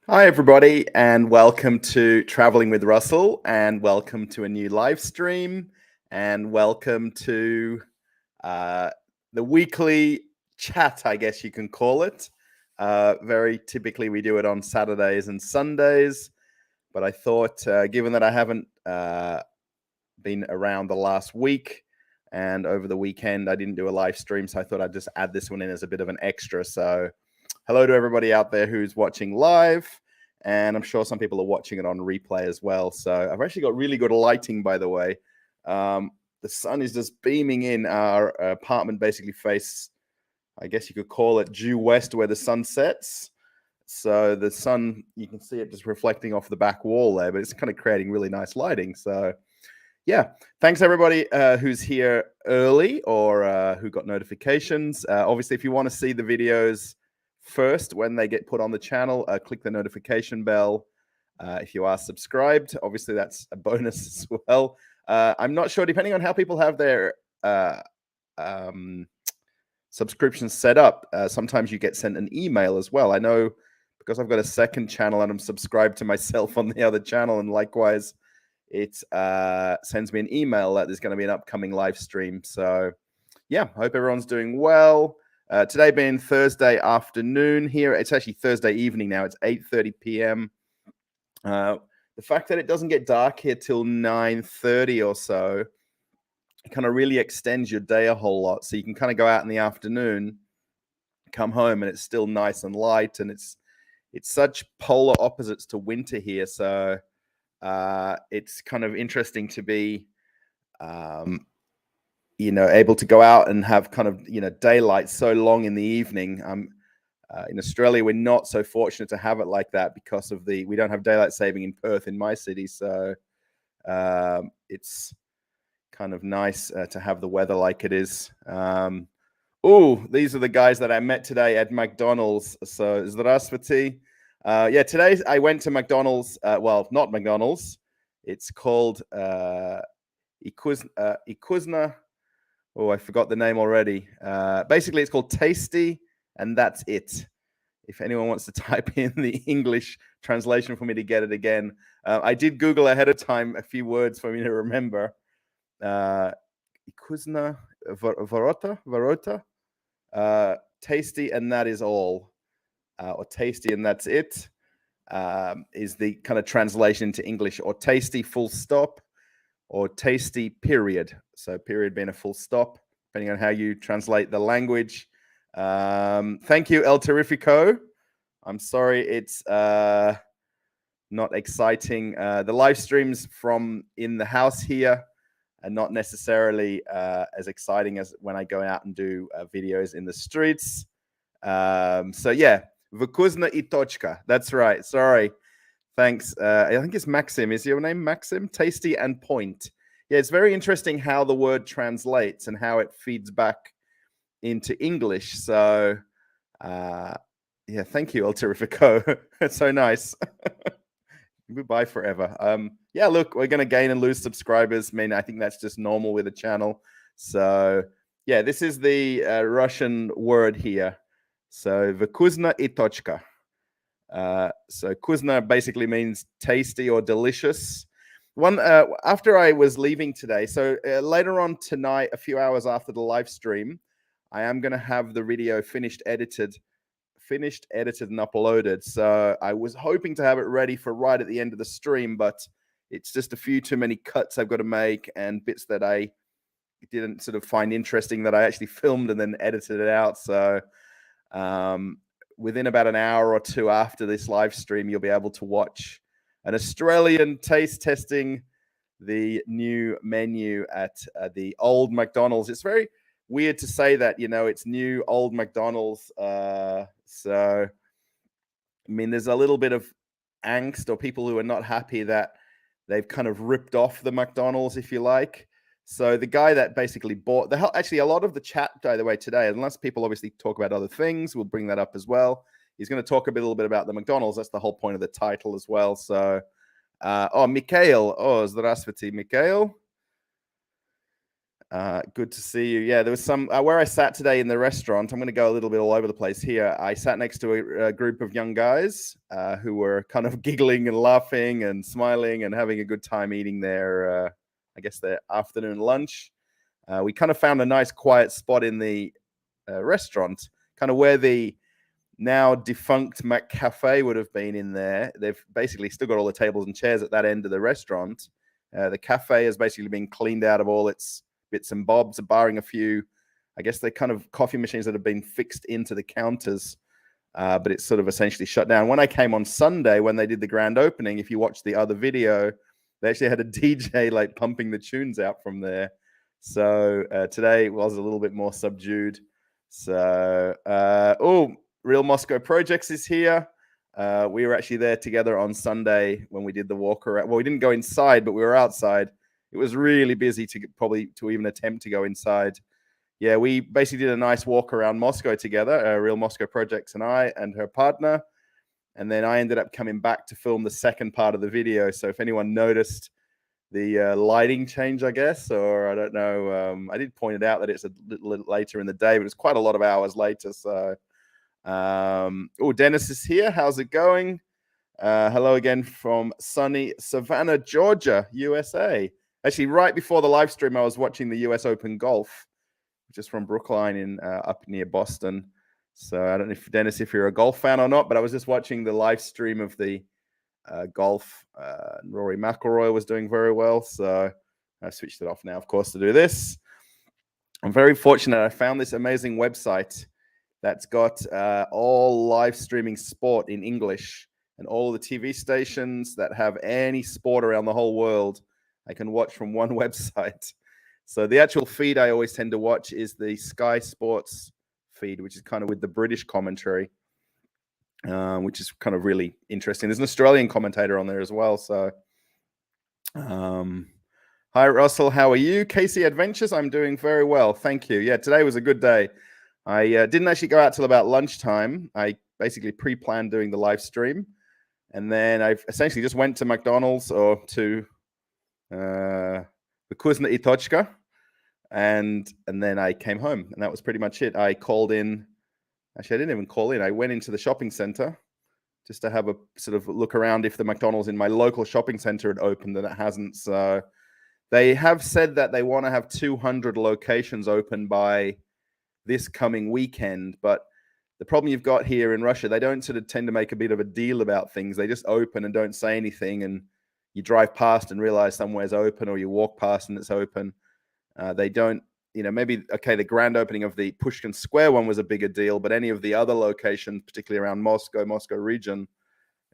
Hi, everybody, and welcome to Traveling with Russell, and welcome to a new live stream, and welcome to the weekly chat, I guess you can call it. Very typically, we do it on Saturdays and Sundays, but I thought, given that I haven't been around the last week, and over the weekend, I didn't do a live stream, so I thought I'd just add this one in as a bit of an extra. So hello to everybody out there who's watching live, and I'm sure some people are watching it on replay as well. So I've actually got really good lighting, by the way. The sun is just beaming in. Our apartment basically faces, I guess you could call it, due west where the sun sets. So the sun, you can see it just reflecting off the back wall there, but it's kind of creating really nice lighting. So yeah, thanks everybody who's here early or who got notifications. Obviously, if you want to see the videos first when they get put on the channel, click the notification bell. If you are subscribed, obviously that's a bonus as well. I'm not sure, depending on how people have their subscriptions set up, sometimes you get sent an email as well. I know because I've got a second channel and I'm subscribed to myself on the other channel, and likewise it sends me an email that there's going to be an upcoming live stream. So yeah, hope everyone's doing well. Today being Thursday afternoon here, it's actually Thursday evening now. It's 8:30 p.m. The fact that it doesn't get dark here till 9:30 or so, it kind of really extends your day a whole lot. So you can kind of go out in the afternoon, come home, and it's still nice and light. And it's such polar opposites to winter here. So it's kind of interesting to be able to go out and have kind of, daylight so long in the evening. In Australia, we're not so fortunate to have it like that because of we don't have daylight saving in Perth, in my city. So it's kind of nice to have the weather like it is. These are the guys that I met today at McDonald's. So Zdravstvuyte. Today I went to McDonald's. Well, not McDonald's. It's called Ikuzna. Oh, I forgot the name already. Basically, it's called Tasty, and that's it. If anyone wants to type in the English translation for me to get it again. I did Google ahead of time a few words for me to remember. Ikuzna, Varota, Tasty, and that is all. Or Tasty, and that's it, is the kind of translation to English. Or Tasty, full stop, or Tasty, period. So period being a full stop, depending on how you translate the language. Thank you, El Terrifico. I'm sorry it's not exciting. The live streams from in the house here are not necessarily as exciting as when I go out and do videos in the streets. So yeah, Vukuzna i tochka. That's right. Sorry. Thanks. I think it's Maxim. Is your name Maxim? Tasty and point. Yeah, it's very interesting how the word translates and how it feeds back into English. So, yeah, thank you, El Terrifico. It's so nice. Goodbye forever. Yeah, look, we're going to gain and lose subscribers. I mean, I think that's just normal with a channel. So, yeah, this is the Russian word here. So, Vukuzna i tochka. So Kuzna basically means tasty or delicious. After I was leaving today, so later on tonight, a few hours after the live stream, I am going to have the video finished edited and uploaded. So I was hoping to have it ready for right at the end of the stream, but it's just a few too many cuts I've got to make and bits that I didn't sort of find interesting that I actually filmed and then edited it out. So within about an hour or two after this live stream, you'll be able to watch an Australian taste testing the new menu at the old McDonald's. It's very weird to say that, it's new old McDonald's. So, I mean, there's a little bit of angst or people who are not happy that they've kind of ripped off the McDonald's, if you like. So the guy that basically bought actually a lot of the chat, by the way, today, unless people obviously talk about other things, we'll bring that up as well. He's going to talk a little bit about the McDonald's. That's the whole point of the title as well. So, Mikhail. Здравствуйте, Mikhail. Good to see you. Yeah, there was some where I sat today in the restaurant. I'm going to go a little bit all over the place here. I sat next to a group of young guys who were kind of giggling and laughing and smiling and having a good time eating their, I guess, their afternoon lunch. We kind of found a nice quiet spot in the restaurant, kind of where the now defunct McCafe would have been in there. They've basically still got all the tables and chairs at that end of the restaurant. The cafe has basically been cleaned out of all its bits and bobs, barring a few, I guess they're kind of coffee machines that have been fixed into the counters, but it's sort of essentially shut down. When I came on Sunday, when they did the grand opening, if you watch the other video, they actually had a DJ like pumping the tunes out from there. So today was a little bit more subdued. So, Real Moscow Projects is here. We were actually there together on Sunday when we did the walk around. Well, we didn't go inside, but we were outside. It was really busy to even attempt to go inside. Yeah, we basically did a nice walk around Moscow together, Real Moscow Projects and I and her partner. And then I ended up coming back to film the second part of the video. So if anyone noticed the lighting change, I guess, or I don't know, I did point it out that it's a little later in the day, but it's quite a lot of hours later. So, Dennis is here. How's it going? Hello again from sunny Savannah, Georgia, USA. Actually, right before the live stream, I was watching the US Open Golf, which is from Brookline in up near Boston. So I don't know if Dennis, if you're a golf fan or not, but I was just watching the live stream of the golf. Rory McIlroy was doing very well, so I switched it off now, of course, to do this. I'm very fortunate. I found this amazing website that's got all live streaming sport in English, and all the TV stations that have any sport around the whole world, I can watch from one website. So the actual feed I always tend to watch is the Sky Sports feed, which is kind of with the British commentary, which is kind of really interesting. There's an Australian commentator on there as well. So, hi, Russell. How are you? Casey Adventures. I'm doing very well. Thank you. Yeah, today was a good day. I didn't actually go out till about lunchtime. I basically pre-planned doing the live stream. And then I essentially just went to McDonald's or to the Kuzna i Tochka. And then I came home. And that was pretty much it. I called in. Actually, I didn't even call in. I went into the shopping center just to have a sort of look around if the McDonald's in my local shopping center had opened, and it hasn't. So they have said that they want to have 200 locations open by this coming weekend. But the problem you've got here in Russia, they don't sort of tend to make a bit of a deal about things. They just open and don't say anything. And you drive past and realize somewhere's open, or you walk past and it's open. They don't, maybe, okay, the grand opening of the Pushkin Square one was a bigger deal, but any of the other locations, particularly around Moscow region,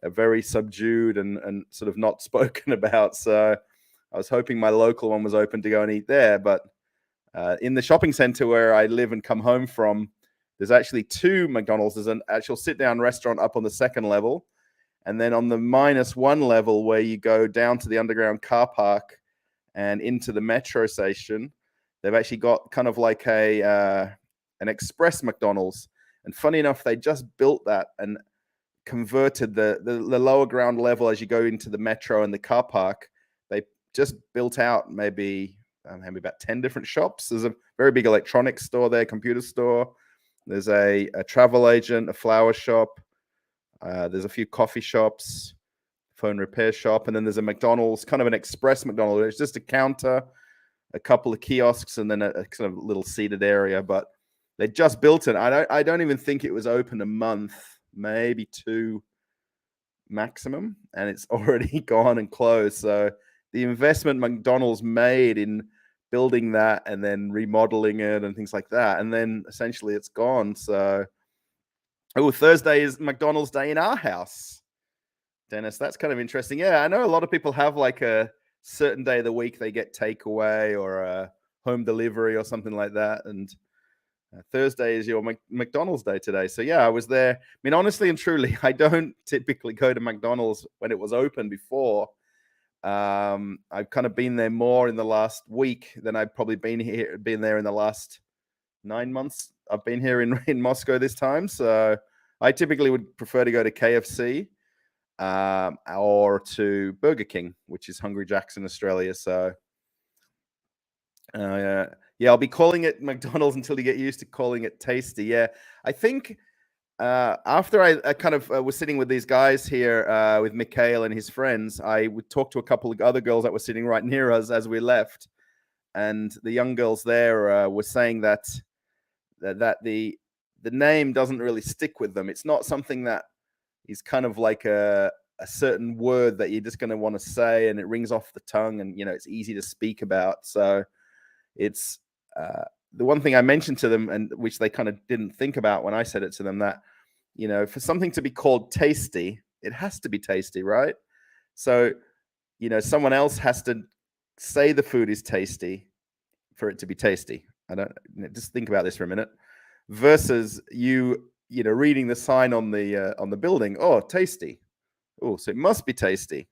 are very subdued and sort of not spoken about. So I was hoping my local one was open to go and eat there. But in the shopping center where I live and come home from, there's actually two McDonald's. There's an actual sit-down restaurant up on the second level. And then on the -1 level, where you go down to the underground car park and into the metro station, they've actually got kind of like an express McDonald's. And funny enough, they just built that and converted the lower ground level as you go into the metro and the car park. They just built out maybe about 10 different shops. There's a very big electronics store there, computer store. There's a travel agent, a flower shop. There's a few coffee shops, phone repair shop, and then there's a McDonald's, kind of an express McDonald's. It's just a counter, a couple of kiosks, and then a kind of little seated area. But they just built it. I don't even think it was open a month, maybe 2 maximum, and it's already gone and closed. So the investment McDonald's made in building that and then remodeling it and things like that, and then essentially it's gone. So, Thursday is McDonald's Day in our house, Dennis. That's kind of interesting. Yeah, I know a lot of people have like a certain day of the week they get takeaway or a home delivery or something like that, and Thursday is your McDonald's Day today. So yeah, I was there. I mean, honestly and truly, I don't typically go to McDonald's when it was open before. I've kind of been there more in the last week than I've probably been there in the last 9 months. I've been here in Moscow this time. So I typically would prefer to go to KFC or to Burger King, which is Hungry Jack's in Australia. So Yeah, I'll be calling it McDonald's until you get used to calling it tasty. Yeah, I think after I kind of was sitting with these guys here with Mikhail and his friends, I would talk to a couple of other girls that were sitting right near us as we left, and the young girls there were saying that the name doesn't really stick with them. It's not something that is kind of like a certain word that you're just going to want to say, and it rings off the tongue, and it's easy to speak about. So it's the one thing I mentioned to them, and which they kind of didn't think about when I said it to them, that for something to be called tasty, it has to be tasty, right? So someone else has to say the food is tasty for it to be tasty. I don't just think about this for a minute. Versus you reading the sign on the building, oh, tasty. Oh, so it must be tasty.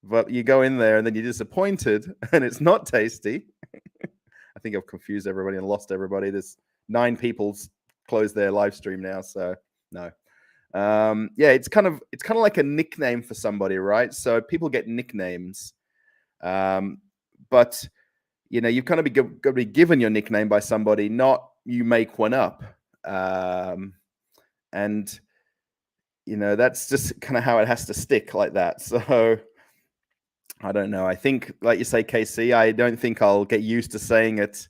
But you go in there and then you're disappointed and it's not tasty. I think I've confused everybody and lost everybody. There's 9 people closed their live stream now, so no. Yeah, it's kind of like a nickname for somebody, right? So people get nicknames, but you've kind of got to be given your nickname by somebody, not you make one up. And that's just kind of how it has to stick like that. So I don't know. I think, like you say, KC, I don't think I'll get used to saying it,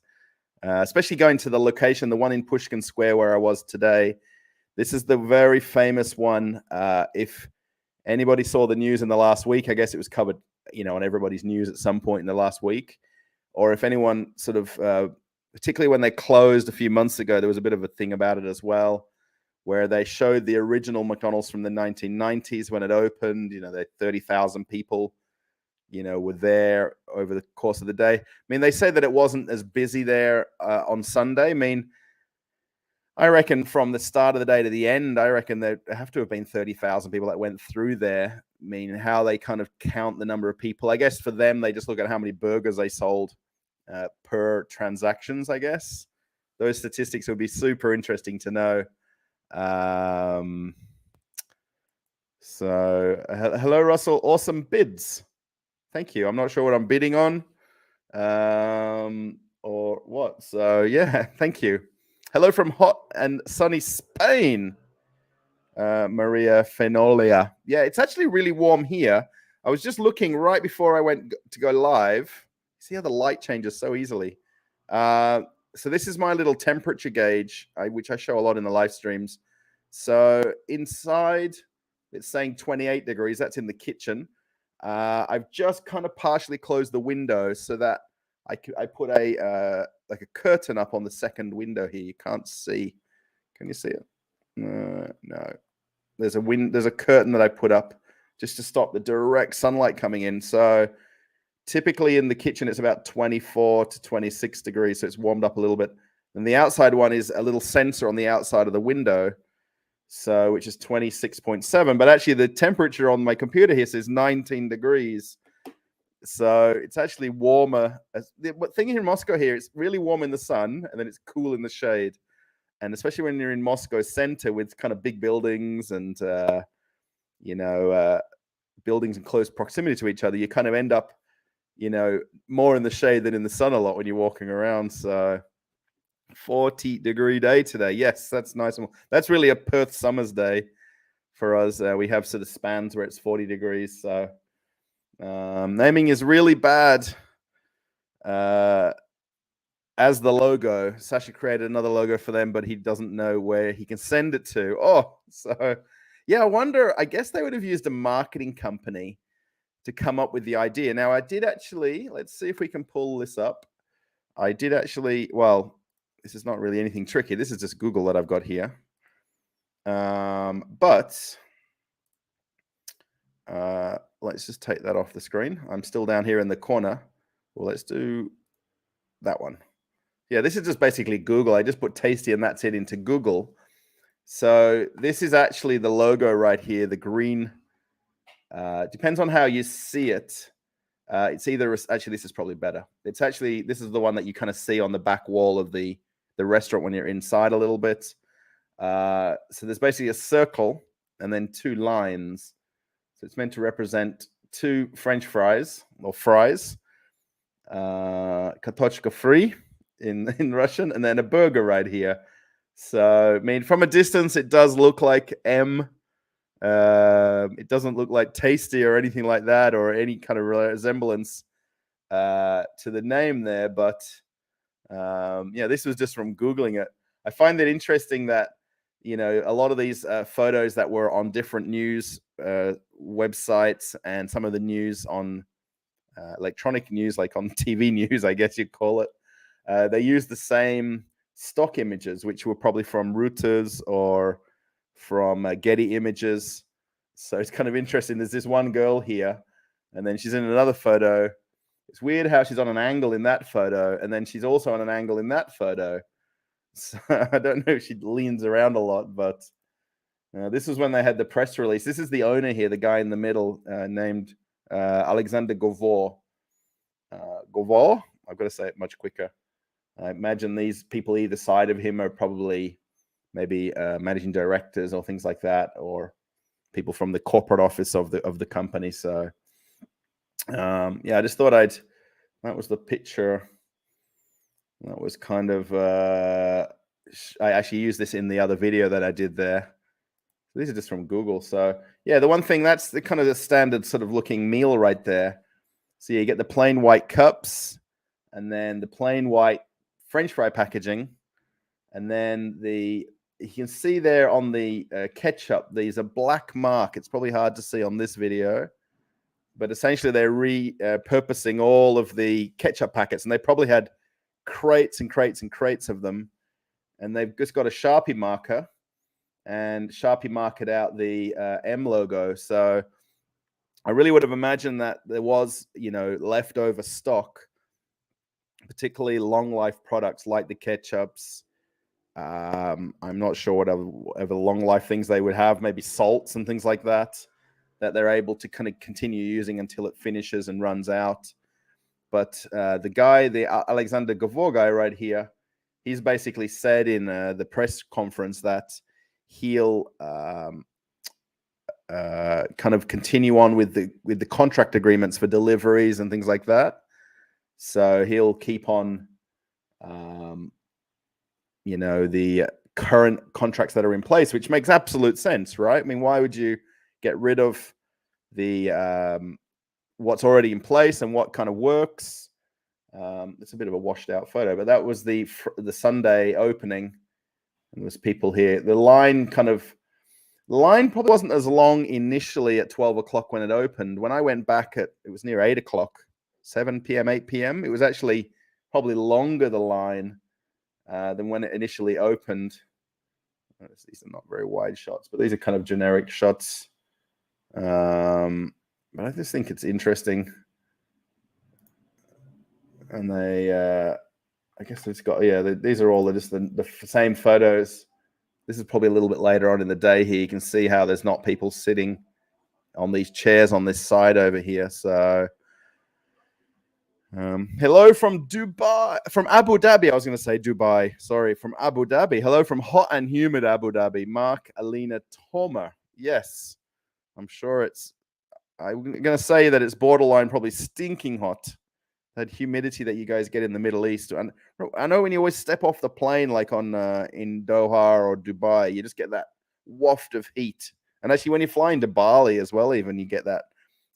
especially going to the location, the one in Pushkin Square where I was today. This is the very famous one. If anybody saw the news in the last week, I guess it was covered, on everybody's news at some point in the last week. Or if anyone sort of, particularly when they closed a few months ago, there was a bit of a thing about it as well, where they showed the original McDonald's from the 1990s when it opened. They 30,000 people, were there over the course of the day. I mean, they say that it wasn't as busy there on Sunday. I mean, I reckon from the start of the day to the end, I reckon there have to have been 30,000 people that went through there. I mean, how they kind of count the number of people. I guess for them, they just look at how many burgers they sold per transactions, I guess. Those statistics would be super interesting to know. So, hello, Russell. Awesome bids. Thank you. I'm not sure what I'm bidding on or what. So, yeah, thank you. Hello from hot and sunny Spain, Maria Fenolia. Yeah, it's actually really warm here. I was just looking right before I went to go live. See how the light changes so easily. So this is my little temperature gauge, which I show a lot in the live streams. So inside, it's saying 28 degrees. That's in the kitchen. I've just kind of partially closed the window so that I put a like a curtain up on the second window here. You can't see. Can you see it? No. There's a curtain that I put up just to stop the direct sunlight coming in. So typically in the kitchen, it's about 24 to 26 degrees. So it's warmed up a little bit. And the outside one is a little sensor on the outside of the window. So which is 26.7. But actually the temperature on my computer here says 19 degrees. So it's actually warmer. The thing here in Moscow here, it's really warm in the sun and then it's cool in the shade. And especially when you're in Moscow center with kind of big buildings and, buildings in close proximity to each other, you kind of end up, more in the shade than in the sun a lot when you're walking around. So 40-degree day today. Yes, that's nice. That's really a Perth summer's day for us. We have sort of spans where it's 40 degrees. So naming is really bad. As the logo, Sasha created another logo for them, but he doesn't know where he can send it to. Oh, so yeah, I wonder, I guess they would have used a marketing company to come up with the idea. Now, I did actually, let's see if we can pull this up. I did actually, well, this is not really anything tricky. This is just Google that I've got here. But let's just take that off the screen. I'm still down here in the corner. Well, let's do that one. Yeah, this is just basically Google. I just put tasty and that's it into Google. So this is actually the logo right here, the green. Depends on how you see it. It's either, actually, this is probably better. It's actually, this is the one that you kind of see on the back wall of the restaurant when you're inside a little bit. So there's basically a circle and then 2 lines. So it's meant to represent 2 French fries or fries. Katochka free in Russian, and then a burger right here. So, I mean, from a distance, it does look like M. It doesn't look like Tasty or anything like that, or any kind of resemblance to the name there. But yeah, this was just from Googling it. I find it interesting that, you know, a lot of these photos that were on different news websites and some of the news on electronic news, like on TV news, I guess you'd call it, they used the same stock images, which were probably from Reuters or from Getty Images. So it's kind of interesting. There's this one girl here, and then she's in another photo. It's weird how she's on an angle in that photo, and then she's also on an angle in that photo. So I don't know if she leans around a lot, but this is when they had the press release. This is the owner here, the guy in the middle, named Alexander Govor. Govor? I've got to say it much quicker. I imagine these people either side of him are probably maybe managing directors or things like that, or people from the corporate office of the company. So yeah, I just thought that was the picture. That was kind of, I actually used this in the other video that I did there. These are just from Google. So yeah, the one thing, that's the kind of the standard sort of looking meal right there. So you get the plain white cups, and then the plain white French fry packaging. And then you can see there on the ketchup, there's a black mark. It's probably hard to see on this video, but essentially they're repurposing all of the ketchup packets, and they probably had crates and crates and crates of them, and they've just got a Sharpie marker and Sharpie marked out the M logo. So I really would have imagined that there was, you know, leftover stock, particularly long life products like the ketchups. I'm not sure whatever long life things they would have, maybe salts and things like that they're able to kind of continue using until it finishes and runs out. But the guy, the Alexander Govor guy right here, he's basically said in the press conference that he'll kind of continue on with the contract agreements for deliveries and things like that. So he'll keep on, you know, the current contracts that are in place, which makes absolute sense, right? I mean, why would you get rid of the what's already in place and what kind of works? It's a bit of a washed out photo, but that was the Sunday opening, and there's people here. The line probably wasn't as long initially at 12 o'clock when it opened. When I went back it was near 8 o'clock, 7 p.m., 8 p.m. It was actually probably longer, the line, than when it initially opened. These are not very wide shots, but these are kind of generic shots. But I just think it's interesting. And they, I guess it's got, yeah, these are all just the same photos. This is probably a little bit later on in the day here. You can see how there's not people sitting on these chairs on this side over here. So, hello from Dubai, from Abu Dhabi. I was going to say Dubai. Sorry, from Abu Dhabi. Hello from hot and humid Abu Dhabi. Mark Alina Tomer. Yes, I'm sure I'm going to say that it's borderline probably stinking hot. That humidity that you guys get in the Middle East. And I know when you always step off the plane, like on in Doha or Dubai, you just get that waft of heat. And actually, when you're flying to Bali as well, even you get that.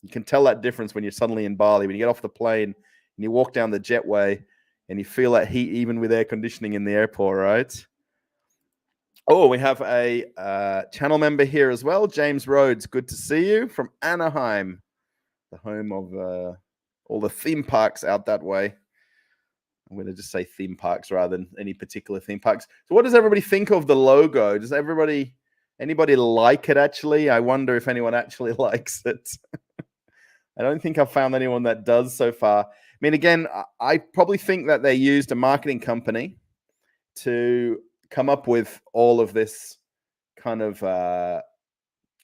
You can tell that difference when you're suddenly in Bali. When you get off the plane and you walk down the jetway, and you feel that heat even with air conditioning in the airport, right? Oh, we have a channel member here as well, James Rhodes. Good to see you from Anaheim, the home of all the theme parks out that way. I'm going to just say theme parks rather than any particular theme parks. So what does everybody think of the logo? Does anybody like it, actually? I wonder if anyone actually likes it. I don't think I've found anyone that does so far. I mean, again, I probably think that they used a marketing company to come up with all of this kind of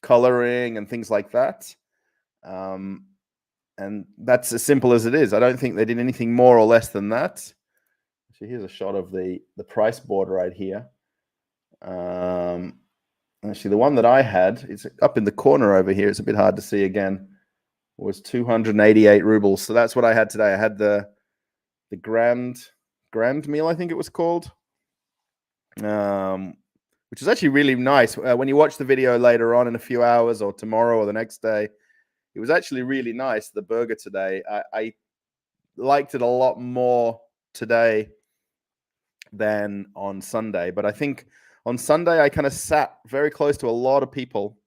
coloring and things like that. And that's as simple as it is. I don't think they did anything more or less than that. Actually, here's a shot of the price board right here. Actually, the one that I had, it's up in the corner over here. It's a bit hard to see again. Was 288 rubles. So that's what I had today. I had the grand grand meal, I think it was called, which is actually really nice. When you watch the video later on in a few hours or tomorrow or the next day, it was actually really nice, the burger today. I liked it a lot more today than on Sunday. But I think on Sunday, I kind of sat very close to a lot of people.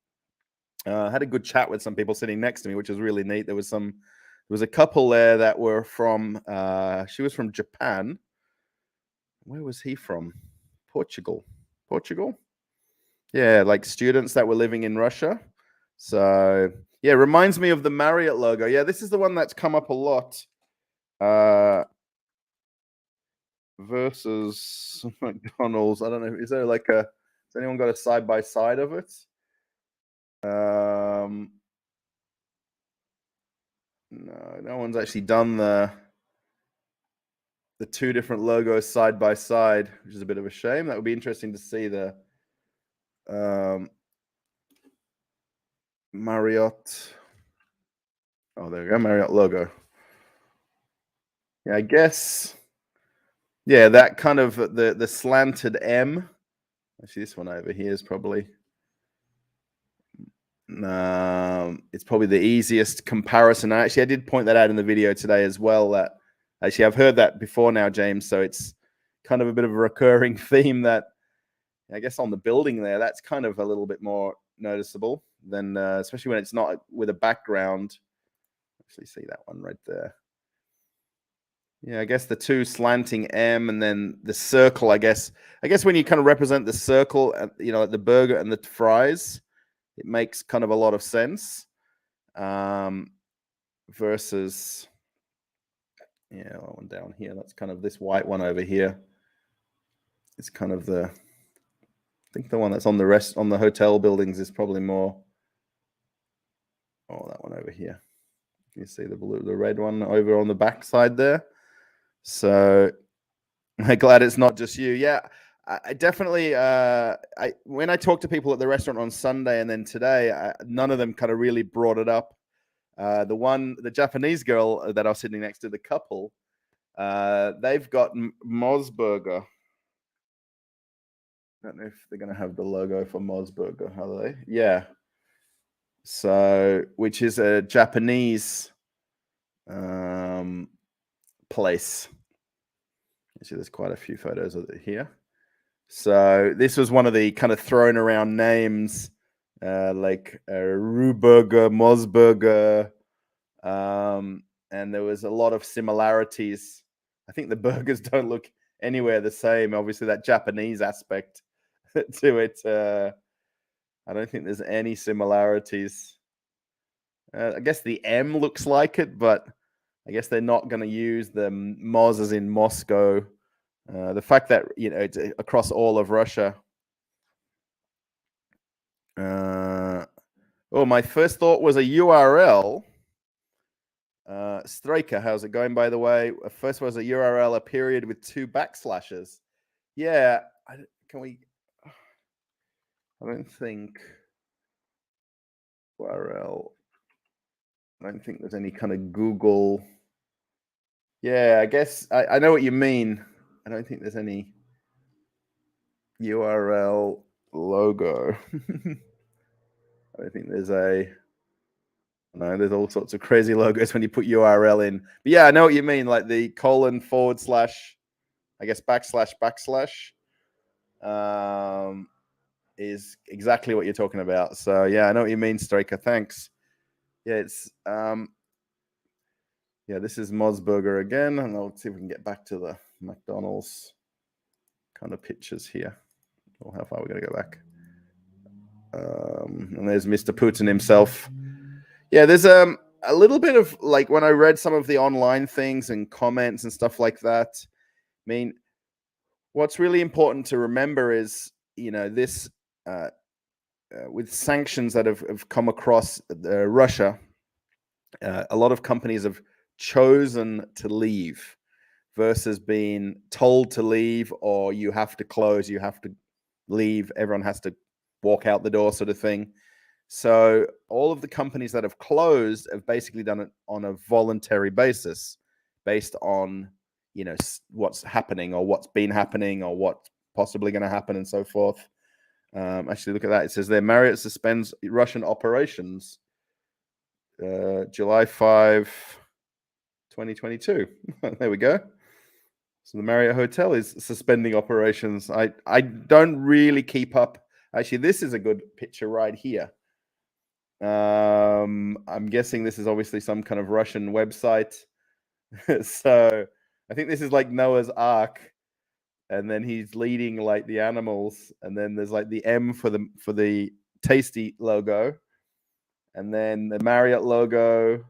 Had a good chat with some people sitting next to me, which was really neat. There was a couple there that were from, she was from Japan. Where was he from? Portugal. Yeah, like students that were living in Russia. So yeah, reminds me of the Marriott logo. Yeah, this is the one that's come up a lot. Versus McDonald's. I don't know. Is there like has anyone got a side by side of it? No, no one's actually done the two different logos side by side, which is a bit of a shame. That would be interesting to see the Marriott. Oh, there we go, Marriott logo. Yeah, I guess. Yeah, that kind of the slanted M. Actually, this one over here is probably. It's probably the easiest comparison. Actually, I did point that out in the video today as well. That actually I've heard that before now, James. So it's kind of a bit of a recurring theme that I guess on the building there, that's kind of a little bit more noticeable than, especially when it's not with a background. Actually, see that one right there. Yeah, I guess the two slanting M and then the circle. I guess when you kind of represent the circle, you know, the burger and the fries, it makes kind of a lot of sense. Versus, yeah, that one down here. That's kind of this white one over here. It's kind of I think the one that's on the hotel buildings is probably more. Oh, that one over here. You see the red one over on the back side there. So I'm glad it's not just you. Yeah, I definitely. When I talked to people at the restaurant on Sunday and then today, none of them kind of really brought it up. The Japanese girl that I was sitting next to, the couple, they've got Mosburger. I don't know if they're going to have the logo for Mosburger, are they? Yeah. So, which is a Japanese place. Actually, there's quite a few photos of it here. So this was one of the kind of thrown around names, like Ruburger, Mosburger, and there was a lot of similarities. I think the burgers don't look anywhere the same. Obviously, that Japanese aspect to it. I don't think there's any similarities. I guess the M looks like it, but I guess they're not going to use the Moz as in Moscow. The fact that, you know, it's across all of Russia. My first thought was a URL. Striker, how's it going, by the way? First was a URL, a period with 2 backslashes. Yeah, I don't think URL. I don't think there's any kind of Google. Yeah, I guess I know what you mean. I don't think there's any URL logo. I don't think there's there's all sorts of crazy logos when you put URL in. But yeah, I know what you mean, like the : / I guess // is exactly what you're talking about. So yeah, I know what you mean, Straker. Thanks. Yeah, it's this is Mosburger again, and I'll see if we can get back to the McDonald's kind of pictures here. Or how far are we going to go back? And there's Mr. Putin himself. Yeah, there's a little bit of, like, when I read some of the online things and comments and stuff like that, I mean, what's really important to remember is, you know, this with sanctions that have come across Russia, a lot of companies have chosen to leave versus being told to leave, or you have to close, you have to leave, everyone has to walk out the door, sort of thing. So all of the companies that have closed have basically done it on a voluntary basis, based on, what's happening or what's been happening or what's possibly going to happen and so forth. Actually, look at that. It says there, Marriott suspends Russian operations. July 5, 2022. There we go. So the Marriott Hotel is suspending operations. I don't really keep up. Actually, this is a good picture right here. I'm guessing this is obviously some kind of Russian website. So I think this is like Noah's Ark, and then he's leading like the animals, and then there's like the M for the Tasty logo, and then the Marriott logo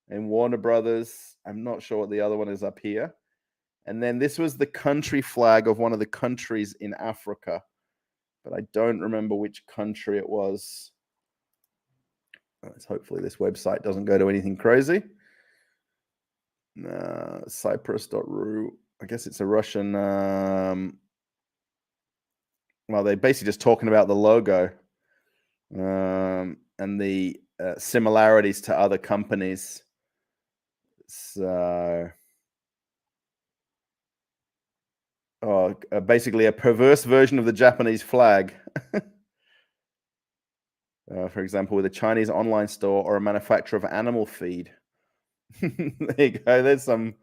and Warner Brothers. I'm not sure what the other one is up here. And then this was the country flag of one of the countries in Africa, but I don't remember which country it was. Hopefully this website doesn't go to anything crazy. Cyprus.ru. I guess it's a Russian. Well, they're basically just talking about the logo and the similarities to other companies. So, basically a perverse version of the Japanese flag. For example, with a Chinese online store or a manufacturer of animal feed. There you go. There's some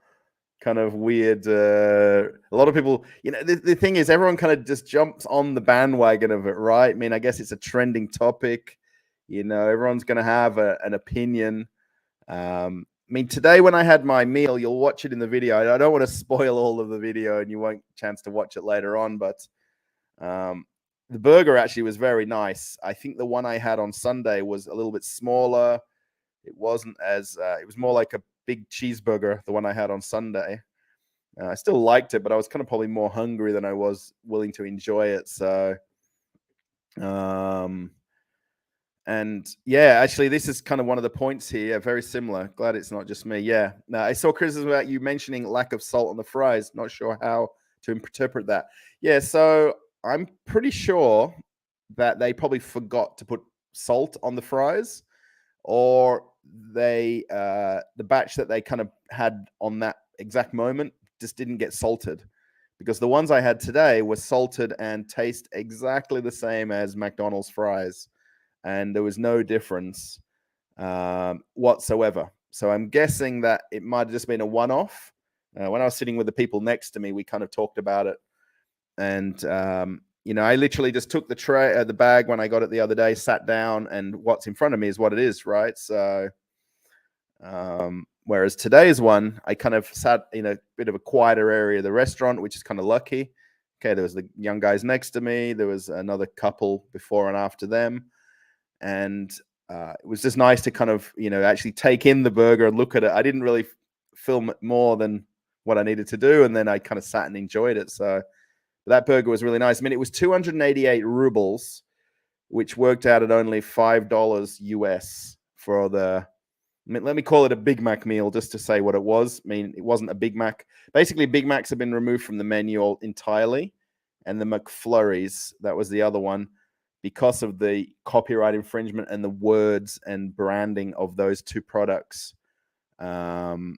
kind of weird. A lot of people, the thing is, everyone kind of just jumps on the bandwagon of it, right? I mean, I guess it's a trending topic. Everyone's going to have an opinion. I mean, today when I had my meal, you'll watch it in the video. I don't want to spoil all of the video, and you won't chance to watch it later on. But the burger actually was very nice. I think the one I had on Sunday was a little bit smaller. It wasn't as. It was more like a big cheeseburger, the one I had on Sunday. I still liked it, but I was kind of probably more hungry than I was willing to enjoy it. So, and yeah, actually, this is kind of one of the points here. Very similar. Glad it's not just me. Yeah. Now, I saw criticism about you mentioning lack of salt on the fries. Not sure how to interpret that. Yeah. So I'm pretty sure that they probably forgot to put salt on the fries, or the batch that they kind of had on that exact moment just didn't get salted, because the ones I had today were salted and taste exactly the same as McDonald's fries, and there was no difference whatsoever. So I'm guessing that it might have just been a one-off. When I was sitting with the people next to me, we kind of talked about it, and I literally just took the bag when I got it the other day, sat down, and what's in front of me is what it is, right? So, whereas today's one, I kind of sat in a bit of a quieter area of the restaurant, which is kind of lucky. Okay, there was the young guys next to me. There was another couple before and after them. And it was just nice to kind of, actually take in the burger and look at it. I didn't really film it more than what I needed to do. And then I kind of sat and enjoyed it. So that burger was really nice. I mean, it was 288 rubles, which worked out at only $5 US for let me call it a Big Mac meal just to say what it was. I mean, it wasn't a Big Mac. Basically, Big Macs have been removed from the menu entirely. And the McFlurries, that was the other one, because of the copyright infringement and the words and branding of those two products. Even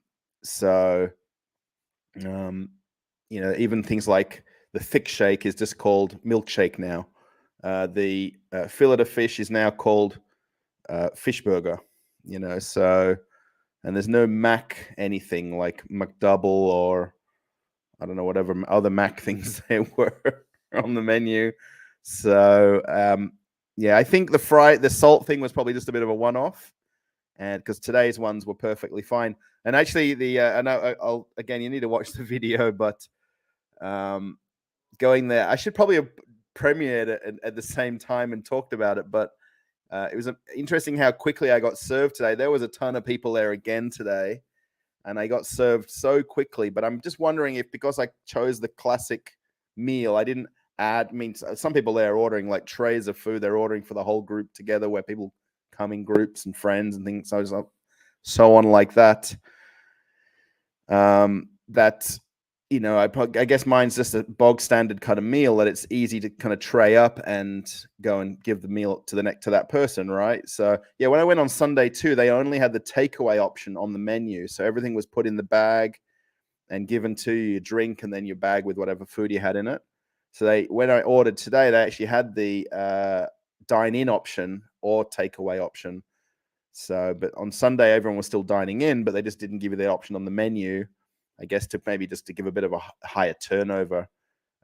things like the thick shake is just called milkshake now. The fillet of fish is now called fish burger. So, and there's no Mac anything like McDouble or I don't know, whatever other Mac things there were on the menu. So, I think the salt thing was probably just a bit of a one-off, and because today's ones were perfectly fine. And actually, I'll again, you need to watch the video, but going there, I should probably have premiered it at the same time and talked about it, but it was interesting how quickly I got served today. There was a ton of people there again today, and I got served so quickly. But I'm just wondering if, because I chose the classic meal, I didn't add. I mean, some people there are ordering like trays of food. They're ordering for the whole group together, where people come in groups and friends and things, so on like that. I guess mine's just a bog standard kind of meal that it's easy to kind of tray up and go and give the meal to that person, right? So yeah, when I went on Sunday too, they only had the takeaway option on the menu, so everything was put in the bag, and given to you your drink and then your bag with whatever food you had in it. So when I ordered today, they actually had the dine-in option or takeaway option. So, but on Sunday, everyone was still dining in, but they just didn't give you the option on the menu, I guess, to maybe just to give a bit of a higher turnover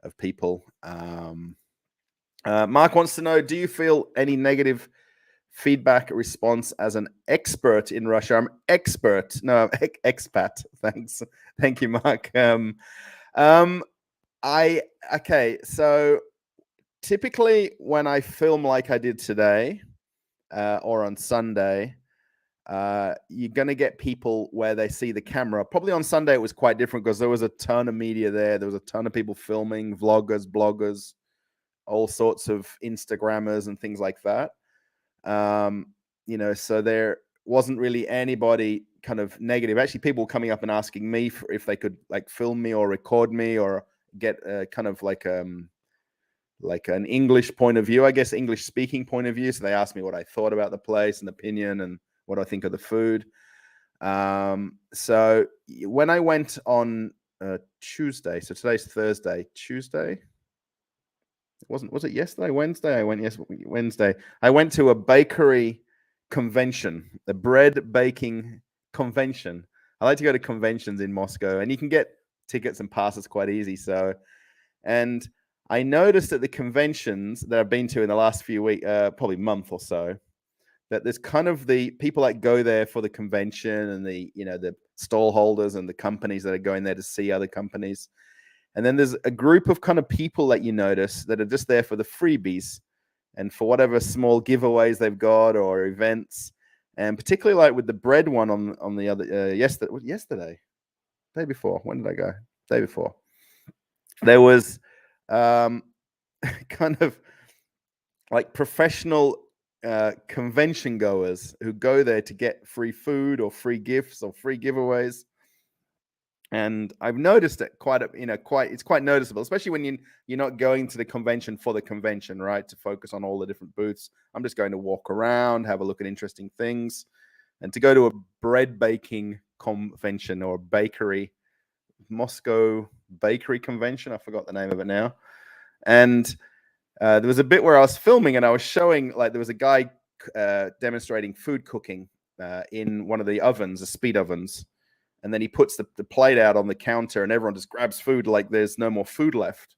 of people. Mark wants to know, do you feel any negative feedback response as an expert in Russia? I'm expert. No, I'm expat. Thanks. Thank you, Mark. Okay, so typically when I film like I did today or on Sunday, you're going to get people where they see the camera. Probably on Sunday it was quite different because there was a ton of media there. There was a ton of people filming, vloggers, bloggers, all sorts of Instagrammers and things like that. So there wasn't really anybody kind of negative. Actually, people coming up and asking me if they could like film me or record me or get kind of like an English point of view, I guess, English speaking point of view. So they asked me what I thought about the place and opinion and what I think of the food. So when I went on Tuesday, so today's Thursday, Tuesday, was it yesterday? Wednesday? Wednesday. I went to a bakery convention, a bread baking convention. I like to go to conventions in Moscow, and you can get tickets and passes quite easy. So, and I noticed at the conventions that I've been to in the last few weeks, probably month or so, that there's kind of the people that go there for the convention and the stall holders and the companies that are going there to see other companies. And then there's a group of kind of people that you notice that are just there for the freebies and for whatever small giveaways they've got or events. And particularly like with the bread one on the other yesterday, day before. When did I go? Day before. There was kind of like professional convention goers who go there to get free food or free gifts or free giveaways. And I've noticed it it's quite noticeable, especially when you're not going to the convention for the convention, right? To focus on all the different booths. I'm just going to walk around, have a look at interesting things. And to go to a bread baking convention or bakery, Moscow bakery convention, I forgot the name of it now. And there was a bit where I was filming and I was showing, like, there was a guy demonstrating food cooking in one of the ovens, the speed ovens. And then he puts the plate out on the counter and everyone just grabs food like there's no more food left.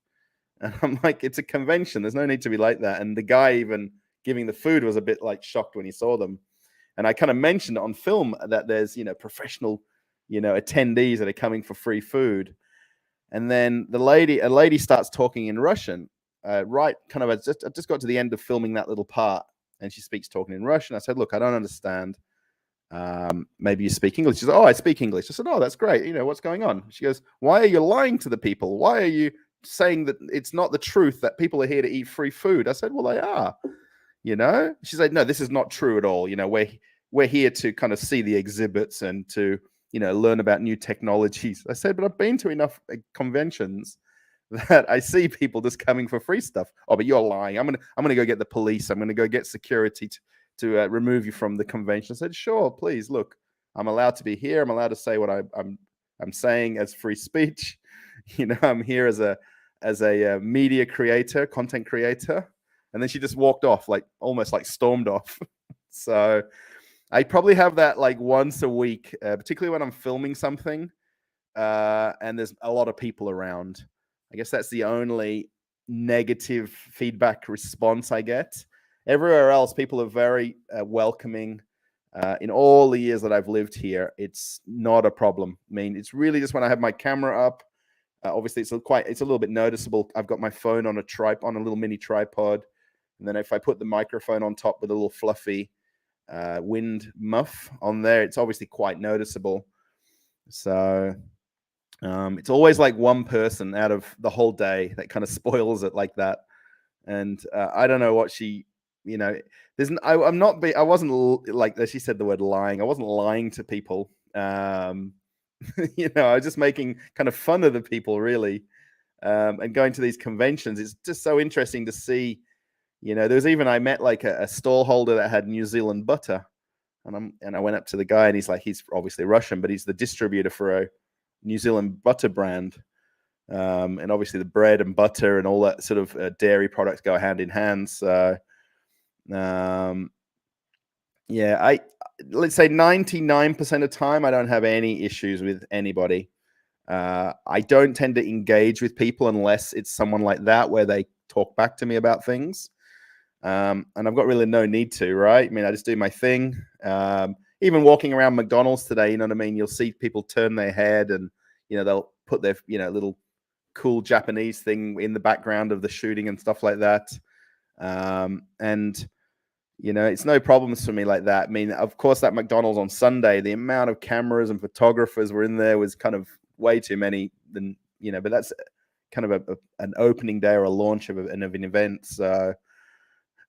And I'm like, it's a convention. There's no need to be like that. And the guy even giving the food was a bit like shocked when he saw them. And I kind of mentioned on film that there's, professional, attendees that are coming for free food. And then a lady starts talking in Russian, right? Kind of, I just got to the end of filming that little part and she speaks talking in Russian. I said, look, I don't understand. Maybe you speak English. She said, oh, I speak English. I said, oh, that's great. What's going on? She goes, why are you lying to the people? Why are you saying that it's not the truth that people are here to eat free food? I said, well, they are, She said, no, this is not true at all. We're here to kind of see the exhibits and to, learn about new technologies. I said, but I've been to enough conventions that I see people just coming for free stuff. Oh, but you're lying. I'm gonna go get the police. I'm gonna go get security to remove you from the convention. I said, sure, please. Look, I'm allowed to be here. I'm allowed to say what I'm saying as free speech. I'm here as a media creator, content creator. And then she just walked off, like almost like stormed off. So I probably have that like once a week, particularly when I'm filming something and there's a lot of people around. I guess that's the only negative feedback response I get. Everywhere else, people are very welcoming. In all the years that I've lived here, it's not a problem. I mean, it's really just when I have my camera up. Obviously, it's a little bit noticeable. I've got my phone on a little mini tripod, and then if I put the microphone on top with a little fluffy wind muff on there, it's obviously quite noticeable. So it's always like one person out of the whole day that kind of spoils it like that. And I don't know what she. I wasn't like, as she said the word lying. I wasn't lying to people. I was just making kind of fun of the people, really. And going to these conventions, it's just so interesting to see. I met like a stall holder that had New Zealand butter, and I went up to the guy, and he's obviously Russian, but he's the distributor for New Zealand butter brand. And obviously the bread and butter and all that sort of dairy products go hand in hand. So, yeah, let's say 99% of the time, I don't have any issues with anybody. I don't tend to engage with people unless it's someone like that where they talk back to me about things. And I've got really no need to, right? I mean, I just do my thing. Even walking around McDonald's today, you know what I mean? You'll see people turn their head and, they'll put their, little cool Japanese thing in the background of the shooting and stuff like that. And, it's no problems for me like that. I mean, of course, that McDonald's on Sunday, the amount of cameras and photographers were in there was kind of way too many than, but that's kind of an opening day or a launch of an event. So,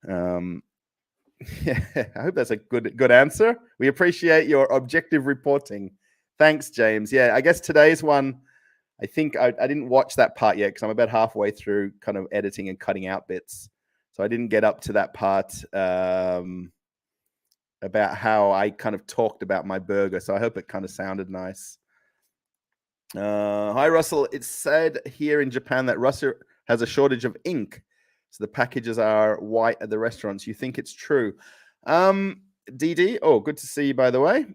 yeah, I hope that's a good answer. We appreciate your objective reporting. Thanks, James. Yeah, I guess today's one, I think I didn't watch that part yet because I'm about halfway through kind of editing and cutting out bits. So I didn't get up to that part about how I kind of talked about my burger. So I hope it kind of sounded nice. Hi, Russell. It's said here in Japan that Russia has a shortage of ink. So the packages are white at the restaurants. You think it's true? DD, oh, good to see you, by the way.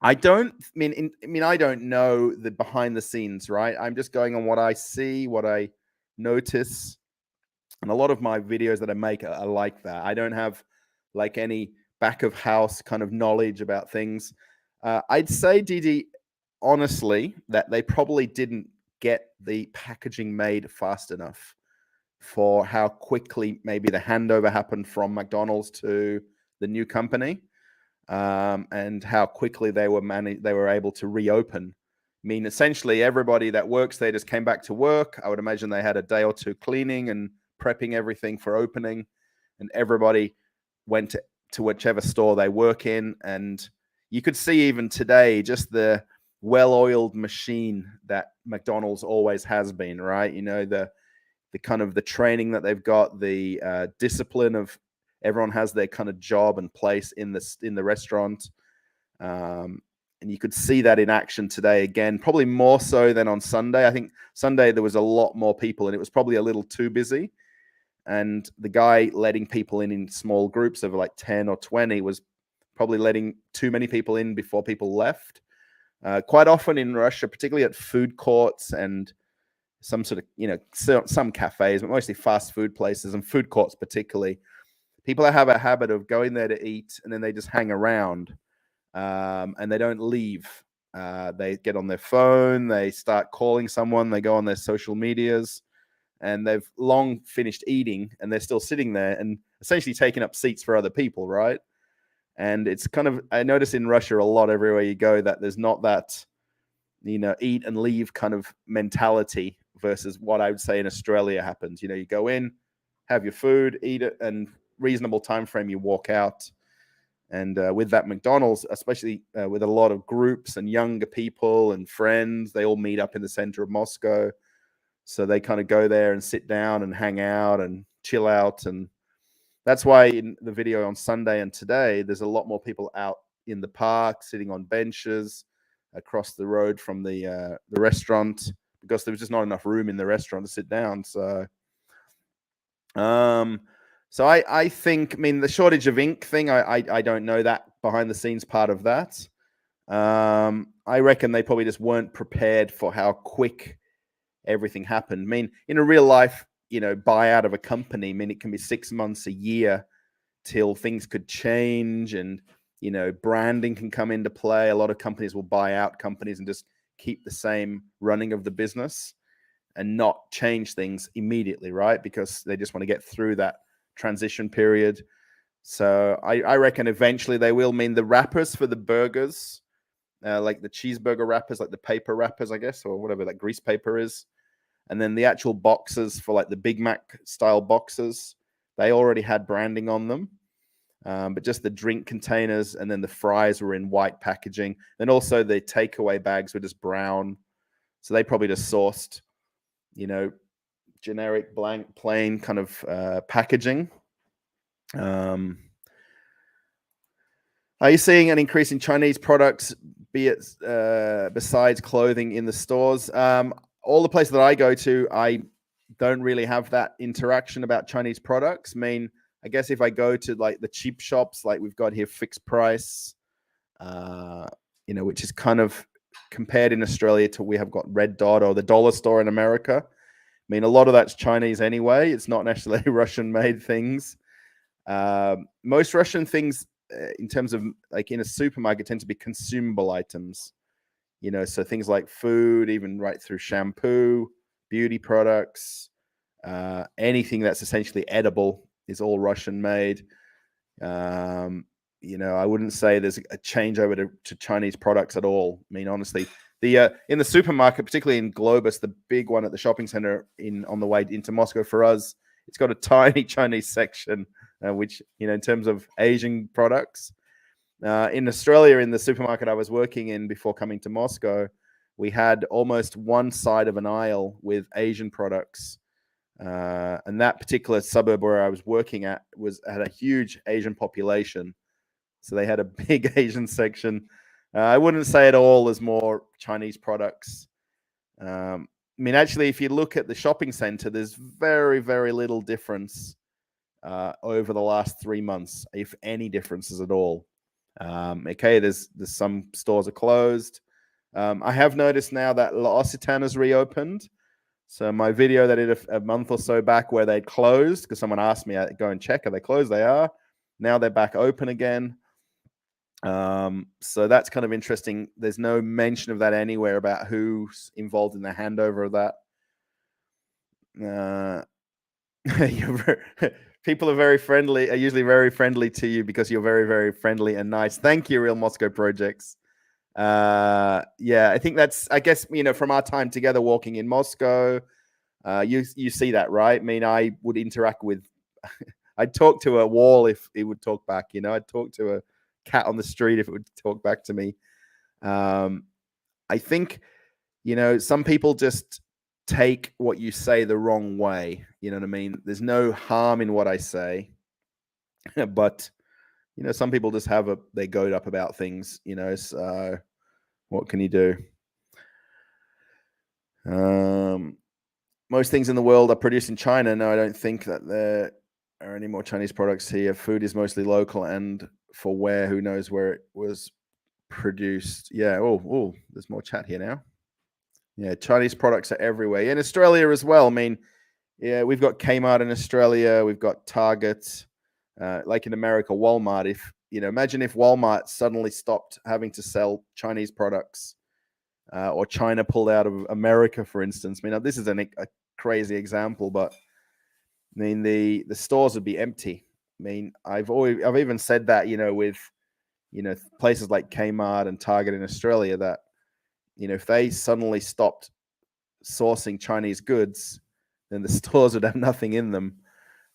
I don't know the behind the scenes, right? I'm just going on what I see, what I notice. And a lot of my videos that I make are like that. I don't have like any back of house kind of knowledge about things. I'd say, DD, honestly, that they probably didn't get the packaging made fast enough for how quickly maybe the handover happened from McDonald's to the new company, and how quickly they were able to reopen. I mean, essentially, everybody that works there just came back to work. I would imagine they had a day or two cleaning and prepping everything for opening, and everybody went to whichever store they work in. And you could see even today just the well-oiled machine that McDonald's always has been, right? The kind of the training that they've got, the discipline of everyone has their kind of job and place in the restaurant. And you could see that in action today again, probably more so than on Sunday. I think Sunday there was a lot more people and it was probably a little too busy. And the guy letting people in small groups of like 10 or 20 was probably letting too many people in before people left. Quite often in Russia, particularly at food courts and some sort of, some cafes, but mostly fast food places and food courts particularly, people have a habit of going there to eat and then they just hang around, and they don't leave. They get on their phone, they start calling someone, they go on their social medias, and they've long finished eating and they're still sitting there and essentially taking up seats for other people, right? And it's kind of, I notice in Russia a lot everywhere you go that there's not that, eat and leave kind of mentality versus what I would say in Australia happens. You go in, have your food, eat it, and reasonable time frame you walk out. And with that McDonald's, especially with a lot of groups and younger people and friends, they all meet up in the center of Moscow. So they kind of go there and sit down and hang out and chill out. And that's why in the video on Sunday and today, there's a lot more people out in the park, sitting on benches across the road from the restaurant, because there was just not enough room in the restaurant to sit down. So, I think, the shortage of ink thing, I don't know that behind the scenes part of that. I reckon they probably just weren't prepared for how quick everything happened. In a real life, buyout of a company, it can be 6 months, a year till things could change and, branding can come into play. A lot of companies will buy out companies and just keep the same running of the business and not change things immediately, right? Because they just want to get through that transition period. So I reckon eventually they will. The wrappers for the burgers, like the cheeseburger wrappers, like the paper wrappers, I guess, or whatever that grease paper is. And then the actual boxes for like the Big Mac style boxes, they already had branding on them. But just the drink containers and then the fries were in white packaging. And also the takeaway bags were just brown. So they probably just sourced, generic blank, plain kind of packaging. Are you seeing an increase in Chinese products be it besides clothing in the stores. All the places that I go to, I don't really have that interaction about Chinese products. I mean, I guess if I go to like the cheap shops, like we've got here, Fixed Price, which is kind of compared in Australia to we have got Red Dot or the dollar store in America. I mean, a lot of that's Chinese anyway. It's not necessarily Russian-made things. Most Russian things, in terms of like in a supermarket, tend to be consumable items. So things like food, even right through shampoo, beauty products, anything that's essentially edible is all Russian-made. I wouldn't say there's a changeover to Chinese products at all. I mean, honestly, in the supermarket, particularly in Globus, the big one at the shopping center on the way into Moscow for us, it's got a tiny Chinese section, which, in terms of Asian products. In Australia, in the supermarket I was working in before coming to Moscow, we had almost one side of an aisle with Asian products. And that particular suburb where I was working at had a huge Asian population. So they had a big Asian section. I wouldn't say at all there's more Chinese products. I mean, actually, if you look at the shopping center, there's very, very little difference over the last 3 months, if any differences at all. There's some stores are closed. I have noticed now that L'Occitane has reopened. So my video that I did a month or so back where they'd closed, because someone asked me, I go and check, are they closed? They are. Now they're back open again. So that's kind of interesting. There's no mention of that anywhere about who's involved in the handover of that. People are usually very friendly to you because you're very, very friendly and nice. Thank you, Real Moscow Projects. I think that's, I guess, from our time together walking in Moscow, you see that, right? I mean, I would interact with, I'd talk to a wall if it would talk back, I'd talk to a cat on the street if it would talk back to me. I think, some people just take what you say the wrong way. You know what I mean? There's no harm in what I say, but some people just they goad up about things, so what can you do? Most things in the world are produced in China. No, I don't think that there are any more Chinese products here. Food is mostly local, and for who knows where it was produced. Yeah. Oh, there's more chat here now. Yeah, Chinese products are everywhere. In Australia as well. I mean, yeah, we've got Kmart in Australia. We've got Target. Like in America, Walmart. Imagine if Walmart suddenly stopped having to sell Chinese products, or China pulled out of America, for instance. I mean, this is a crazy example, but I mean, the stores would be empty. I mean, I've even said that, with, places like Kmart and Target in Australia, that, if they suddenly stopped sourcing Chinese goods, then the stores would have nothing in them.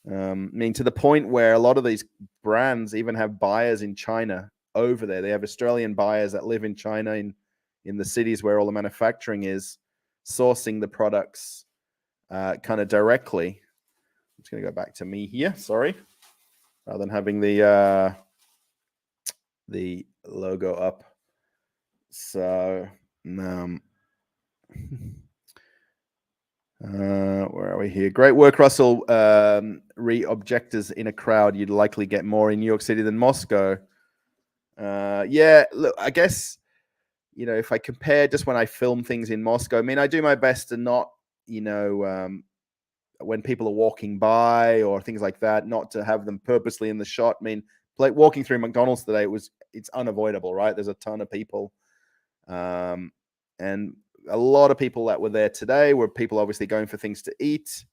I mean, to the point where a lot of these brands even have buyers in China over there. They have Australian buyers that live in China, in the cities where all the manufacturing is, sourcing the products kind of directly. I'm just going to go back to me here, sorry, rather than having the logo up. So, where are we here? Great work, Russell. Re-objectors in a crowd. You'd likely get more in New York City than Moscow. Look, I guess, if I compare just when I film things in Moscow, I mean, I do my best to not, when people are walking by or things like that, not to have them purposely in the shot. I mean, like walking through McDonald's today, it's unavoidable, right? There's a ton of people. And a lot of people that were there today were people obviously going for things to eat.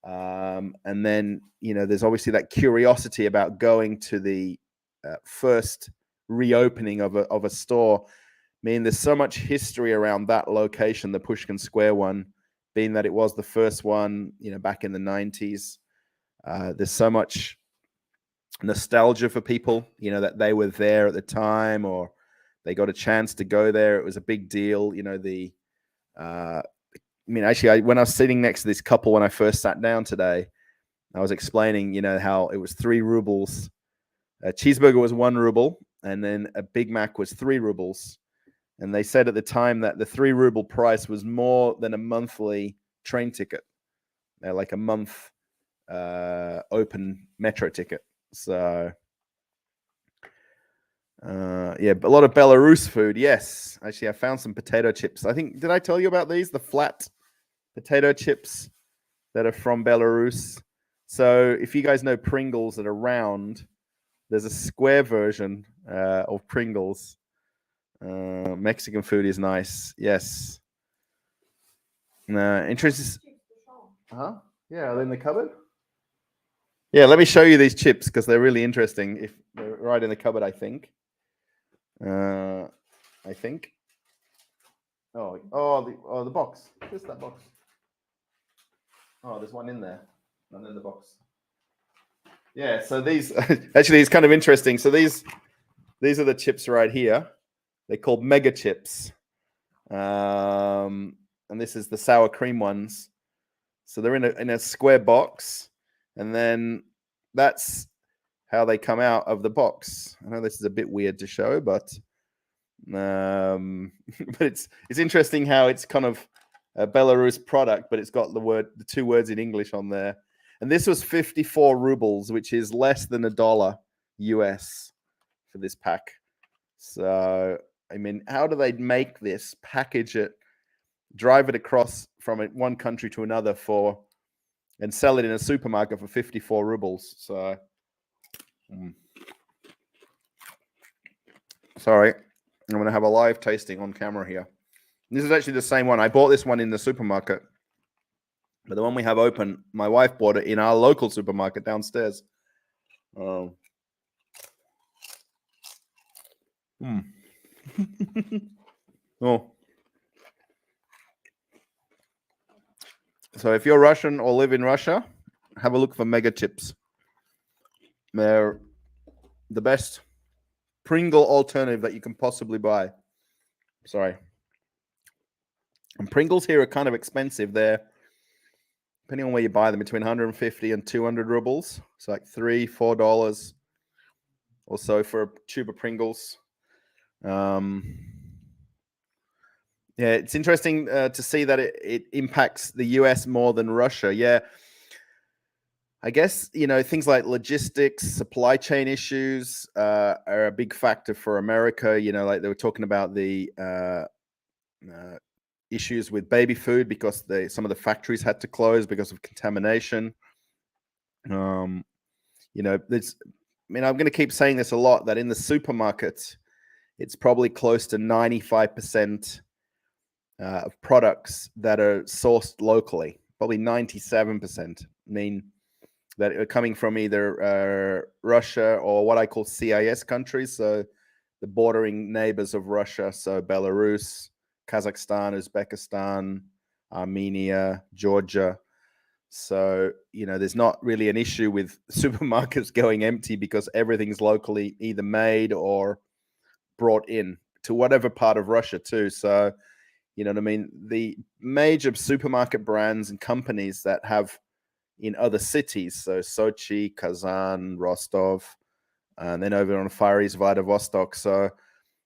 And then, there's obviously that curiosity about going to the first reopening of a store. I mean, there's so much history around that location, the Pushkin Square one, being that it was the first one, back in the 90s. There's so much nostalgia for people, that they were there at the time, or they got a chance to go there. It was a big deal. Actually, when I was sitting next to this couple when I first sat down today, I was explaining, how it was 3 rubles. A cheeseburger was 1 ruble, and then a Big Mac was 3 rubles. And they said at the time that the 3 ruble price was more than a monthly train ticket. They're like a month open metro ticket. So yeah, a lot of Belarus food. Yes, actually, I found some potato chips. I think, did I tell you about these? The flat potato chips that are from Belarus. So if you guys know Pringles that are round, there's a square version of Pringles. Mexican food is nice. Yes. Interesting. Huh? Yeah, are they in the cupboard? Yeah, let me show you these chips because they're really interesting. If they're right in the cupboard, I think. I think. The box. Just that box. Oh, there's one in there, and in the box. Yeah. So these actually it's kind of interesting. So these are the chips right here. They're called mega chips, and this is the sour cream ones. So they're in a square box, and then that's how they come out of the box. I know this is a bit weird to show, but but it's interesting how it's kind of a Belarus product, but it's got the 2 words in English on there. And this was 54 rubles, which is less than $1 US for this pack. So I mean, how do they make this, package it, drive it across from one country to another and sell it in a supermarket for 54 rubles? So sorry, I'm going to have a live tasting on camera here. This is actually the same one. I bought this one in the supermarket, but the one we have open, my wife bought it in our local supermarket downstairs. Oh. Oh. So if you're Russian or live in Russia, have a look for mega chips. They're the best Pringle alternative that you can possibly buy. Sorry. And Pringles here are kind of expensive. They're, depending on where you buy them, between 150 and 200 rubles. It's like $3-4 or so for a tube of Pringles. Yeah, it's interesting to see that it impacts the US more than Russia. Yeah, I guess, things like logistics, supply chain issues are a big factor for America. Like they were talking about the issues with baby food because some of the factories had to close because of contamination. I'm going to keep saying this a lot, that in the supermarket, it's probably close to 95% of products that are sourced locally, probably 97%, mean that are coming from either Russia or what I call CIS countries, so the bordering neighbors of Russia, so Belarus, Kazakhstan, Uzbekistan, Armenia, Georgia. So, there's not really an issue with supermarkets going empty because everything's locally either made or brought in to whatever part of Russia too. So, you know what I mean? The major supermarket brands and companies that have in other cities, so Sochi, Kazan, Rostov, and then over on Far East, Vladivostok. So,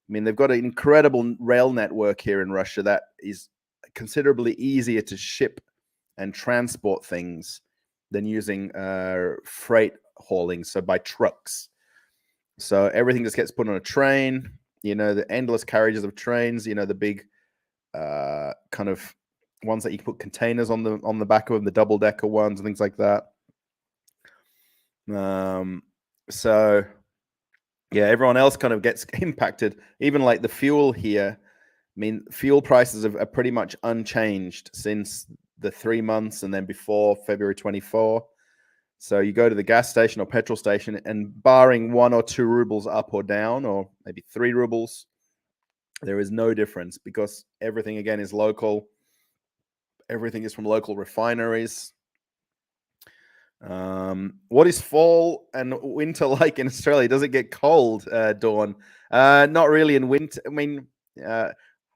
they've got an incredible rail network here in Russia that is considerably easier to ship and transport things than using freight hauling, so by trucks. So everything just gets put on a train, the endless carriages of trains, the big kind of ones that you can put containers on the back of them, the double-decker ones and things like that. So yeah, everyone else kind of gets impacted. Even like the fuel here, fuel prices are pretty much unchanged since the 3 months and then before February 24. So you go to the gas station or petrol station, and barring 1 or 2 rubles up or down, or maybe 3 rubles, there is no difference because everything again is local. Everything is from local refineries. What is fall and winter like in Australia? Does it get cold, Dawn? Not really in winter.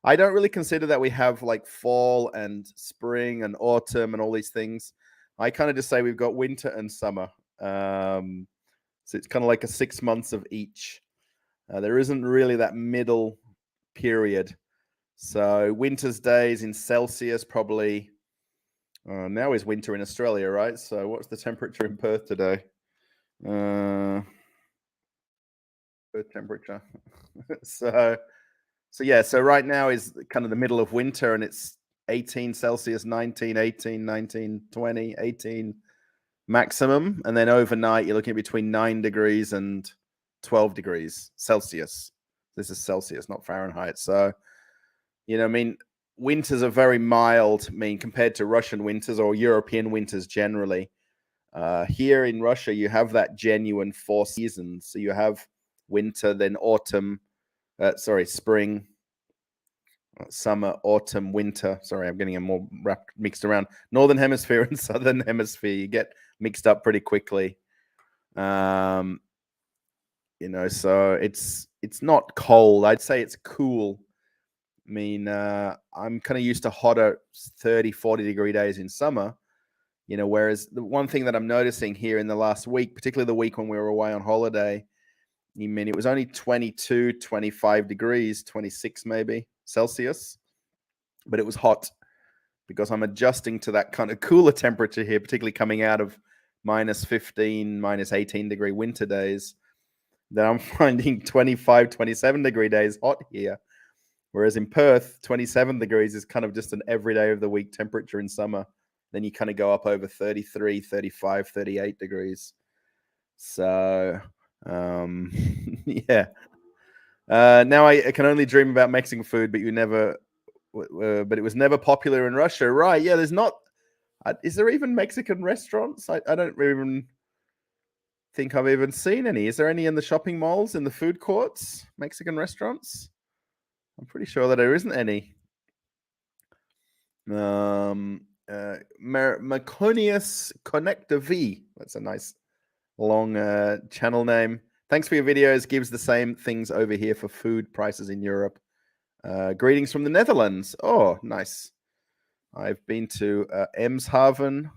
I don't really consider that we have like fall and spring and autumn and all these things. I kind of just say we've got winter and summer. So it's kind of like a 6 months of each. There isn't really that middle period So winter's days in Celsius probably. Now is winter in Australia, right? So what's the temperature in Perth today? Perth temperature. so yeah. So right now is kind of the middle of winter, and it's 18 Celsius, 19, 18, 19, 20, 18 maximum, and then overnight you're looking at between 9 degrees and 12 degrees Celsius. This is Celsius, not Fahrenheit. So, I mean, winters are very mild, compared to Russian winters or European winters generally. Here in Russia, you have that genuine 4 seasons. So you have winter, then autumn, spring, summer, autumn, winter. Sorry, I'm getting them more mixed around. Northern hemisphere and southern hemisphere, you get mixed up pretty quickly. So it's not cold. I'd say it's cool. I'm kind of used to hotter 30, 40 degree days in summer, whereas the one thing that I'm noticing here in the last week, particularly the week when we were away on holiday, it was only 22, 25 degrees, 26 maybe Celsius, but it was hot because I'm adjusting to that kind of cooler temperature here, particularly coming out of minus 15, minus 18 degree winter days, that I'm finding 25, 27 degree days hot here. Whereas in Perth, 27 degrees is kind of just an everyday of the week temperature in summer. Then you kind of go up over 33, 35, 38 degrees. So, yeah. Now I can only dream about Mexican food, but but it was never popular in Russia, right? Yeah, there's not. Is there even Mexican restaurants? I don't even think I've even seen any. Is there any in the shopping malls, in the food courts, Mexican restaurants? I'm pretty sure that there isn't any. Maconius Connector V. That's a nice long channel name. Thanks for your videos. Gives the same things over here for food prices in Europe. Greetings from the Netherlands. Oh, nice. I've been to Eemshaven.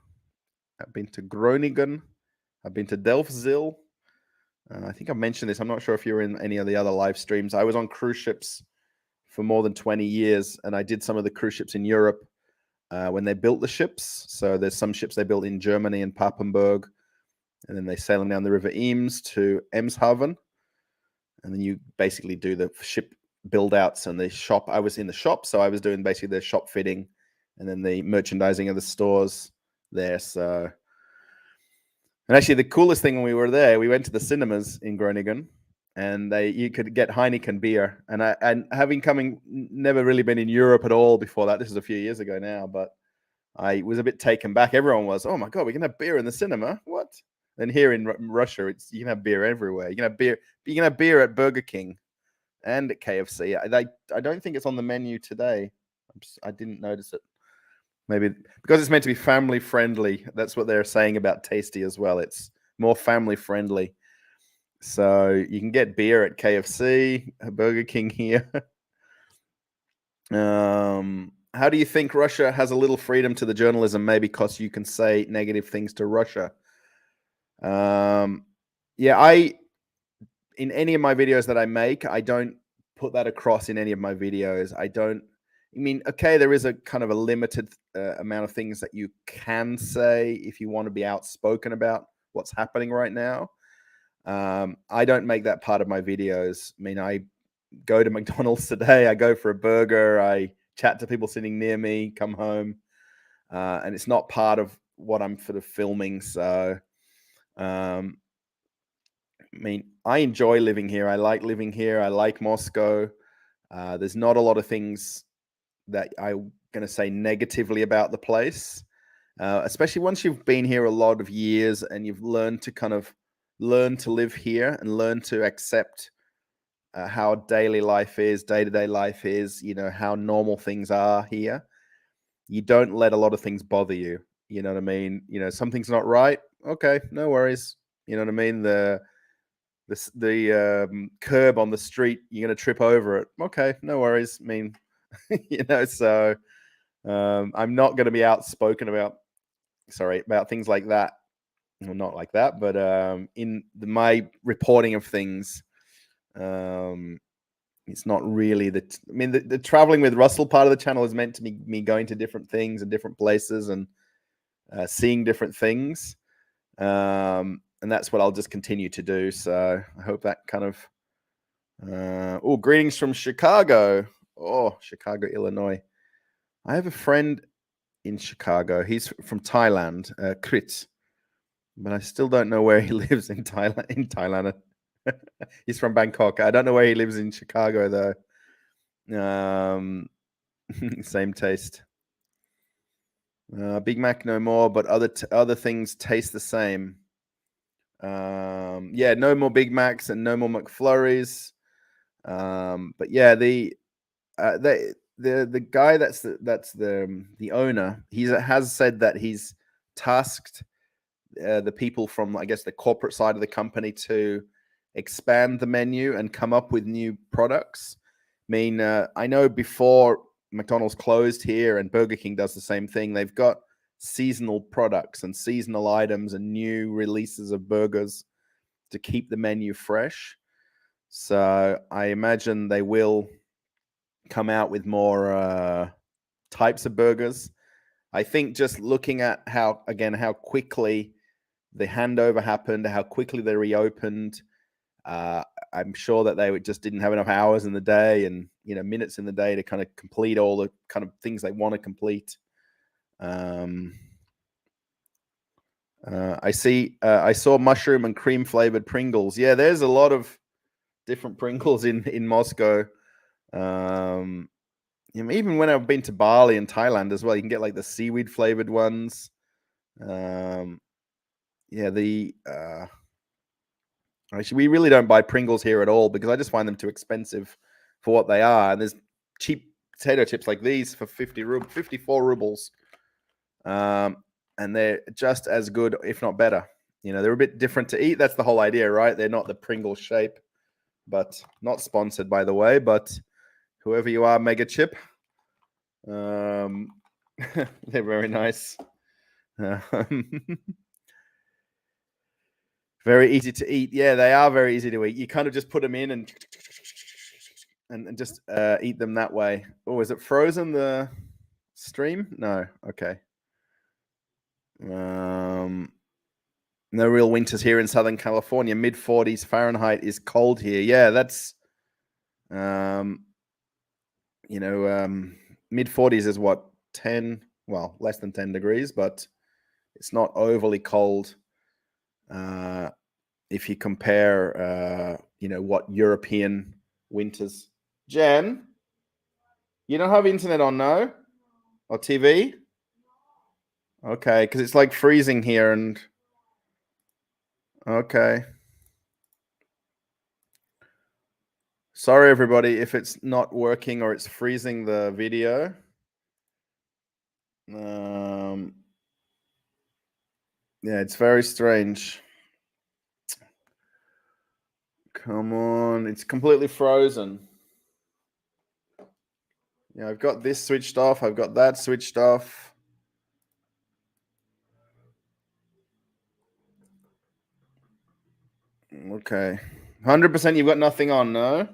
I've been to Groningen. I've been to Delfzijl. I think I've mentioned this. I'm not sure if you're in any of the other live streams. I was on cruise ships for more than 20 years, and I did some of the cruise ships in Europe when they built the ships. So there's some ships they built in Germany and Papenburg, and then they sail them down the River Eames to Eemshaven, and then you basically do the ship build outs and the shop. I was in the shop, so I was doing basically the shop fitting and then the merchandising of the stores there. So, and actually the coolest thing when we were there, we went to the cinemas in Groningen, and you could get Heineken beer. And having never really been in Europe at all before that. This is a few years ago now, but I was a bit taken back. Everyone was, "Oh my god, we can have beer in the cinema? What?" And here in Russia, you can have beer everywhere. You can have beer. You can have beer at Burger King and at KFC. I don't think it's on the menu today. I didn't notice it. Maybe because it's meant to be family friendly. That's what they're saying about Tasty as well. It's more family friendly. So you can get beer at KFC, Burger King here. How do you think Russia has a little freedom to the journalism? Maybe because you can say negative things to Russia. Yeah, in any of my videos that I make, I don't put that across in any of my videos. Okay, there is a kind of a limited amount of things that you can say if you want to be outspoken about what's happening right now. I don't make that part of my videos. I go to McDonald's today, I go for a burger, I chat to people sitting near me, come home, and it's not part of what I'm sort of filming. So, I enjoy living here. I like living here. I like Moscow. There's not a lot of things that I'm going to say negatively about the place, especially once you've been here a lot of years and you've learned to live here and learn to accept how daily life is, day-to-day life is, how normal things are here. You don't let a lot of things bother you. You know what I mean? Something's not right. Okay, no worries. You know what I mean? The curb on the street, you're going to trip over it. Okay, no worries. So I'm not going to be outspoken about things like that. Well, not like that, but in my reporting of things, it's not really the traveling with Russell part of the channel is meant to be me going to different things and different places and seeing different things. And that's what I'll just continue to do. So I hope that kind of, greetings from Chicago. Oh, Chicago, Illinois. I have a friend in Chicago. He's from Thailand, Krit, but I still don't know where he lives in Thailand. He's from Bangkok. I don't know where he lives in Chicago though. Same taste. Big Mac no more, but other things taste the same. Yeah, no more Big Macs and no more McFlurries. But yeah, the guy that's the owner, has said that he's tasked the people from, I guess, the corporate side of the company to expand the menu and come up with new products. I mean, I know before McDonald's closed here, and Burger King does the same thing. They've got seasonal products and seasonal items and new releases of burgers to keep the menu fresh. So I imagine they will come out with more types of burgers. I think just looking at how quickly the handover happened, how quickly they reopened, I'm sure that they just didn't have enough hours in the day and minutes in the day to kind of complete all the kind of things they want to complete. I saw mushroom and cream flavored Pringles. Yeah, there's a lot of different Pringles in Moscow. Even when I've been to Bali and Thailand as well, you can get like the seaweed flavored ones. Actually, we really don't buy Pringles here at all because I just find them too expensive for what they are. And there's cheap potato chips like these for 54 rubles. And they're just as good, if not better. They're a bit different to eat. That's the whole idea, right? They're not the Pringle shape, but not sponsored, by the way. But whoever you are, Mega Chip, they're very nice. Very easy to eat. Yeah, they are very easy to eat. You kind of just put them in and just eat them that way. Oh, is it frozen, the stream? No. Okay. No real winters here in Southern California. Mid-40s Fahrenheit is cold here. Yeah, that's mid-40s is what, 10, well, less than 10 degrees, but it's not overly cold. If you compare, what European winters. Jen, you don't have internet on, no? Or TV? Okay, because it's like freezing here and... Okay. Sorry, everybody, if it's not working or it's freezing the video. Yeah, it's very strange. Come on, it's completely frozen. Yeah, I've got this switched off. I've got that switched off. Okay. 100% you've got nothing on, no?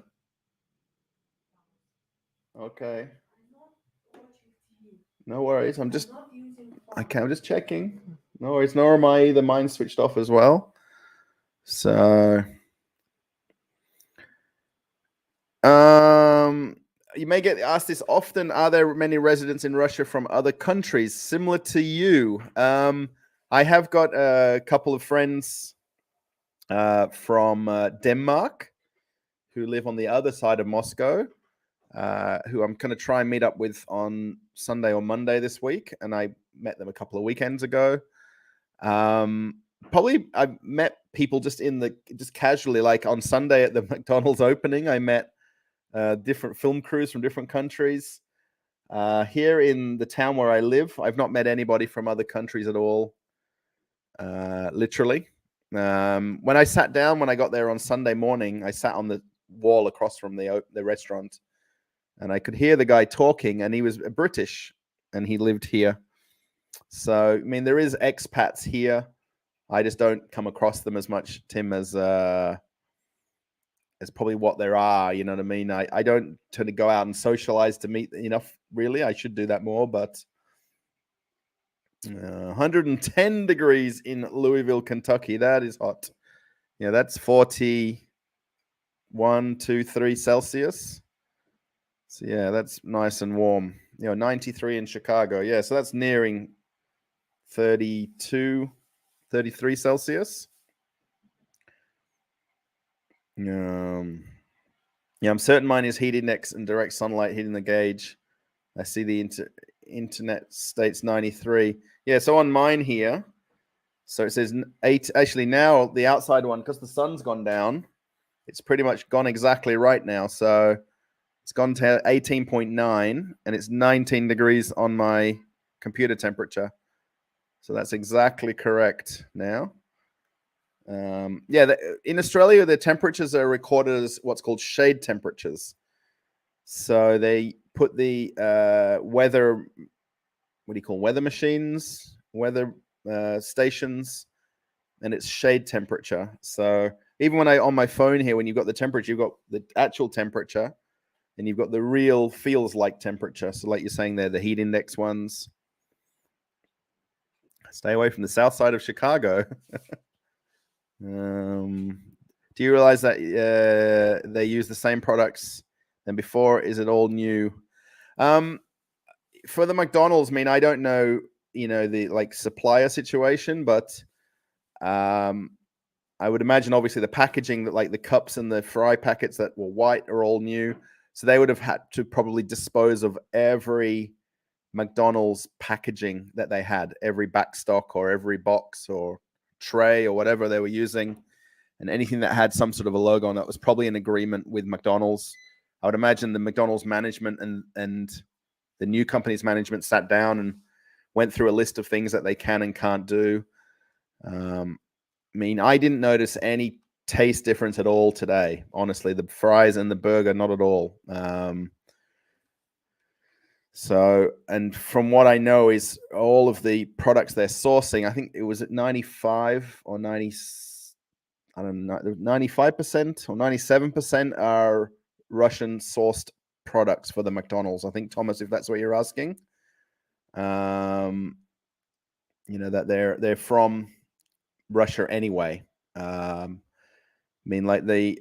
Okay. No worries. I'm just checking. No worries. Nor am I either. Mine's switched off as well. So, you may get asked this often. Are there many residents in Russia from other countries similar to you? I have got a couple of friends from Denmark who live on the other side of Moscow, who I'm going to try and meet up with on Sunday or Monday this week. And I met them a couple of weekends ago. Probably I met people just casually, like on Sunday at the McDonald's opening. I met different film crews from different countries. Here in the town where I live, I've not met anybody from other countries at all, literally. When I sat down, when I got there on Sunday morning, I sat on the wall across from the restaurant, and I could hear the guy talking, and he was British, and he lived here. So, I mean, there is expats here. I just don't come across them as much, Tim, as is probably what there are. You know what I mean? I don't tend to go out and socialize to meet enough. Really, I should do that more. But 110 degrees in Louisville, Kentucky. That is hot. Yeah, that's 41, 2, 3 Celsius. So yeah, that's nice and warm. 93 in Chicago. Yeah, so that's nearing 32, 33 Celsius. Yeah, I'm certain mine is heat index and direct sunlight hitting the gauge. I see the internet states 93. Yeah, so on mine here, so it says 8. Actually, now the outside one, because the sun's gone down, it's pretty much gone exactly right now. So it's gone to 18.9, and it's 19 degrees on my computer temperature. So that's exactly correct now. In Australia, the temperatures are recorded as what's called shade temperatures. So they put the weather machines, weather stations, and it's shade temperature. So even when on my phone here, when you've got the temperature, you've got the actual temperature, and you've got the real feels like temperature. So like you're saying there, the heat index ones. Stay away from the south side of Chicago. Do you realize that they use the same products than before? Is it all new? For the McDonald's, I mean, I don't know, the supplier situation, but I would imagine obviously the packaging, that like the cups and the fry packets that were white are all new. So they would have had to probably dispose of every McDonald's packaging that they had, every backstock or every box or tray or whatever they were using, and anything that had some sort of a logo on it was probably an agreement with McDonald's. I would imagine the McDonald's management and the new company's management sat down and went through a list of things that they can and can't do. I mean, I didn't notice any taste difference at all today. Honestly, the fries and the burger, not at all. So, and from what I know is all of the products they're sourcing, I think it was at 95 or 90, I don't know, 95% or 97% are Russian sourced products for the McDonald's. I think, Thomas, if that's what you're asking, that they're from Russia anyway. I mean, like the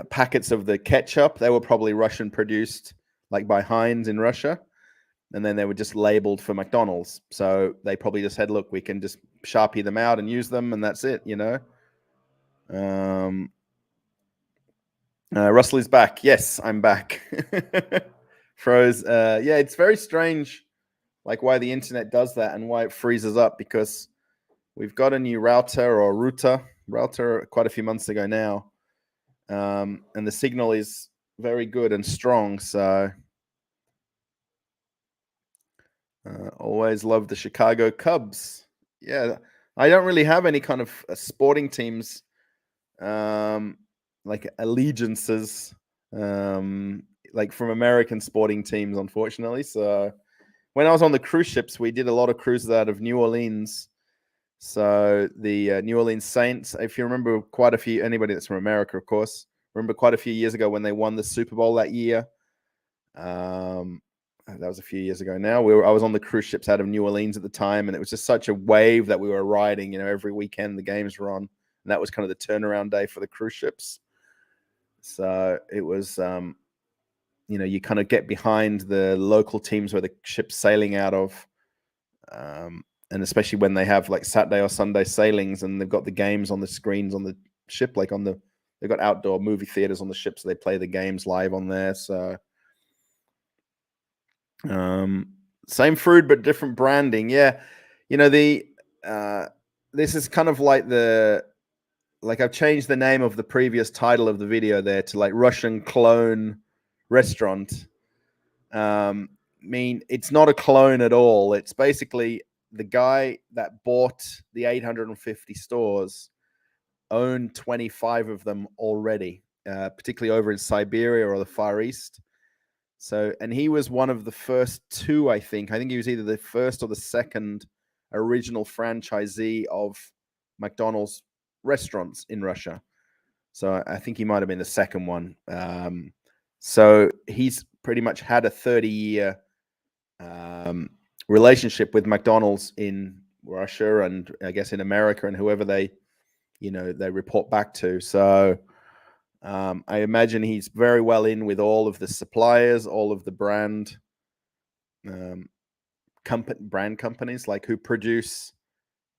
packets of the ketchup, they were probably Russian produced, like by Heinz in Russia. And then they were just labeled for McDonald's. So they probably just said, look, we can just Sharpie them out and use them, and that's it, Russell is back. Yes, I'm back. Froze. Yeah, it's very strange, like why the internet does that and why it freezes up, because we've got a new router quite a few months ago now. And the signal is very good and strong. So always love the Chicago Cubs. Yeah, I don't really have any kind of sporting teams, like allegiances, like from American sporting teams, unfortunately. So when I was on the cruise ships, we did a lot of cruises out of New Orleans. So the New Orleans Saints, if you remember, anybody that's from America, of course, remember quite a few years ago when they won the Super Bowl that year. That was a few years ago now. I was on the cruise ships out of New Orleans at the time, and it was just such a wave that we were riding. Every weekend the games were on, and that was kind of the turnaround day for the cruise ships. So it was, you kind of get behind the local teams where the ship's sailing out of, and especially when they have like Saturday or Sunday sailings, and they've got the games on the screens on the ship, they've got outdoor movie theaters on the ship, so they play the games live on there. So. Same food but different branding. Yeah, this is kind of like I've changed the name of the previous title of the video there to like Russian clone restaurant. I mean, it's not a clone at all. It's basically the guy that bought the 850 stores owned 25 of them already, particularly over in Siberia or the Far East. So, and he was one of the first two, I think. I think he was either the first or the second original franchisee of McDonald's restaurants in Russia. So I think he might have been the second one. So he's pretty much had a 30-year relationship with McDonald's in Russia and I guess in America and whoever they report back to. So I imagine he's very well in with all of the suppliers, all of the brand companies, like who produce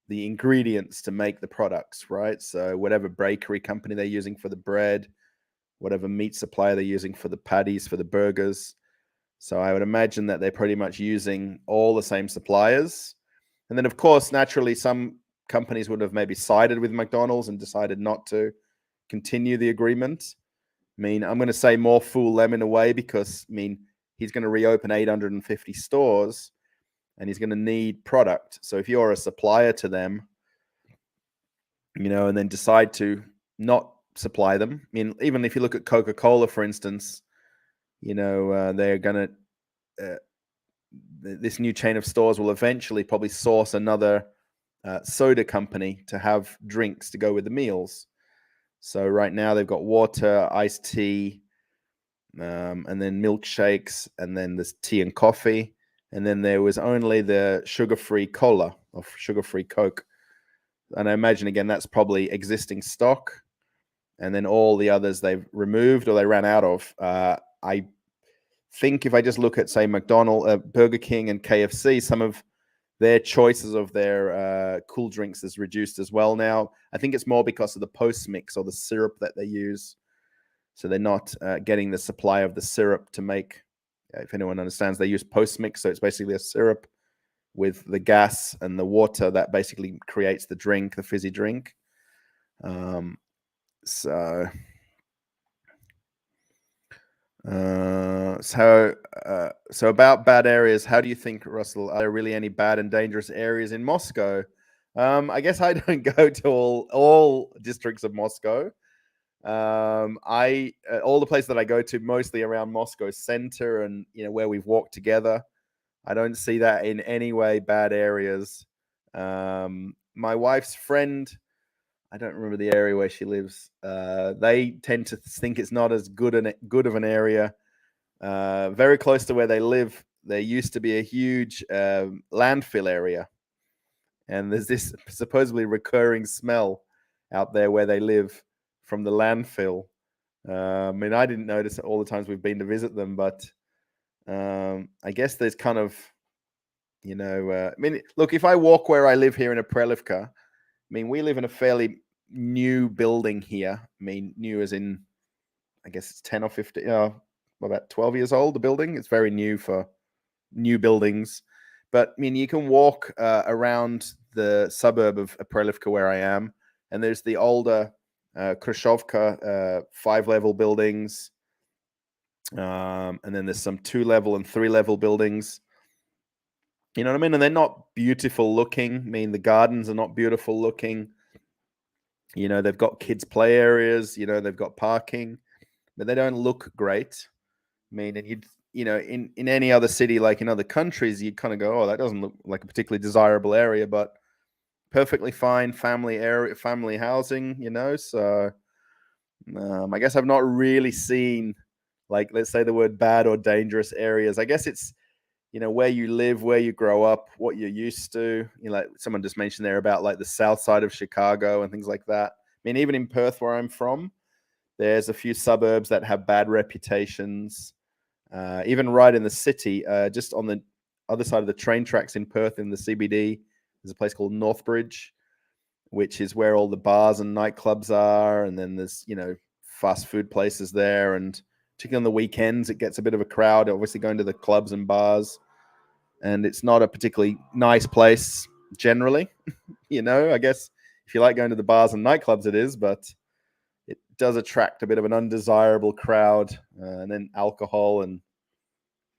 the ingredients to make the products, right? So whatever bakery company they're using for the bread, whatever meat supplier they're using for the patties, for the burgers. So I would imagine that they're pretty much using all the same suppliers. And then, of course, naturally, some companies would have maybe sided with McDonald's and decided not to continue the agreement. I mean, I'm going to say more fool them in a way because, I mean, he's going to reopen 850 stores and he's going to need product. So if you're a supplier to them, and then decide to not supply them, I mean, even if you look at Coca-Cola, for instance, they're going to, this new chain of stores will eventually probably source another soda company to have drinks to go with the meals. So right now they've got water, iced tea, and then milkshakes, and then there's tea and coffee. And then there was only the sugar-free cola or sugar-free Coke. And I imagine, again, that's probably existing stock. And then all the others they've removed or they ran out of. I think if I just look at, say, McDonald's, Burger King and KFC, some of their choices of their cool drinks is reduced as well now. I think it's more because of the post-mix or the syrup that they use. So they're not getting the supply of the syrup to make, if anyone understands, they use post-mix. So it's basically a syrup with the gas and the water that basically creates the drink, the fizzy drink. So about bad areas, how do you think, Russell, are there really any bad and dangerous areas in Moscow? I guess I don't go to all districts of Moscow. All the places that I go to, mostly around Moscow center and where we've walked together, I don't see that in any way bad areas. My wife's friend, I don't remember the area where she lives. They tend to think it's not as good of an area. Very close to where they live, there used to be a huge landfill area, and there's this supposedly recurring smell out there where they live from the landfill. I mean, I didn't notice it all the times we've been to visit them, but I guess there's kind of, I mean, look, if I walk where I live here in Aprelivka, I mean, we live in a fairly new building here. I mean, new as in, I guess it's 10 or 15, about 12 years old, the building. It's very new for new buildings. But, I mean, you can walk around the suburb of Aprelivka where I am, and there's the older Khrushchevka 5-level buildings. And then there's some 2-level and 3-level buildings. You know what I mean? And they're not beautiful looking. I mean, the gardens are not beautiful looking. They've got kids' play areas. They've got parking, but they don't look great. I mean, and in any other city, like in other countries, you kind of go, oh, that doesn't look like a particularly desirable area, but perfectly fine family area, family housing. So I guess I've not really seen, like, let's say the word bad or dangerous areas. I guess it's where you live, where you grow up, what you're used to. Like someone just mentioned there about like the south side of Chicago and things like that. I mean, even in Perth, where I'm from, there's a few suburbs that have bad reputations. Even right in the city, just on the other side of the train tracks in Perth, in the CBD, there's a place called Northbridge, which is where all the bars and nightclubs are. And then there's, fast food places there. And particularly on the weekends, it gets a bit of a crowd, obviously going to the clubs and bars. And it's not a particularly nice place generally. I guess if you like going to the bars and nightclubs, it is, but it does attract a bit of an undesirable crowd, and then alcohol and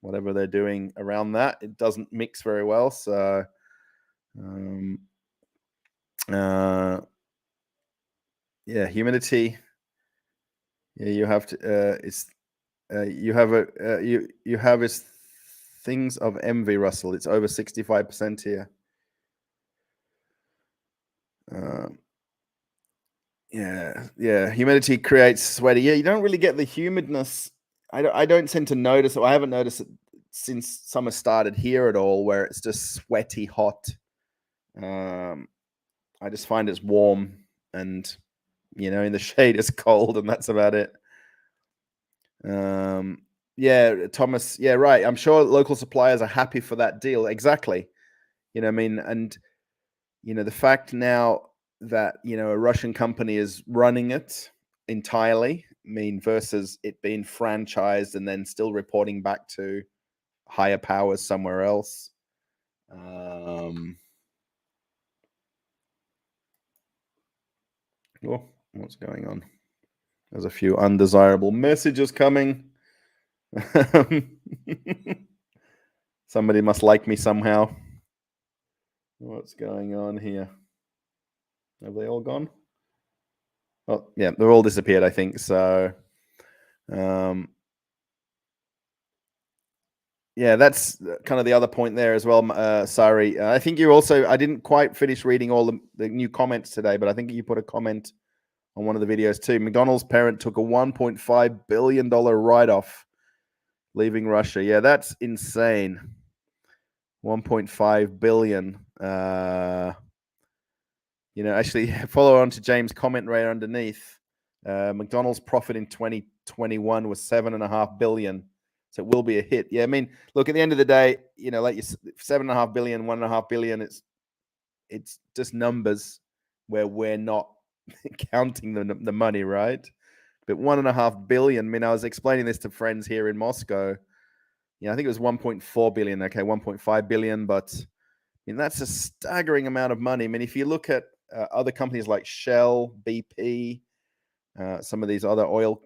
whatever they're doing around that, it doesn't mix very well. So, yeah, humidity. Yeah, you have to. You have is things of envy, Russell. It's over 65% here. Yeah. Humidity creates sweaty. Yeah, you don't really get the humidness. I don't tend to notice it. I haven't noticed it since summer started here at all, where it's just sweaty hot. Um, I just find it's warm and in the shade it's cold, and that's about it. Yeah, Thomas. Yeah, right. I'm sure local suppliers are happy for that deal. Exactly. I mean, and the fact now that a Russian company is running it entirely, I mean, versus it being franchised and then still reporting back to higher powers somewhere else. Oh, what's going on? There's a few undesirable messages coming. Somebody must like me somehow. What's going on here? Have they all gone? Oh, yeah, they've all disappeared, I think. So, yeah, that's kind of the other point there as well. Sorry, I think you also. I didn't quite finish reading all the new comments today, but I think you put a comment on one of the videos too. McDonald's parent took a $1.5 billion write-off, leaving Russia. Yeah, that's insane. 1.5 billion. Actually, follow on to James' comment right underneath. McDonald's profit in 2021 was 7.5 billion. So it will be a hit. Yeah, I mean, look, at the end of the day, like you 7.5 billion, 1.5 billion, it's just numbers where we're not counting the money, right? But 1.5 billion. I mean, I was explaining this to friends here in Moscow. I think it was 1.4 billion. Okay, 1.5 billion, but I mean, that's a staggering amount of money. I mean, if you look at other companies like Shell, BP, some of these other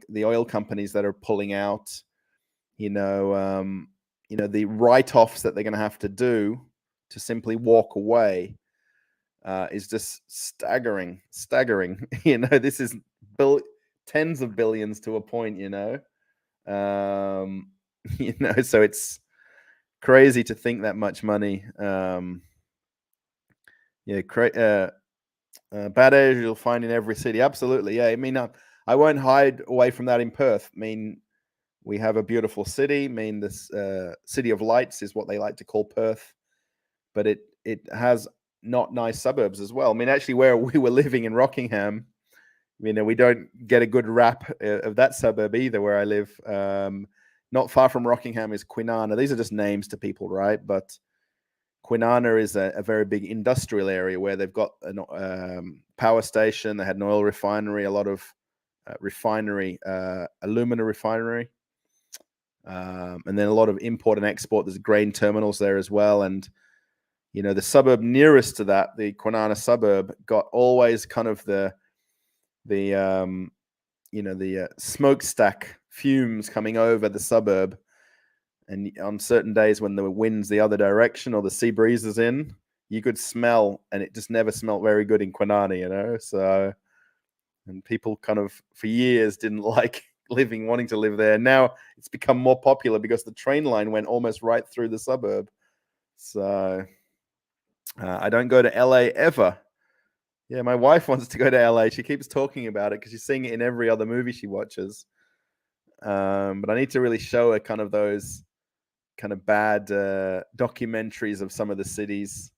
the oil companies that are pulling out, the write-offs that they're going to have to do to simply walk away is just staggering. This is tens of billions to a point. So it's crazy to think that much money. Bad areas you'll find in every city. Absolutely, yeah. I mean, I won't hide away from that in Perth. I mean, we have a beautiful city. I mean, this city of lights is what they like to call Perth, but it has not nice suburbs as well. I mean, actually, where we were living in Rockingham, we don't get a good rap of that suburb either. Where I live, not far from Rockingham is Kwinana. These are just names to people, right? But Kwinana is a very big industrial area where they've got a power station. They had an oil refinery, a lot of refinery, alumina refinery, and then a lot of import and export. There's grain terminals there as well. And, the suburb nearest to that, the Kwinana suburb, got always kind of the smokestack fumes coming over the suburb. And on certain days when the wind's the other direction or the sea breeze is in, you could smell, and it just never smelled very good in Kwinana, So, and people kind of for years didn't like wanting to live there. Now it's become more popular because the train line went almost right through the suburb. So I don't go to LA ever. Yeah, my wife wants to go to LA. She keeps talking about it because she's seeing it in every other movie she watches. But I need to really show her kind of those kind of bad documentaries of some of the cities.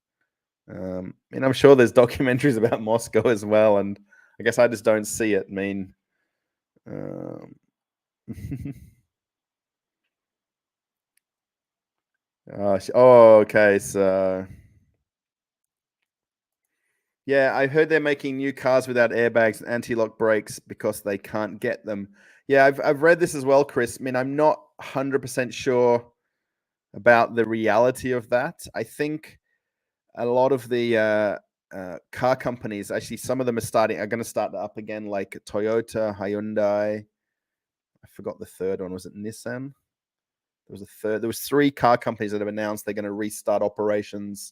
And I'm sure there's documentaries about Moscow as well, and I guess I just don't see it. I mean, okay, so yeah, I heard they're making new cars without airbags and anti-lock brakes because they can't get them. Yeah, I've read this as well, Chris. I mean, I'm not 100% sure about the reality of that. I think a lot of the car companies, actually, some of them are going to start up again, like Toyota, Hyundai. I forgot the third one. Was it Nissan? There was three car companies that have announced they're going to restart operations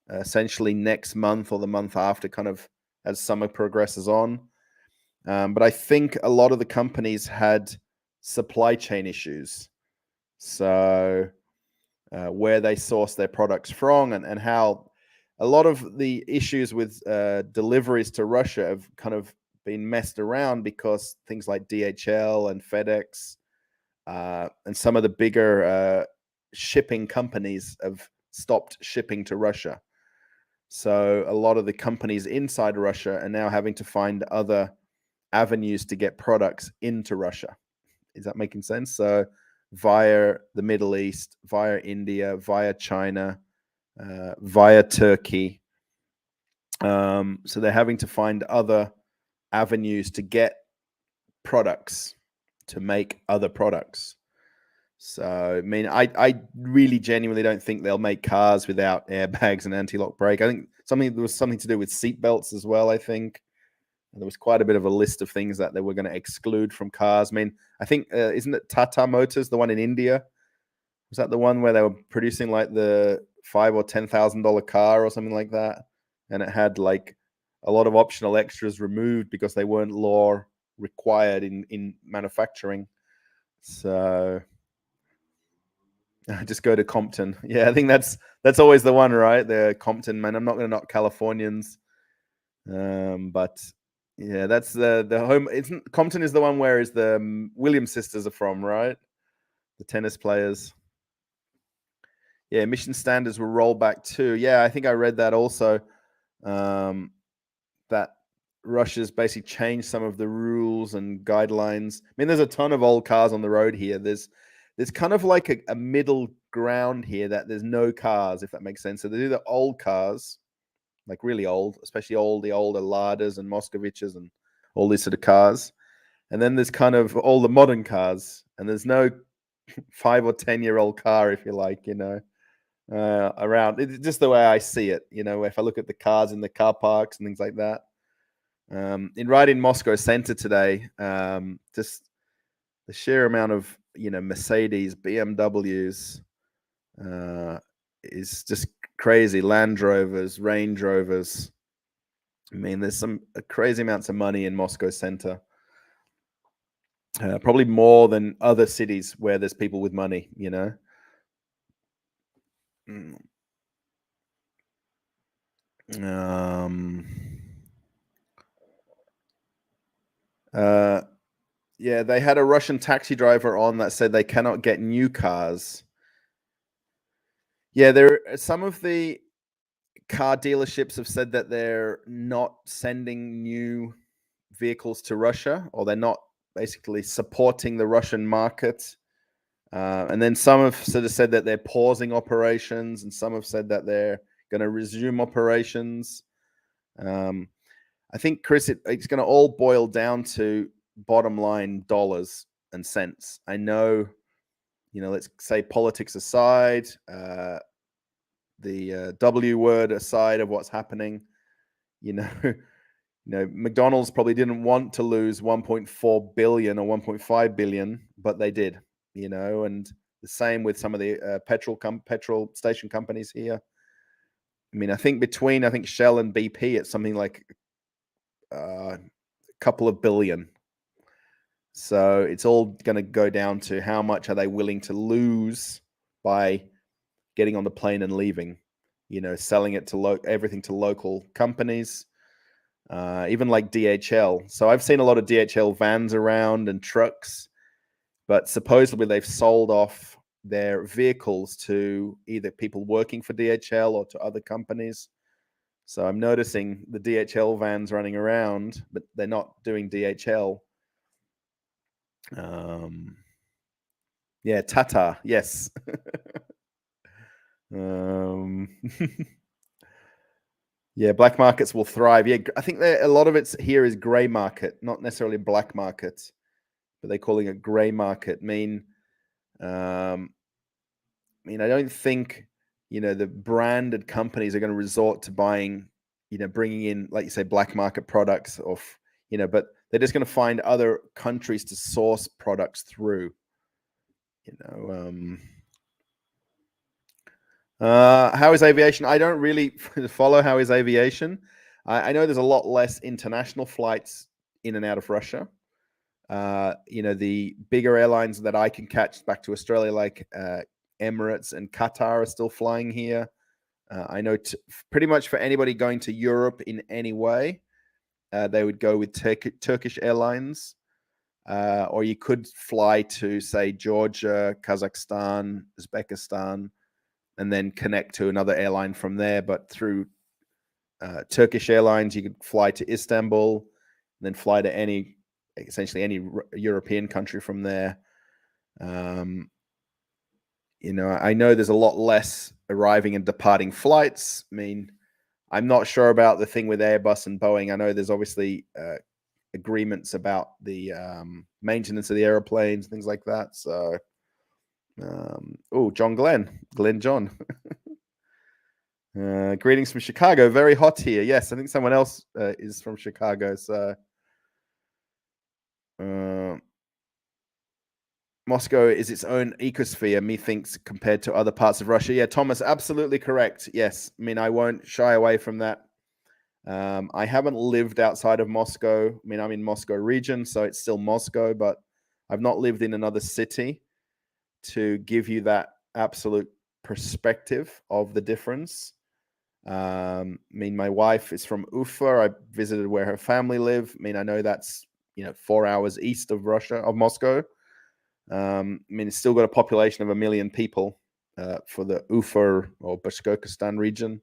essentially next month or the month after, kind of as summer progresses on. But I think a lot of the companies had supply chain issues. So where they source their products from and how a lot of the issues with deliveries to Russia have kind of been messed around because things like DHL and FedEx and some of the bigger shipping companies have stopped shipping to Russia. So a lot of the companies inside Russia are now having to find other avenues to get products into Russia. Is that making sense? So via the Middle East, via India, via China, via Turkey. So they're having to find other avenues to get products, to make other products. So, I mean, I really genuinely don't think they'll make cars without airbags and anti-lock brake. I think there was something to do with seatbelts as well, I think. There was quite a bit of a list of things that they were going to exclude from cars. I mean, I think, isn't it Tata Motors, the one in India? Was that the one where they were producing like the $5,000 or $10,000 car or something like that? And it had like a lot of optional extras removed because they weren't law required in manufacturing. So just go to Compton. Yeah, I think that's always the one, right? The Compton, man. I'm not going to knock Californians, but yeah, that's the home. Isn't Compton is the one where is the Williams sisters are from, right? The tennis players. Yeah, emission standards were rolled back too. Yeah, I think I read that also. That Russia's basically changed some of the rules and guidelines. I mean, there's a ton of old cars on the road here. There's kind of like a middle ground here that there's no cars, if that makes sense. So they do the old cars, like really old, especially the older Ladas and Moskoviches and all these sort of cars. And then there's kind of all the modern cars, and there's no 5 or 10-year-old car, if you like, around. It's just the way I see it, if I look at the cars in the car parks and things like that. In Moscow center today, just the sheer amount of Mercedes, BMWs is just crazy. Land Rovers, Range Rovers. I mean, there's some crazy amounts of money in Moscow center. Probably more than other cities where there's people with money, Yeah, they had a Russian taxi driver on that said they cannot get new cars. Yeah, some of the car dealerships have said that they're not sending new vehicles to Russia, or they're not basically supporting the Russian market. And then some have sort of said that they're pausing operations, and some have said that they're going to resume operations. I think, Chris, it's going to all boil down to bottom line dollars and cents. I know, let's say politics aside, the W word aside of what's happening, McDonald's probably didn't want to lose 1.4 billion or 1.5 billion, but they did, and the same with some of the petrol station companies here. I mean, I think between Shell and BP, it's something like a couple of billion. So it's all going to go down to how much are they willing to lose by getting on the plane and leaving, selling it to everything to local companies, even like DHL. So I've seen a lot of DHL vans around and trucks, but supposedly they've sold off their vehicles to either people working for DHL or to other companies. So I'm noticing the DHL vans running around, but they're not doing DHL. Yeah, Tata, yes. Yeah, black markets will thrive. Yeah, I think a lot of it here is gray market, not necessarily black market, but they're calling it gray market. I don't think the branded companies are going to resort to buying, bringing in, like you say, black market products, but they're just going to find other countries to source products through. How is aviation? I don't really follow how is aviation. I know there's a lot less international flights in and out of Russia. The bigger airlines that I can catch back to Australia, like Emirates and Qatar, are still flying here. I know pretty much for anybody going to Europe in any way, they would go with Turkish Airlines, or you could fly to, say, Georgia, Kazakhstan, Uzbekistan, and then connect to another airline from there. But through Turkish Airlines, you could fly to Istanbul, and then fly to essentially any European country from there. I know there's a lot less arriving and departing flights. I mean, I'm not sure about the thing with Airbus and Boeing. I know there's obviously agreements about the maintenance of the airplanes, things like that. So, Glenn John. Greetings from Chicago. Very hot here. Yes, I think someone else is from Chicago. So, Moscow is its own ecosphere, methinks, compared to other parts of Russia. Yeah, Thomas, absolutely correct. Yes, I mean, I won't shy away from that. I haven't lived outside of Moscow. I mean, I'm in Moscow region, so it's still Moscow, but I've not lived in another city to give you that absolute perspective of the difference. I mean, my wife is from Ufa. I visited where her family live. I mean, I know that's 4 hours east of Moscow. I mean, it's still got a population of 1 million people for the Ufa or Bashkortostan region.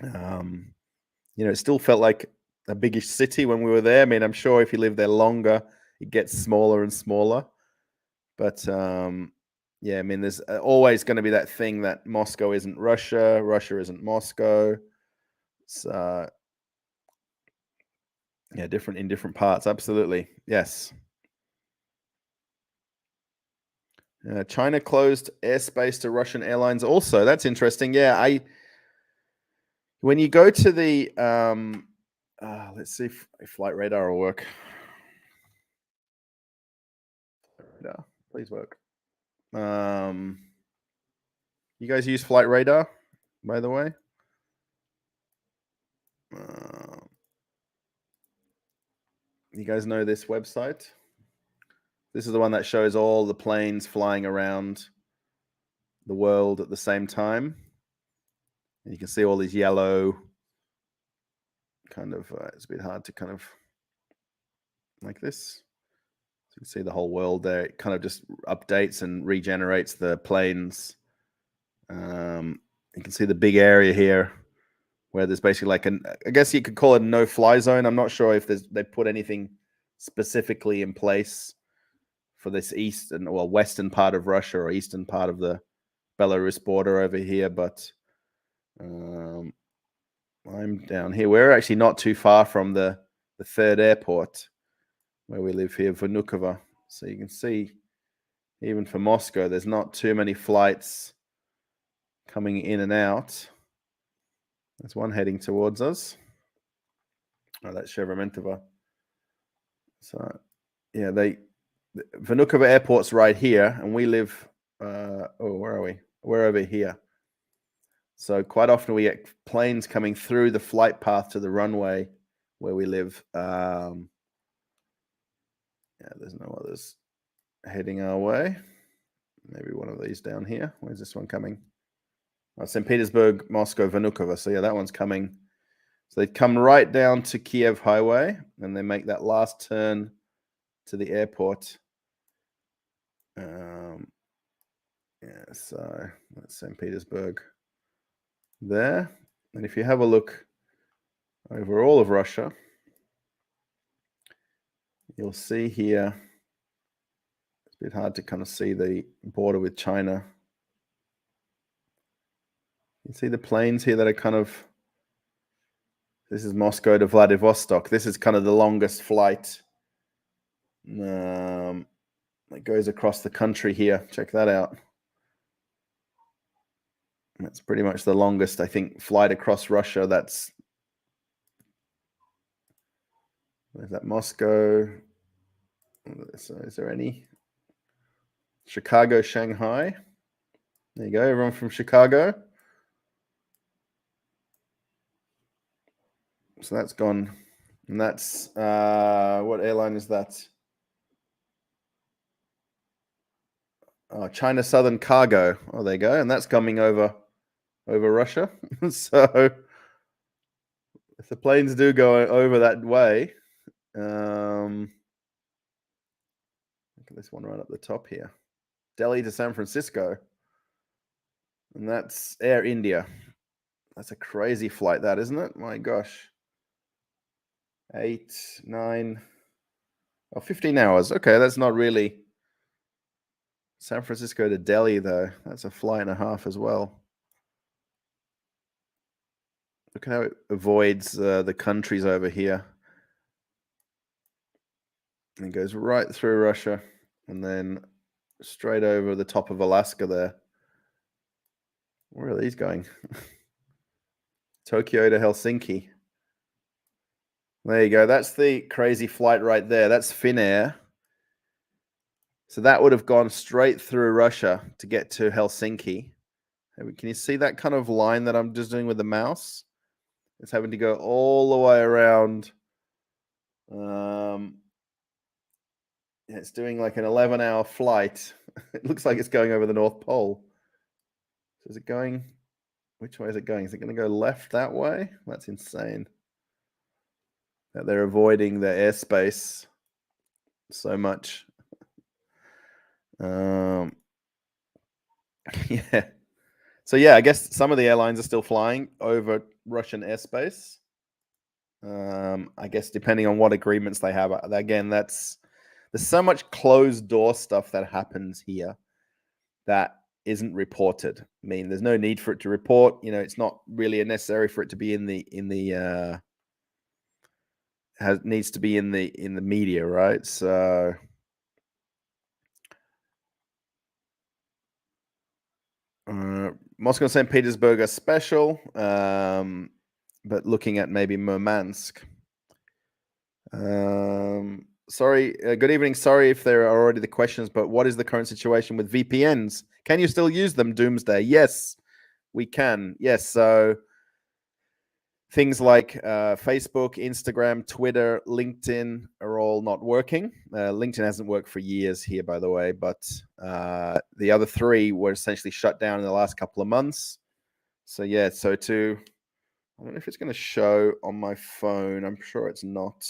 It still felt like a biggish city when we were there. I mean, I'm sure if you live there longer, it gets smaller and smaller. But yeah, I mean, there's always going to be that thing that Moscow isn't Russia, Russia isn't Moscow. It's different in different parts. Absolutely, yes. China closed airspace to Russian airlines. Also, that's interesting. Yeah, when you go to the let's see if Flight Radar will work. Yeah, please work. You guys use Flight Radar, by the way? You guys know this website? This is the one that shows all the planes flying around the world at the same time. And you can see all these yellow kind of, it's a bit hard to kind of like this. So you can see the whole world there. It kind of just updates and regenerates the planes. You can see the big area here where there's basically like I guess you could call it a no-fly zone. I'm not sure if they put anything specifically in place for this western part of Russia or eastern part of the Belarus border over here, but I'm down here. We're actually not too far from the third airport where we live here, Vnukovo. So you can see, even for Moscow, there's not too many flights coming in and out. There's one heading towards us. Oh, that's Shevromentova. So, yeah, Vnukovo Airport's right here, and we live. Where are we? We're over here. So quite often we get planes coming through the flight path to the runway where we live. Yeah, there's no others heading our way. Maybe one of these down here. Where's this one coming? Oh, St. Petersburg, Moscow, Vnukovo. So yeah, that one's coming. So they come right down to Kiev Highway, and they make that last turn to the airport. Yeah, so that's St. Petersburg there. And if you have a look over all of Russia, you'll see here, it's a bit hard to kind of see the border with China. You see the planes here that are kind of, this is Moscow to Vladivostok. This is kind of the longest flight that goes across the country here. Check that out. That's pretty much the longest, I think, flight across Russia. Where's that? Moscow. So is there any? Chicago, Shanghai. There you go, everyone from Chicago. So that's gone. And that's, what airline is that? Oh, China Southern Cargo. Oh, there you go. And that's coming over Russia. So if the planes do go over that way, look at this one right up the top here. Delhi to San Francisco. And that's Air India. That's a crazy flight, that, isn't it? My gosh. 8, 9, 15 hours. Okay, that's not really San Francisco to Delhi, though. That's a flight and a half as well. Look how it avoids the countries over here. And it goes right through Russia and then straight over the top of Alaska there. Where are these going? Tokyo to Helsinki. There you go. That's the crazy flight right there. That's Finnair. So that would have gone straight through Russia to get to Helsinki. Can you see that kind of line that I'm just doing with the mouse? It's having to go all the way around. It's doing like an 11-hour flight. It looks like it's going over the North Pole. So is it going? Which way is it going? Is it going to go left that way? That's insane. That they're avoiding the airspace so much. Yeah. So yeah, I guess some of the airlines are still flying over Russian airspace. I guess depending on what agreements they have. Again, there's so much closed door stuff that happens here that isn't reported. I mean, there's no need for it to report. It's not really necessary for it to be needs to be in the media, right? So Moscow and St. Petersburg are special, but looking at maybe Murmansk. Sorry, good evening. Sorry if there are already the questions, but what is the current situation with VPNs? Can you still use them, Doomsday? Yes, we can. Yes, so things like Facebook, Instagram, Twitter, LinkedIn are all not working. LinkedIn hasn't worked for years here, by the way, but the other three were essentially shut down in the last couple of months. So yeah, I don't know if it's going to show on my phone. I'm sure it's not.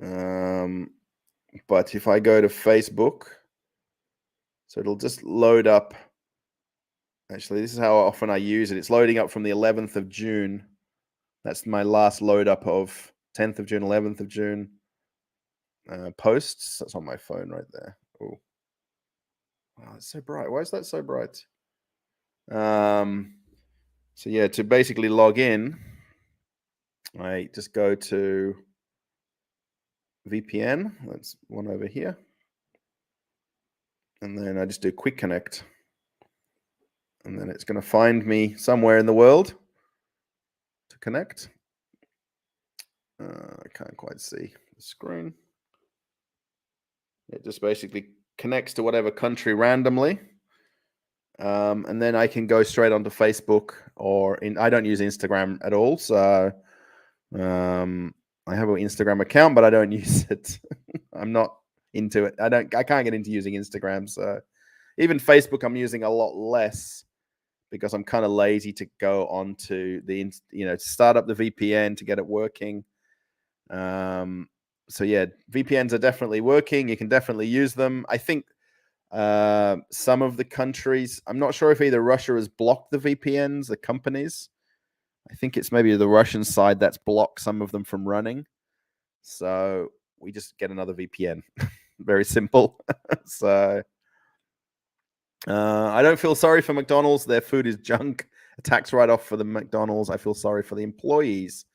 But if I go to Facebook, so it'll just load up. Actually, this is how often I use it. It's loading up from the 11th of June. That's my last load up of 10th of June, 11th of June posts. That's on my phone right there. Oh, wow, it's so bright. Why is that so bright? So yeah, to basically log in, I just go to VPN. That's one over here. And then I just do quick connect. And then it's going to find me somewhere in the world to connect. I can't quite see the screen. It just basically connects to whatever country randomly. And then I can go straight onto Facebook I don't use Instagram at all. So I have an Instagram account, but I don't use it. I'm not into it. I can't get into using Instagram. So even Facebook, I'm using a lot less because I'm kind of lazy to go onto to start up the VPN to get it working. So yeah, VPNs are definitely working. You can definitely use them. I think some of the countries, I'm not sure if either Russia has blocked the VPNs, the companies. I think it's maybe the Russian side that's blocked some of them from running. So we just get another VPN. Very simple. So I don't feel sorry for McDonald's. Their food is junk. A tax write-off for the McDonald's. I feel sorry for the employees.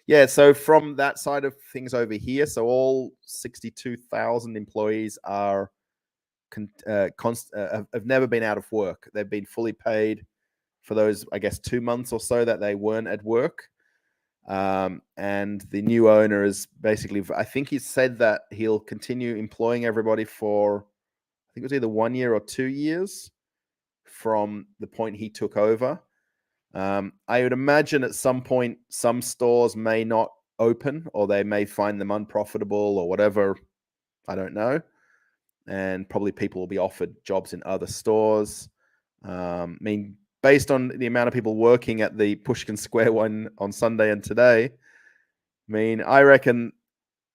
Yeah, so from that side of things over here, so all 62,000 employees have never been out of work. They've been fully paid for those, I guess, 2 months or so that they weren't at work. And the new owner is basically, I think he said that he'll continue employing everybody for, I think it was either 1 year or 2 years from the point he took over. I would imagine at some point, some stores may not open or they may find them unprofitable or whatever. I don't know. And probably people will be offered jobs in other stores. I mean, based on the amount of people working at the Pushkin Square one on Sunday and today, I mean, I reckon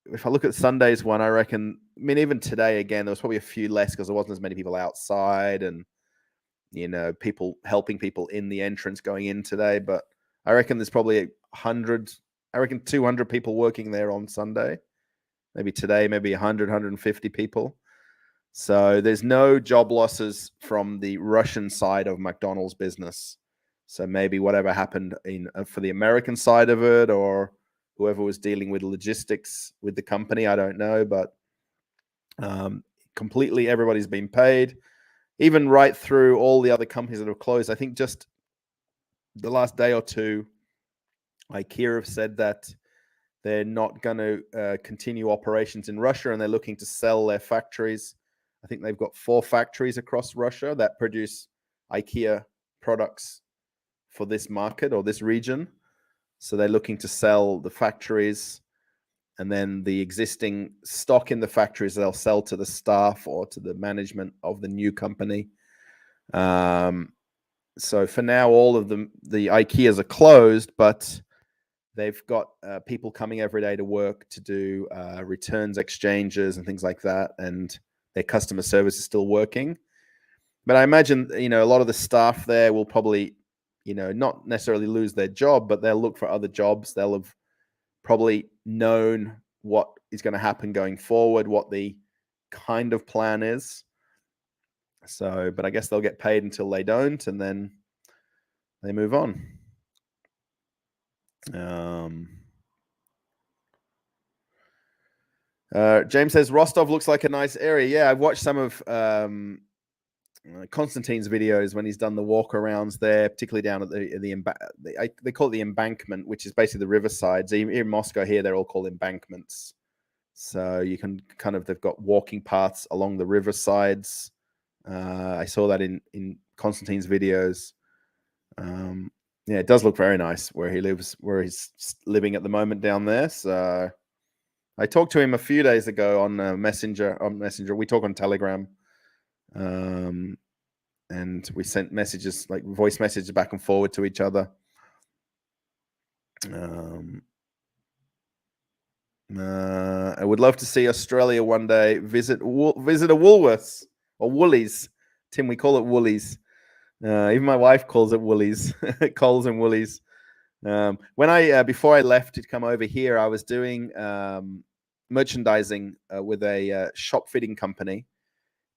if I look at Sunday's one, I reckon, I mean, even today, again, there was probably a few less because there wasn't as many people outside and, people helping people in the entrance going in today. But I reckon there's probably 200 people working there on Sunday. Maybe today, maybe 100, 150 people. So there's no job losses from the Russian side of McDonald's business. So maybe whatever happened for the American side of it, or whoever was dealing with logistics with the company, I don't know. But completely everybody's been paid, even right through all the other companies that have closed. I think just the last day or two, IKEA have said that they're not going to continue operations in Russia, and they're looking to sell their factories. I think they've got 4 factories across Russia that produce IKEA products for this market or this region. So they're looking to sell the factories, and then the existing stock in the factories they'll sell to the staff or to the management of the new company. So for now, all of the IKEAs are closed, but they've got people coming every day to work to do returns exchanges and things like that, and their customer service is still working. But I imagine, a lot of the staff there will probably, not necessarily lose their job, but they'll look for other jobs. They'll have probably known what is going to happen going forward, what the kind of plan is. So, but I guess they'll get paid until they don't, and then they move on. James says Rostov looks like a nice area. Yeah, I've watched some of Konstantin's videos when he's done the walk arounds there, particularly down at they call it the embankment, which is basically the riverside. So here in Moscow, here they're all called embankments. So you can they've got walking paths along the riversides. I saw that in Konstantin's videos. Yeah, it does look very nice where he lives, where he's living at the moment down there. So I talked to him a few days ago on Messenger. We talk on Telegram, and we sent messages, like voice messages, back and forward to each other. I would love to see Australia one day. Visit a Woolworths or Woolies. Tim, we call it Woolies. Even my wife calls it Woolies. Coles and Woolies. When I before I left to come over here, I was doing merchandising with a shop fitting company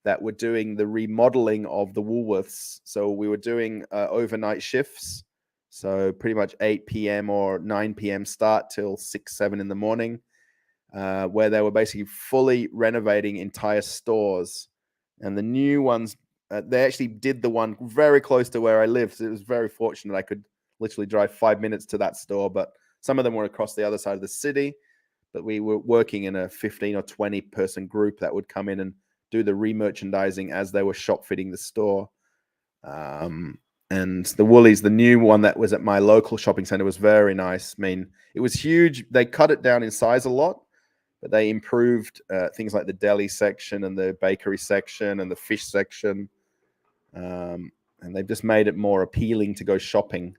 that were doing the remodeling of the Woolworths. So we were doing overnight shifts. So pretty much 8 p.m. or 9 p.m. start till 6, 7 in the morning, where they were basically fully renovating entire stores. And the new ones, they actually did the one very close to where I live. So it was very fortunate. I could literally drive 5 minutes to that store, but some of them were across the other side of the city. But we were working in a 15 or 20 person group that would come in and do the re-merchandising as they were shop fitting the store. And the Woolies, the new one that was at my local shopping center, was very nice. I mean, it was huge. They cut it down in size a lot, but they improved things like the deli section and the bakery section and the fish section. And they've just made it more appealing to go shopping.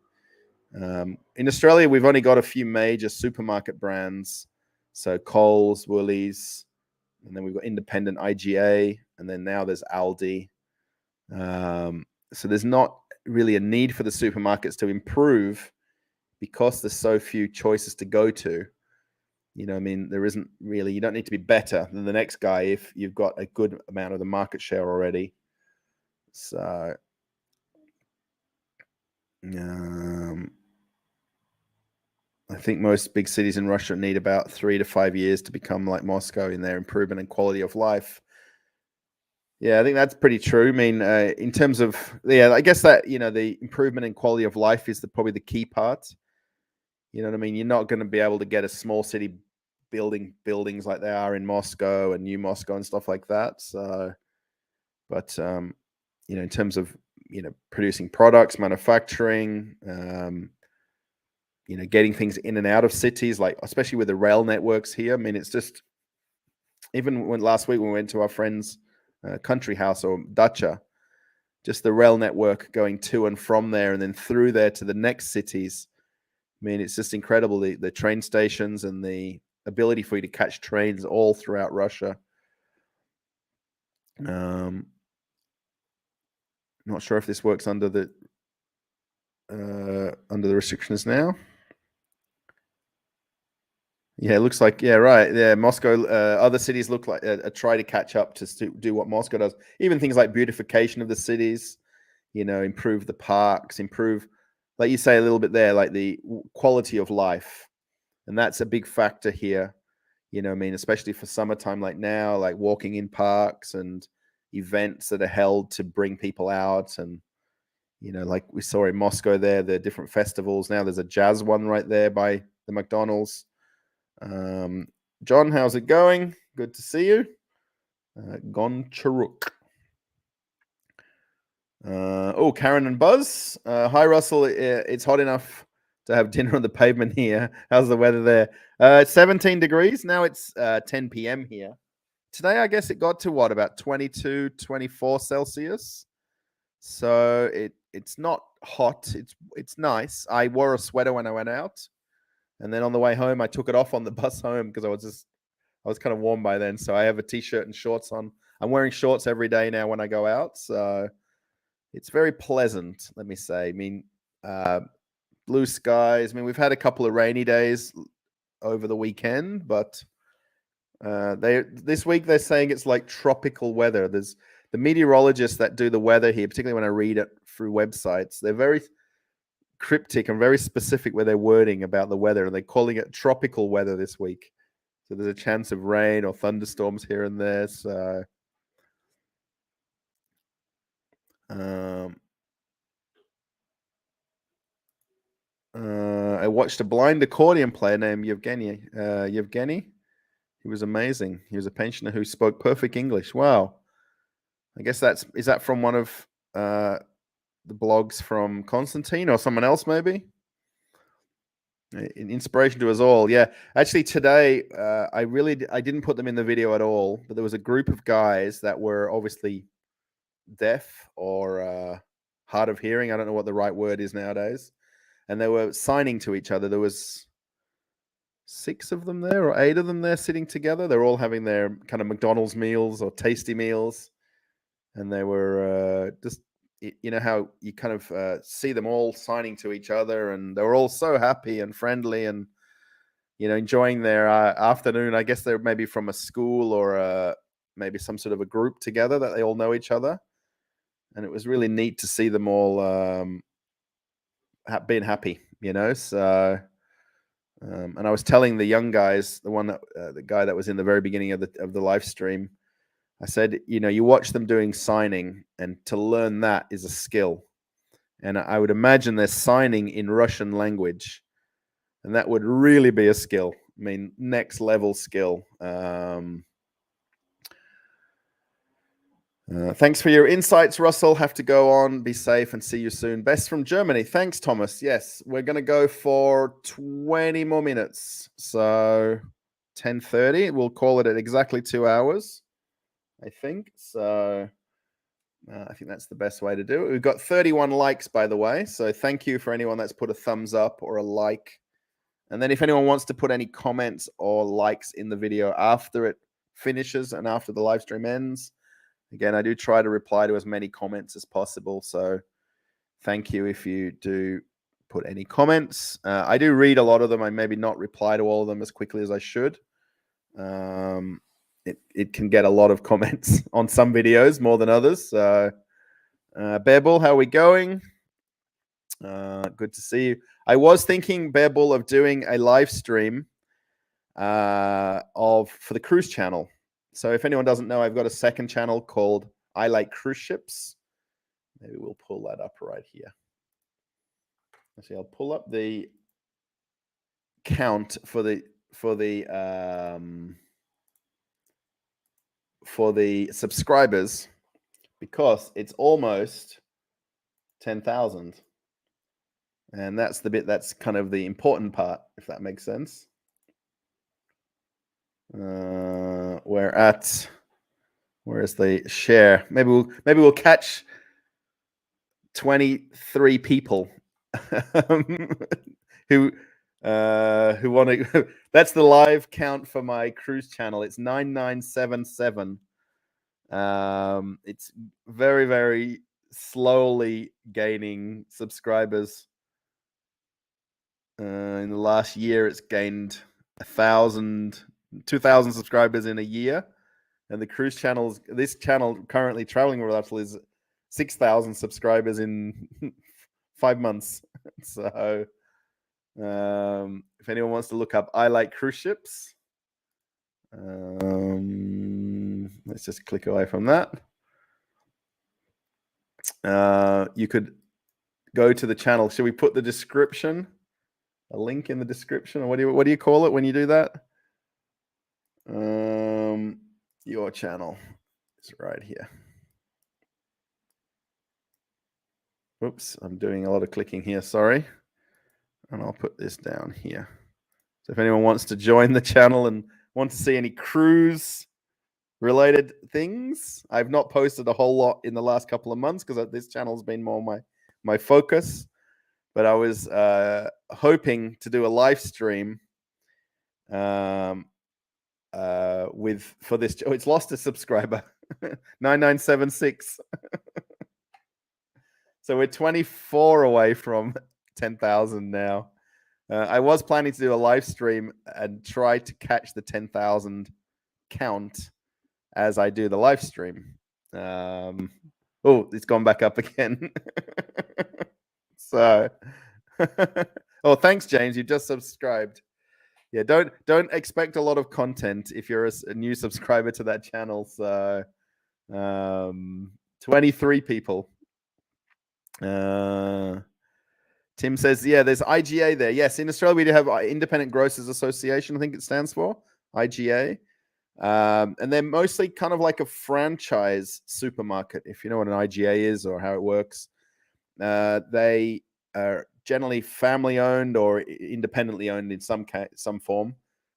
In Australia, we've only got a few major supermarket brands. So Coles, Woolies, and then we've got independent IGA, and then now there's Aldi. So there's not really a need for the supermarkets to improve because there's so few choices to go to. I mean, there isn't really, you don't need to be better than the next guy if you've got a good amount of the market share already. So, I think most big cities in Russia need about 3 to 5 years to become like Moscow in their improvement and quality of life. Yeah, I think that's pretty true. I mean, in terms of, I guess that, the improvement in quality of life is probably the key part. You know what I mean? You're not going to be able to get a small city buildings like they are in Moscow and New Moscow and stuff like that. So, but, in terms of, producing products, manufacturing, getting things in and out of cities, like especially with the rail networks here. I mean, it's just, even when last week when we went to our friend's country house or dacha, just the rail network going to and from there and then through there to the next cities. I mean, it's just incredible, the train stations and the ability for you to catch trains all throughout Russia. Not sure if this works under the restrictions now. Yeah, it looks like, yeah, right. Yeah, Moscow, other cities look like try to catch up to do what Moscow does. Even things like beautification of the cities, improve the parks, improve, like you say a little bit there, like the quality of life. And that's a big factor here. I mean, especially for summertime like now, like walking in parks and events that are held to bring people out. And, like we saw in Moscow there, the different festivals. Now there's a jazz one right there by the McDonald's. John, how's it going? Good to see you. Goncharuk. Karen and Buzz. Hi, Russell. It's hot enough to have dinner on the pavement here. How's the weather there? It's 17 degrees. Now it's 10 p.m. here. Today, I guess it got to what, about 22, 24 Celsius. So it's not hot. It's nice. I wore a sweater when I went out. And then on the way home, I took it off on the bus home because I was kind of warm by then. So I have a t-shirt and shorts on. I'm wearing shorts every day now when I go out. So it's very pleasant, let me say. I mean, blue skies. I mean, we've had a couple of rainy days over the weekend, but this week they're saying it's like tropical weather. There's the meteorologists that do the weather here, particularly when I read it through websites. They're very cryptic and very specific with their wording about the weather, and they're calling it tropical weather this week. So there's a chance of rain or thunderstorms here and there. So I watched a blind accordion player named Yevgeny. He was amazing. He was a pensioner who spoke perfect English. Wow. I guess is that from one of the blogs from Constantine or someone else, maybe? An inspiration to us all. Yeah. Actually, today, I didn't put them in the video at all, but there was a group of guys that were obviously deaf or hard of hearing. I don't know what the right word is nowadays. And they were signing to each other. There was 6 of them there or 8 of them there sitting together. They're all having their kind of McDonald's meals or tasty meals. And they were just, how you kind of see them all signing to each other. And they were all so happy and friendly and, enjoying their afternoon. I guess they're maybe from a school or maybe some sort of a group together that they all know each other. And it was really neat to see them all being happy, So, and I was telling the young guys, the guy that was in the very beginning of the live stream, I said, you watch them doing signing, and to learn that is a skill. And I would imagine they're signing in Russian language, and that would really be a skill. I mean, next level skill. Thanks for your insights, Russell. Have to go on. Be safe and see you soon. Best from Germany. Thanks, Thomas. Yes, we're going to go for 20 more minutes. So 10:30. We'll call it at exactly 2 hours, I think. So I think that's the best way to do it. We've got 31 likes, by the way. So thank you for anyone that's put a thumbs up or a like. And then if anyone wants to put any comments or likes in the video after it finishes and after the live stream ends, again, I do try to reply to as many comments as possible. So thank you if you do put any comments. I do read a lot of them. I maybe not reply to all of them as quickly as I should. It can get a lot of comments on some videos more than others. So, Bearbull, how are we going? Good to see you. I was thinking, Bearbull, of doing a live stream for the cruise channel. So if anyone doesn't know, I've got a second channel called I Like Cruise Ships. Maybe we'll pull that up right here. Actually, I'll pull up the count for the subscribers, because it's almost 10,000. And that's the bit that's kind of the important part, if that makes sense. Where's the share? Maybe we'll catch 23 people who want to. That's the live count for my cruise channel. It's 9977. It's very, very slowly gaining subscribers. In the last year, it's gained 1,000, 2,000 subscribers in a year. And the cruise channels, this channel currently traveling with us is 6,000 subscribers in 5 months. So if anyone wants to look up I Like Cruise Ships, let's just click away from that. You could go to the channel. Should we put the description, a link in the description, or what do you call it when you do that? Your channel is right here. Oops, I'm doing a lot of clicking here, sorry. And I'll put this down here. So if anyone wants to join the channel and want to see any cruise related things, I've not posted a whole lot in the last couple of months because this channel's been more my focus. But I was hoping to do a live stream for this. Oh, it's lost a subscriber. 9976. So we're 24 away from 10,000 now. I was planning to do a live stream and try to catch the 10,000 count as I do the live stream. Oh, it's gone back up again. So, oh, thanks, James. You just subscribed. Yeah, don't expect a lot of content if you're a new subscriber to that channel. So, 23 people. Tim says, yeah, there's IGA there. Yes, in Australia we do have Independent Grocers Association, I think it stands for, IGA. And they're mostly kind of like a franchise supermarket, if you know what an IGA is or how it works. They are generally family owned or independently owned in some form.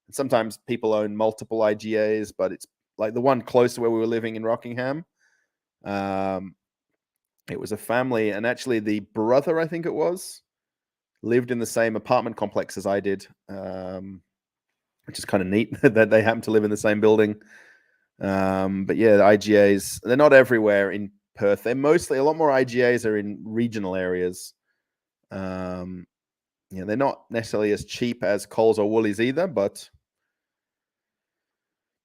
And sometimes people own multiple IGAs, but it's like the one close to where we were living in Rockingham. It was a family, and actually the brother, I think it was, lived in the same apartment complex as I did, which is kind of neat that they happen to live in the same building. But yeah, the IGAs, they're not everywhere in Perth. They're mostly, a lot more IGAs are in regional areas. They're not necessarily as cheap as Coles or Woolies either, but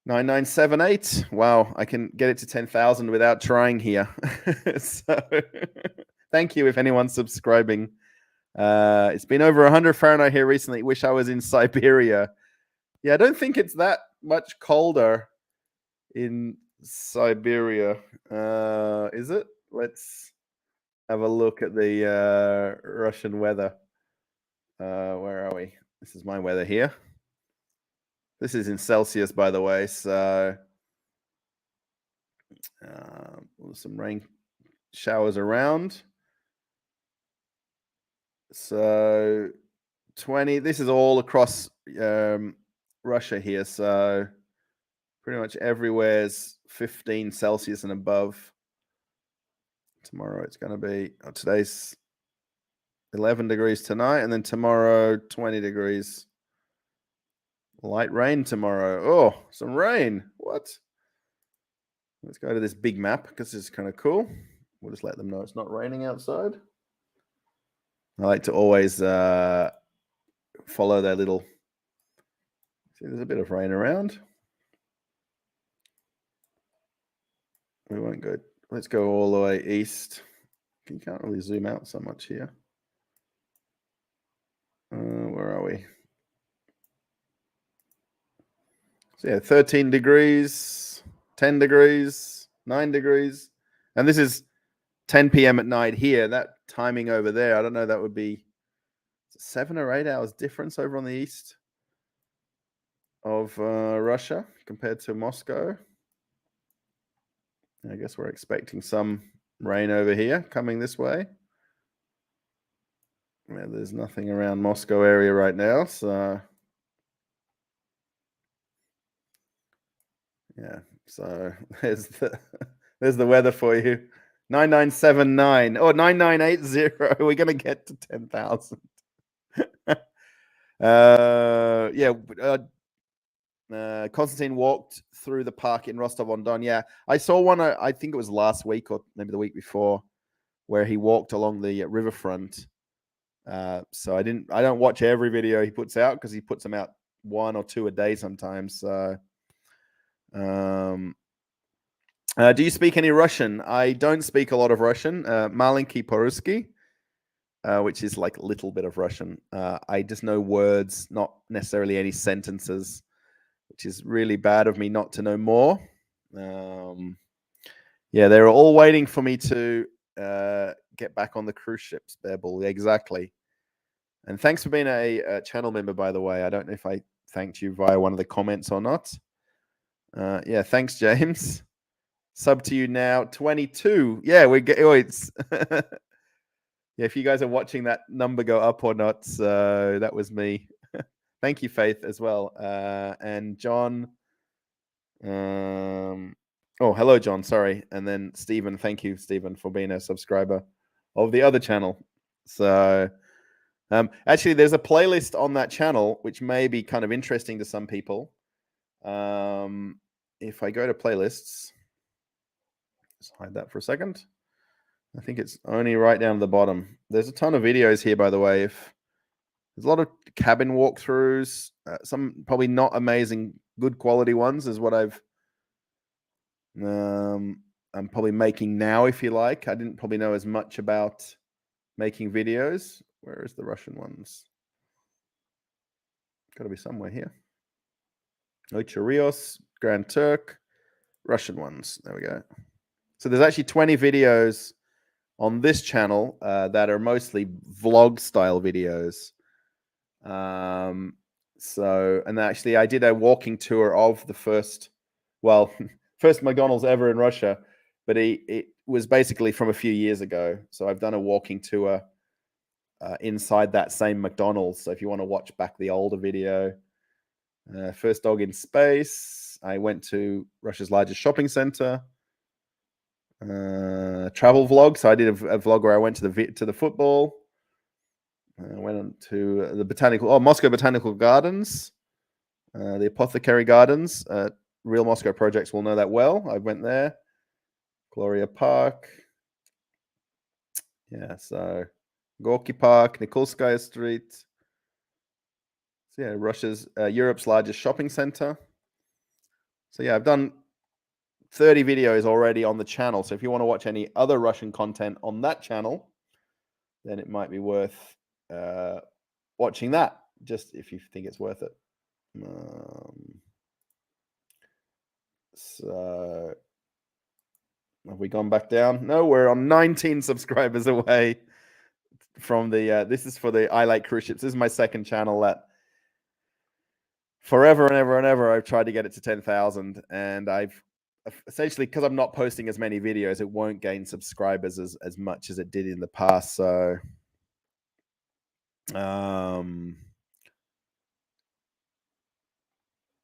9978. Wow, I can get it to 10,000 without trying here. So thank you if anyone's subscribing. It's been over 100 Fahrenheit here recently. Wish I was in Siberia. Yeah, I don't think it's that much colder in Siberia. Is it? Let's have a look at the Russian weather. Where are we? This is my weather here. This is in Celsius, by the way. So some rain showers around. So 20. This is all across Russia here. So pretty much everywhere's 15 Celsius and above. Tomorrow it's going to be, today's 11 degrees tonight, and then tomorrow 20 degrees. Light rain tomorrow. Oh, some rain. What? Let's go to this big map because this is kind of cool. We'll just let them know it's not raining outside. I like to always follow their little. See, there's a bit of rain around. We won't go. Let's go all the way east. You can't really zoom out so much here. Where are we? So yeah, 13 degrees, 10 degrees, 9 degrees. And this is 10 p.m. at night here. That timing over there, I don't know, that would be 7 or 8 hours difference over on the east of Russia compared to Moscow. I guess we're expecting some rain over here coming this way. Yeah, there's nothing around Moscow area right now, so yeah. So there's the weather for you. 9979 or 9980. We're gonna get to 10,000. Konstantin walked through the park in Rostov-on-Don. Yeah, I saw one. I think it was last week or maybe the week before, where he walked along the riverfront. So I don't watch every video he puts out because he puts them out 1 or 2 a day sometimes. So, do you speak any Russian? I don't speak a lot of Russian. Malinki по-русски, which is like a little bit of Russian. I just know words, not necessarily any sentences, which is really bad of me not to know more. Yeah, they're all waiting for me to get back on the cruise ships, Bearbull. Exactly. And thanks for being a channel member, by the way. I don't know if I thanked you via one of the comments or not. Yeah, thanks, James. Sub to you now, 22. Yeah, we get. Oh, it's yeah. If you guys are watching that number go up or not, so that was me. Thank you, Faith, as well, and John. Oh, hello, John. Sorry, and then Stephen. Thank you, Stephen, for being a subscriber of the other channel. So, actually, there's a playlist on that channel which may be kind of interesting to some people. If I go to playlists, let's hide that for a second. I think it's only right down to the bottom. There's a ton of videos here, by the way. If there's a lot of cabin walkthroughs, some probably not amazing, good quality ones is what I'm probably making now, if you like. I didn't probably know as much about making videos. Where is the Russian ones? Got to be somewhere here. Ocherios, Grand Turk, Russian ones. There we go. So there's actually 20 videos on this channel that are mostly vlog style videos. So, and actually I did a walking tour of the first McDonald's ever in Russia, but it was basically from a few years ago. So I've done a walking tour inside that same McDonald's. So if you want to watch back the older video, first dog in space, I went to Russia's largest shopping center. Travel vlog. So I did a vlog where I went to the football. I went on to the Moscow Botanical Gardens, the Apothecary Gardens. Real Moscow projects will know that well. I went there. Gloria Park. Yeah, so Gorky Park, Nikolskaya Street. So yeah, Europe's largest shopping center. So yeah, I've done 30 videos already on the channel. So if you want to watch any other Russian content on that channel, then it might be worth watching that, just if you think it's worth it. So have we gone back down? No, we're on 19 subscribers away from the this is for the I Like Cruise Ships. This is my second channel that forever and ever and ever I've tried to get it to 10,000, and I've essentially, because I'm not posting as many videos, it won't gain subscribers as much as it did in the past. So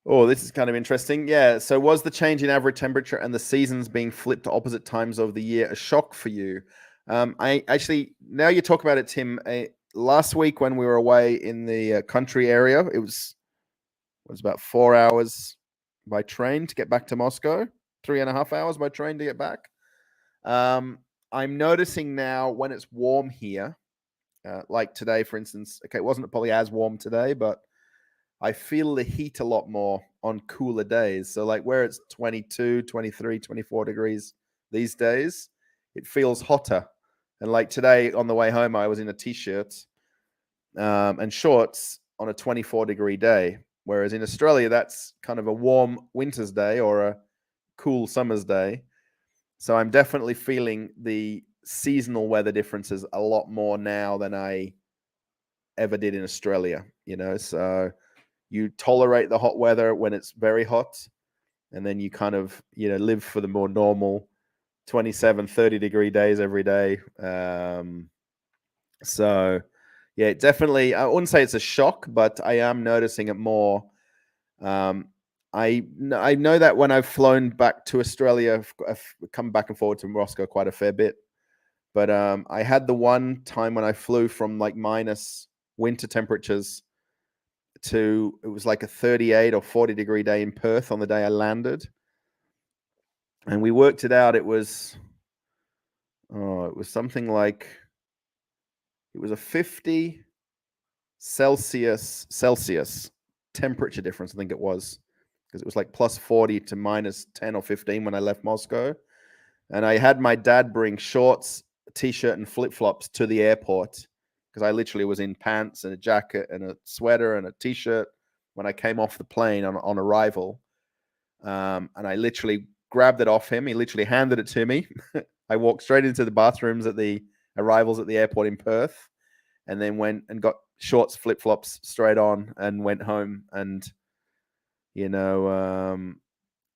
oh, this is kind of interesting. Yeah. So was the change in average temperature and the seasons being flipped to opposite times of the year a shock for you? I actually, now you talk about it, Tim, last week when we were away in the country area, it was about 4 hours by train to get back to Moscow, 3.5 hours by train to get back. I'm noticing now when it's warm here, like today, for instance, okay, it wasn't probably as warm today, but I feel the heat a lot more on cooler days. So like where it's 22, 23, 24 degrees these days, it feels hotter. And like today on the way home, I was in a t-shirt and shorts on a 24-degree day. Whereas in Australia, that's kind of a warm winter's day or a cool summer's day. So I'm definitely feeling the seasonal weather differences a lot more now than I ever did in Australia, so you tolerate the hot weather when it's very hot, and then you kind of, live for the more normal 27, 30-degree days every day. So yeah, definitely, I wouldn't say it's a shock, but I am noticing it more. I know that when I've flown back to Australia, I've come back and forward to Moscow quite a fair bit. But I had the one time when I flew from like minus winter temperatures to, it was like a 38 or 40-degree day in Perth on the day I landed. And we worked it out. It was something like, it was a 50 Celsius temperature difference, I think it was, because it was like plus 40 to minus 10 or 15 when I left Moscow. And I had my dad bring shorts, a t-shirt, and flip-flops to the airport, because I literally was in pants and a jacket and a sweater and a t-shirt when I came off the plane on arrival. And I literally grabbed it off him. He literally handed it to me. I walked straight into the bathrooms at the arrivals at the airport in Perth, and then went and got shorts, flip-flops straight on and went home. And,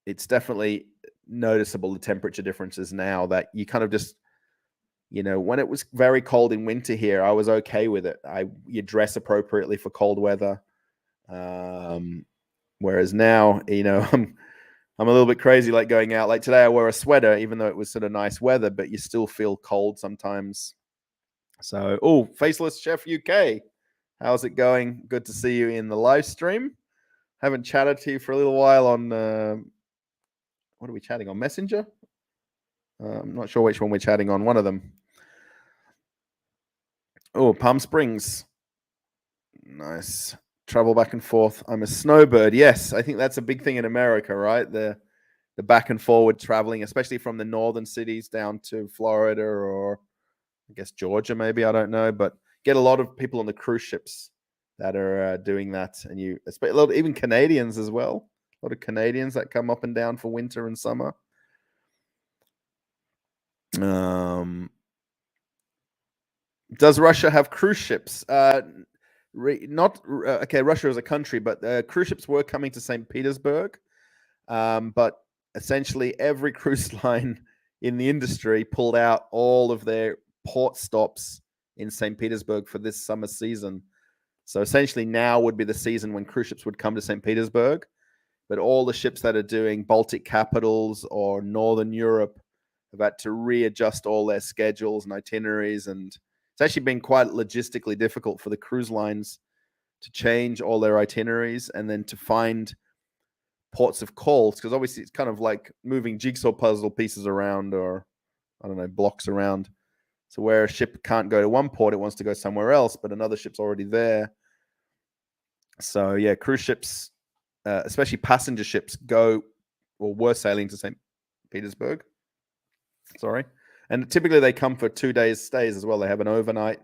it's definitely noticeable, the temperature differences now, that you kind of just, when it was very cold in winter here, I was okay with it. You dress appropriately for cold weather. Whereas now, I'm a little bit crazy, like going out. Like today I wore a sweater, even though it was sort of nice weather, but you still feel cold sometimes. So, Faceless Chef UK, how's it going? Good to see you in the live stream. Haven't chatted to you for a little while on, what are we chatting on? Messenger? I'm not sure which one we're chatting on. One of them. Oh, Palm Springs. Nice. Travel back and forth. I'm a snowbird. Yes, I think that's a big thing in America, right? The back and forward traveling, especially from the northern cities down to Florida or I guess Georgia, maybe, I don't know, but get a lot of people on the cruise ships that are doing that, and a lot, even Canadians as well. A lot of Canadians that come up and down for winter and summer. Does Russia have cruise ships? Okay. Russia is a country, but cruise ships were coming to St. Petersburg. But essentially, every cruise line in the industry pulled out all of their port stops in St. Petersburg for this summer season. So essentially, now would be the season when cruise ships would come to St. Petersburg. But all the ships that are doing Baltic capitals or Northern Europe have had to readjust all their schedules and itineraries. And it's actually been quite logistically difficult for the cruise lines to change all their itineraries and then to find ports of call, because obviously it's kind of like moving jigsaw puzzle pieces around, or I don't know, blocks around. So where a ship can't go to one port, it wants to go somewhere else, but another ship's already there. So yeah, cruise ships, especially passenger ships, were sailing to St. Petersburg. Sorry. And typically they come for 2 days stays as well. They have an overnight,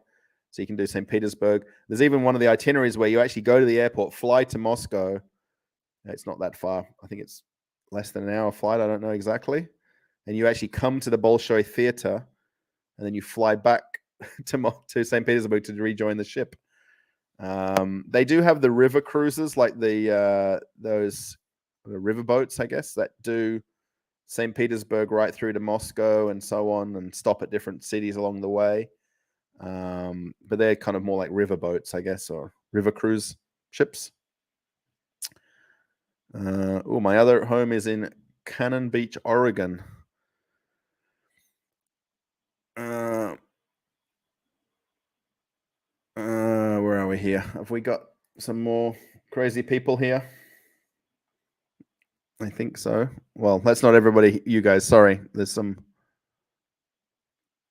so you can do St. Petersburg. There's even one of the itineraries where you actually go to the airport, fly to Moscow. It's not that far. I think it's less than an hour flight. I don't know exactly. And you actually come to the Bolshoi Theater, and then you fly back to St. Petersburg to rejoin the ship. They do have the river cruises, like those river boats, I guess, that do St. Petersburg right through to Moscow and so on, and stop at different cities along the way. But they're kind of more like river boats, I guess, or river cruise ships. My other home is in Cannon Beach, Oregon. Where are we here? Have we got some more crazy people here? I think so. Well, that's not everybody, you guys. Sorry. There's some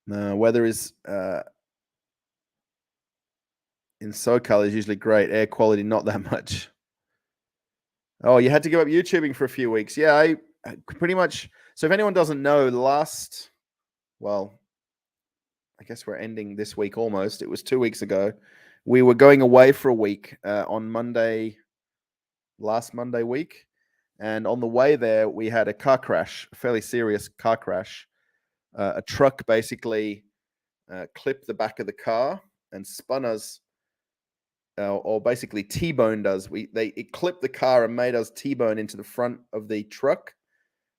weather is in SoCal is usually great. Air quality, not that much. Oh, you had to give up YouTubing for a few weeks. Yeah, I pretty much. So if anyone doesn't know, I guess we're ending this week almost. It was 2 weeks ago. We were going away for a week on last Monday week. And on the way there, we had a car crash, a fairly serious car crash. A truck basically clipped the back of the car and spun us, or basically T-boned us. It clipped the car and made us T-bone into the front of the truck.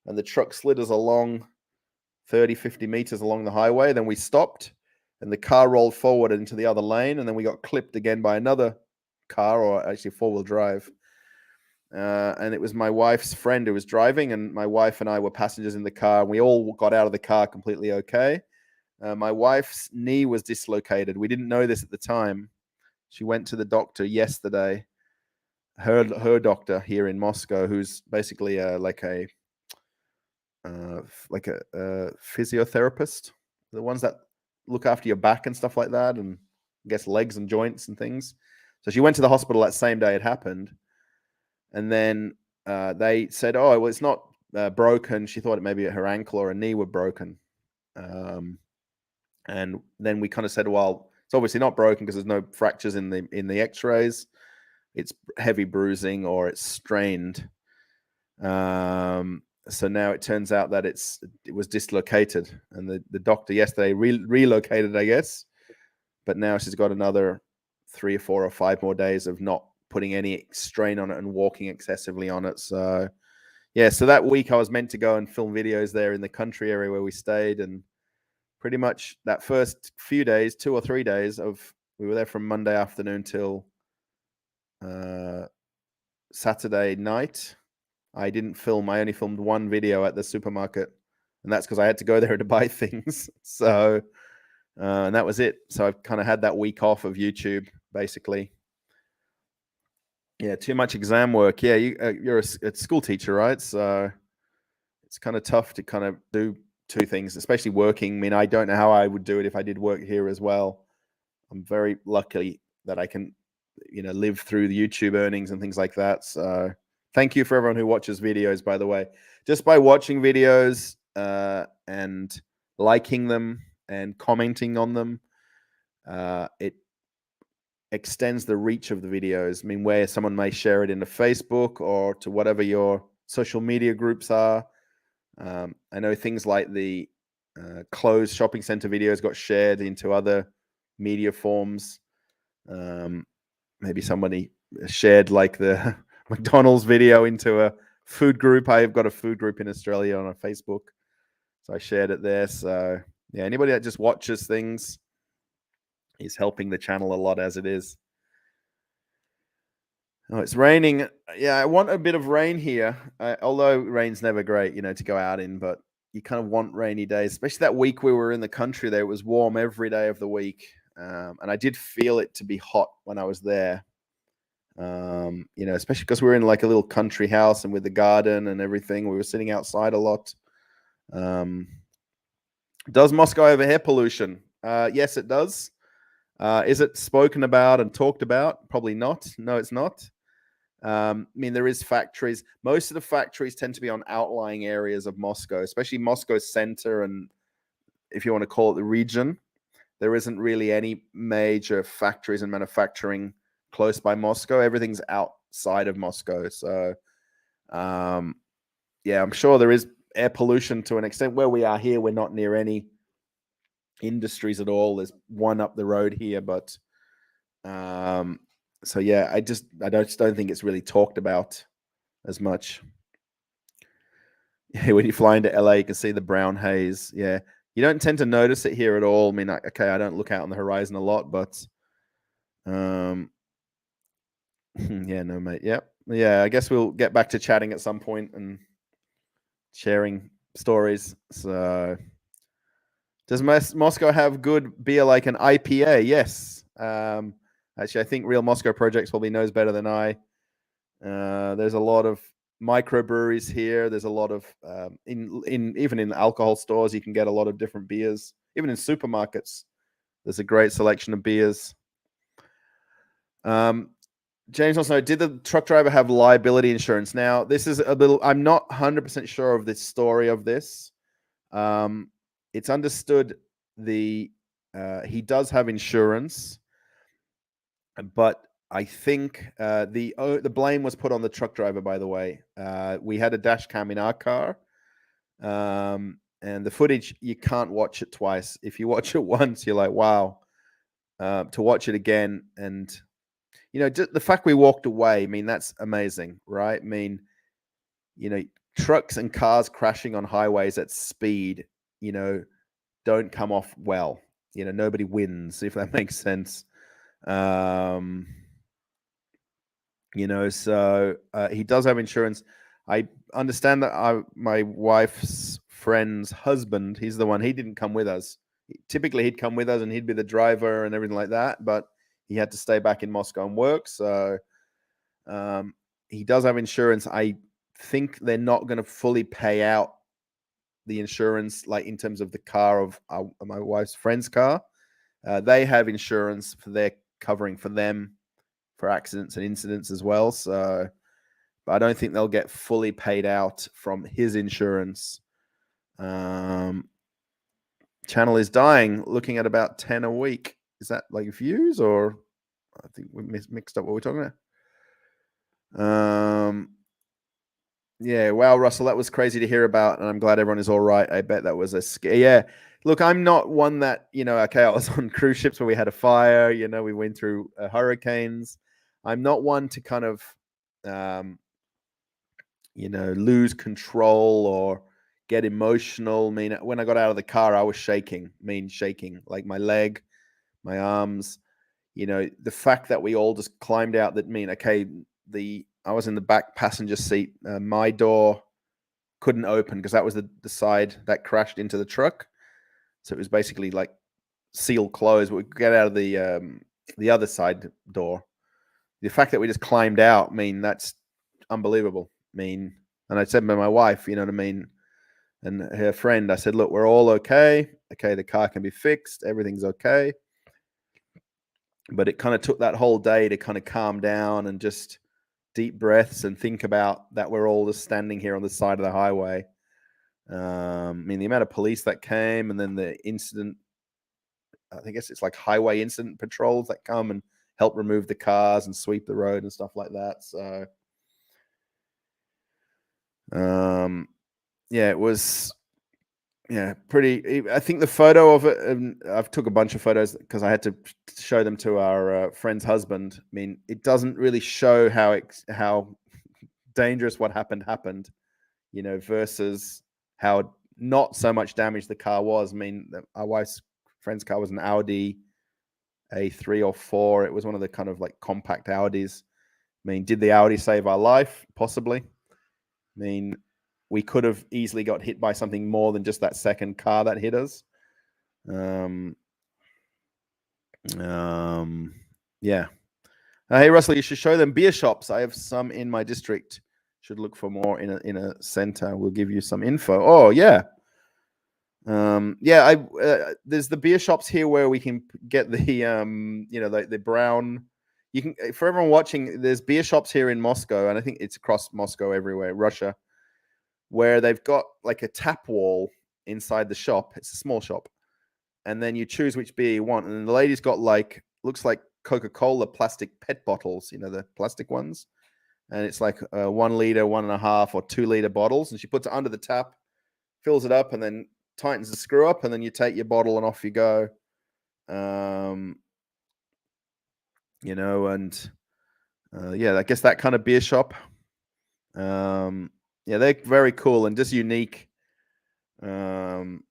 And the truck slid us along 30, 50 meters along the highway. Then we stopped and the car rolled forward into the other lane. And then we got clipped again by another car, or actually four-wheel drive. and it was my wife's friend who was driving, and my wife and I were passengers in the car. And we all got out of the car completely okay. My wife's knee was dislocated. We didn't know this at the time. She went to the doctor yesterday. Her doctor here in Moscow, who's basically like a physiotherapist, the ones that look after your back and stuff like that, and I guess legs and joints and things. So she went to the hospital that same day it happened, and then they said, "Oh, well, it's not broken." She thought maybe her ankle or her knee were broken, and then we kind of said, "Well, it's obviously not broken because there's no fractures in the X-rays. It's heavy bruising or it's strained." So now it turns out that it was dislocated, and the doctor yesterday relocated, I guess, but now she's got another 3 or 4 or 5 more days of not putting any strain on it and walking excessively on it. So yeah, so that week I was meant to go and film videos there in the country area where we stayed, and pretty much that first few days, 2 or 3 days we were there from Monday afternoon till Saturday night. I didn't film. I only filmed one video at the supermarket, and that's because I had to go there to buy things. So, and that was it. So I've kind of had that week off of YouTube, basically. Yeah, too much exam work. Yeah, you're a school teacher, right? So it's kind of tough to kind of do 2 things, especially working. I mean, I don't know how I would do it if I did work here as well. I'm very lucky that I can, live through the YouTube earnings and things like that. So thank you for everyone who watches videos, by the way. Just by watching videos and liking them and commenting on them, it extends the reach of the videos. I mean, where someone may share it into Facebook or to whatever your social media groups are. I know things like the closed shopping center videos got shared into other media forms. Maybe somebody shared like the McDonald's video into a food group. I've got a food group in Australia on a Facebook, so I shared it there. So yeah, anybody that just watches things is helping the channel a lot as it is. Oh, it's raining. Yeah, I want a bit of rain here, although rain's never great, to go out in, but you kind of want rainy days, especially that week we were in the country there. It was warm every day of the week, and I did feel it to be hot when I was there. Especially because we were in like a little country house and with the garden and everything. We were sitting outside a lot. Does Moscow have air pollution? Yes, it does. Is it spoken about and talked about? Probably not. No, it's not. I mean, there is factories. Most of the factories tend to be on outlying areas of Moscow, especially Moscow center, and if you want to call it the region. There isn't really any major factories and manufacturing close by Moscow. Everything's outside of Moscow. So, yeah, I'm sure there is air pollution to an extent. Where we are here, we're not near any industries at all. There's one up the road here, but so yeah, I just don't think it's really talked about as much. Yeah, when you fly into LA, you can see the brown haze. Yeah, you don't tend to notice it here at all. I mean, okay, I don't look out on the horizon a lot, but yeah, no, mate. Yep. Yeah, I guess we'll get back to chatting at some point and sharing stories. So, does Moscow have good beer like an IPA? Yes. Actually, I think Real Moscow Projects probably knows better than I. There's a lot of microbreweries here. There's a lot of even in alcohol stores, you can get a lot of different beers. Even in supermarkets, there's a great selection of beers. James also, did the truck driver have liability insurance? Now, this is a little, I'm not 100% sure of the story of this. It's understood he does have insurance, but I think the blame was put on the truck driver, by the way. We had a dash cam in our car, and the footage, you can't watch it twice. If you watch it once, you're like, wow. To watch it again, and just the fact we walked away, I mean, that's amazing, right? I mean, trucks and cars crashing on highways at speed, don't come off well. Nobody wins, if that makes sense. So he does have insurance. I understand that my wife's friend's husband, he's the one, he didn't come with us. Typically he'd come with us and he'd be the driver and everything like that, but he had to stay back in Moscow and work. So he does have insurance. I think they're not going to fully pay out the insurance, like in terms of the car of my wife's friend's car. They have insurance for their covering for them for accidents and incidents as well. So, but I don't think they'll get fully paid out from his insurance. Channel is dying, looking at about 10 a week. Is that like views, or I think we mixed up what we're talking about? Yeah, wow, Russell, that was crazy to hear about, and I'm glad everyone is all right. I bet that was a scare. Yeah, look, I'm not one that, okay, I was on cruise ships where we had a fire, we went through hurricanes. I'm not one to kind of, lose control or get emotional. I mean, when I got out of the car, I was shaking, like my leg, my arms, the fact that we all just climbed out, okay, I was in the back passenger seat. My door couldn't open because that was the side that crashed into the truck. So it was basically like sealed closed, but we could get out of the other side door. The fact that we just climbed out, that's unbelievable. And I said to my wife, you know what I mean? And her friend, I said, look, we're all okay. Okay, the car can be fixed. Everything's okay. But it kind of took that whole day to kind of calm down and just deep breaths and think about that we're all just standing here on the side of the highway. The amount of police that came, and then the incident, I guess it's like highway incident patrols that come and help remove the cars and sweep the road and stuff like that. So, yeah, it was, pretty. I think the photo of it, and I've took a bunch of photos because I had to show them to our friend's husband. It doesn't really show how dangerous what happened, versus how not so much damage the car was. Our wife's friend's car was an Audi A3 or 4. It was one of the kind of like compact Audis. Did the Audi save our life? Possibly. We could have easily got hit by something more than just that second car that hit us. Yeah. Hey, Russell, you should show them beer shops. I have some in my district. Should look for more in a center. We'll give you some info. Oh, yeah. There's the beer shops here where we can get the the brown. You can, for everyone watching, there's beer shops here in Moscow, and I think it's across Moscow everywhere, Russia, where they've got like a tap wall inside the shop. It's a small shop, and then you choose which beer you want, and the lady's got looks like Coca-Cola plastic PET bottles, the plastic ones, and it's like 1 liter, 1.5 or 2 liter bottles, and she puts it under the tap, fills it up, and then tightens the screw up, and then you take your bottle and off you go. I guess that kind of beer shop. They're very cool and just unique. In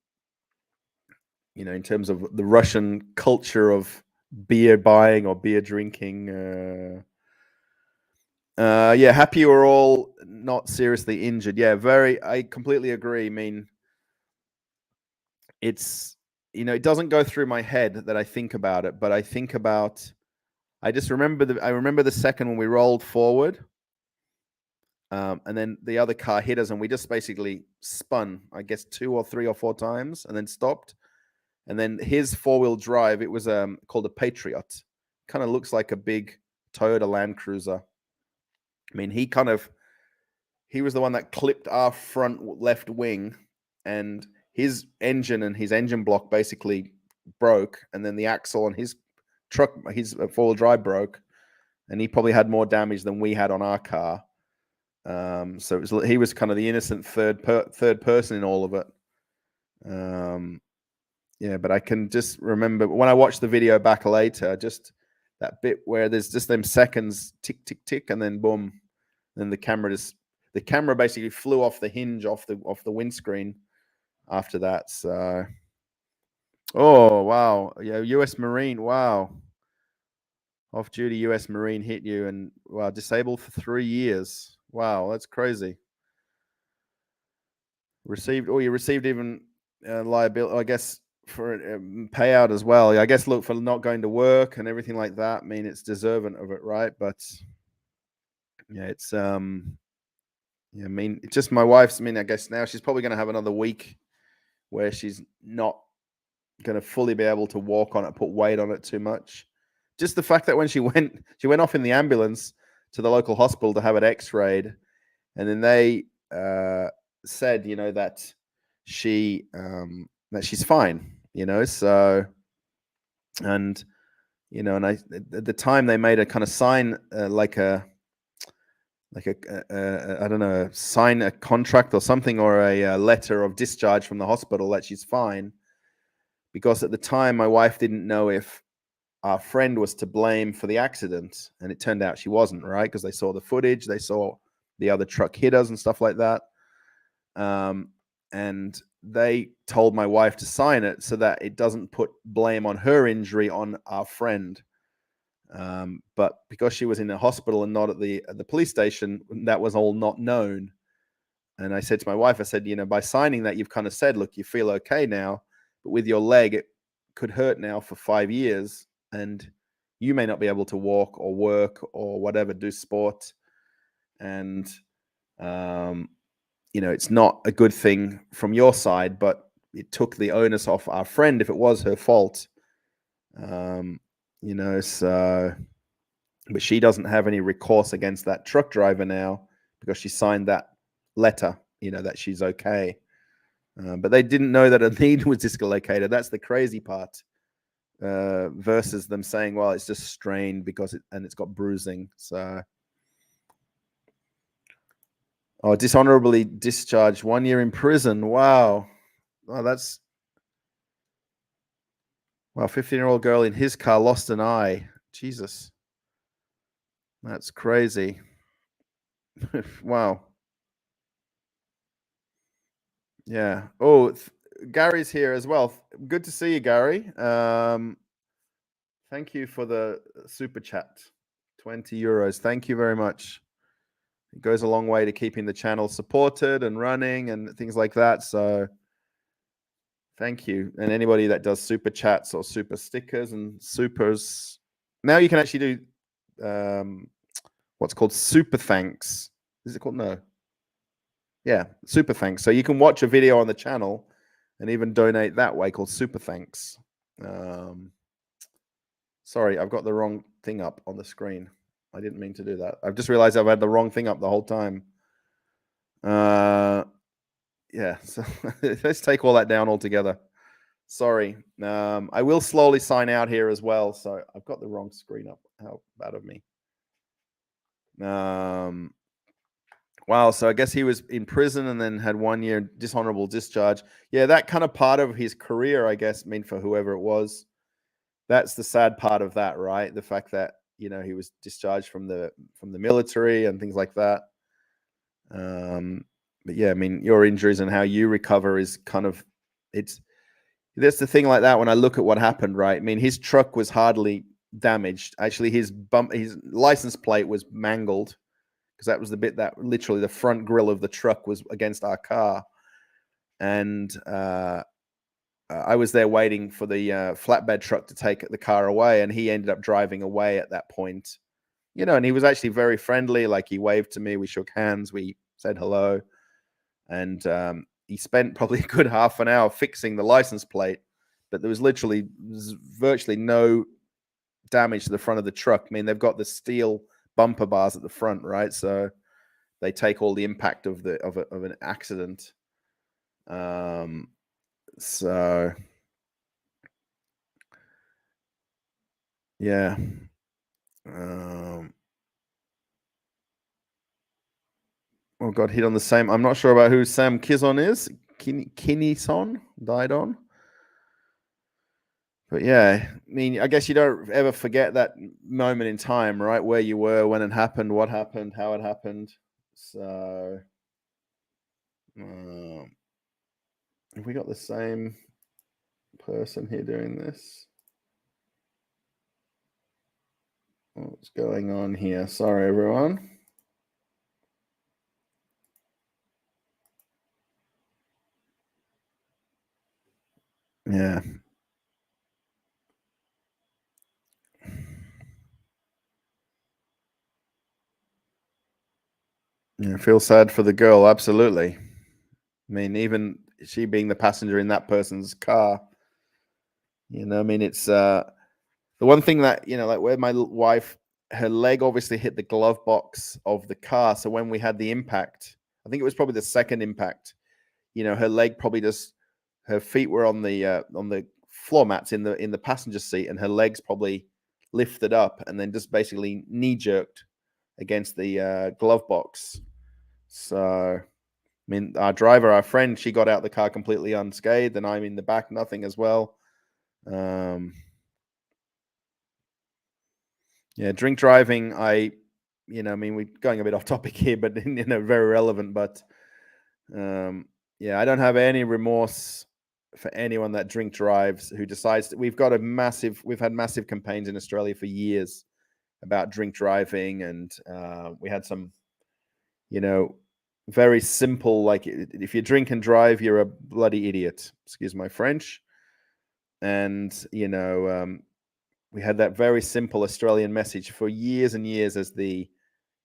terms of the Russian culture of beer buying or beer drinking. Happy you were all not seriously injured. I completely agree. It's, it doesn't go through my head that I think about it, but I remember the second when we rolled forward, and then the other car hit us, and we just basically spun, I guess 2 or 3 or 4 times, and then stopped. And then his 4-wheel drive, it was called a Patriot. Kind of looks like a big Toyota Land Cruiser. He was the one that clipped our front left wing, and his engine and his engine block basically broke, and then the axle on his truck, his 4-wheel drive broke, and he probably had more damage than we had on our car. So he was kind of the innocent third person in all of it. But I can just remember when I watched the video back later, just that bit where there's just them seconds, tick, tick, tick, and then boom, then the camera basically flew off the hinge, off the windscreen after that. So, oh wow, yeah, U.S. Marine, wow. Off-duty U.S. Marine hit you and wow, disabled for 3 years. Wow, that's crazy. You received even liability, I guess, for payout as well. I guess, look, for not going to work and everything like that. I mean, it's deserving of it, right? But yeah, it's yeah. I mean, it's just my wife's. I mean, I guess now she's probably going to have another week where she's not going to fully be able to walk on it, put weight on it too much. Just the fact that when she went off in the ambulance to the local hospital to have it X-rayed, and then they said, that she's fine, So, and and I at the time they made a kind of sign like a I don't know, sign a contract or something, or a letter of discharge from the hospital that she's fine, because at the time my wife didn't know if our friend was to blame for the accident, and it turned out she wasn't, right? Because they saw the footage, they saw the other truck hit us and stuff like that, and they told my wife to sign it so that it doesn't put blame on her injury on our friend. But because she was in the hospital and not at the police station, that was all not known. And I said to my wife, I said, by signing that, you've kind of said, look, you feel okay now, but with your leg, it could hurt now for 5 years, and you may not be able to walk or work or whatever, do sport. And, it's not a good thing from your side, but it took the onus off our friend if it was her fault. So, but she doesn't have any recourse against that truck driver now because she signed that letter, that she's okay. But they didn't know that her knee was dislocated. That's the crazy part. Versus them saying, well, it's just strained because it's got bruising. So, dishonorably discharged, 1 year in prison. Wow. Oh, that's 15-year-old girl in his car lost an eye. Jesus. That's crazy. Wow. Yeah. Oh, Gary's here as well. Good to see you, Gary. Thank you for the super chat. 20 euros. Thank you very much. It goes a long way to keeping the channel supported and running and things like that. So thank you. And anybody that does super chats or super stickers and supers. Now you can actually do what's called super thanks. Is it called? No. Yeah, super thanks. So you can watch a video on the channel and even donate that way, called super thanks. Sorry, I've got the wrong thing up on the screen. I didn't mean to do that. I've just realized I've had the wrong thing up the whole time. Yeah, so let's take all that down altogether. Sorry. I will slowly sign out here as well. So I've got the wrong screen up. How bad of me. Wow. So I guess he was in prison and then had 1 year dishonorable discharge. Yeah, that kind of part of his career, I guess, for whoever it was. That's the sad part of that, right? The fact that he was discharged from the military and things like that. But yeah, your injuries and how you recover is kind of that's the thing like that. When I look at what happened, right? His truck was hardly damaged. Actually, his license plate was mangled because that was the bit that literally the front grille of the truck was against our car, and I was there waiting for the flatbed truck to take the car away, and he ended up driving away at that point. And he was actually very friendly. Like, he waved to me, we shook hands, we said hello, and he spent probably a good half an hour fixing the license plate, but there was virtually no damage to the front of the truck. They've got the steel bumper bars at the front, right? So they take all the impact of an accident. So yeah. Got hit on the same. I'm not sure about who Sam Kizon is. Kinison died on. But yeah, I guess you don't ever forget that moment in time, right? Where you were, when it happened, what happened, how it happened. So, have we got the same person here doing this? What's going on here? Sorry, everyone. Yeah. Yeah, feel sad for the girl. Absolutely. I mean, even she being the passenger in that person's car, I mean, it's the one thing that, like where my wife, her leg obviously hit the glove box of the car. So when we had the impact, I think it was probably the second impact, her leg probably just, her feet were on the floor mats in the passenger seat, and her legs probably lifted up and then just basically knee jerked against the glove box. So, I mean, our driver, our friend, she got out the car completely unscathed, and I'm in the back, nothing as well. Yeah, drink driving. I mean, we're going a bit off topic here, but very relevant. But yeah, I don't have any remorse for anyone that drink drives who decides that we've had massive campaigns in Australia for years about drink driving, and we had some, very simple, like if you drink and drive, you're a bloody idiot. Excuse my French. And we had that very simple Australian message for years and years as the,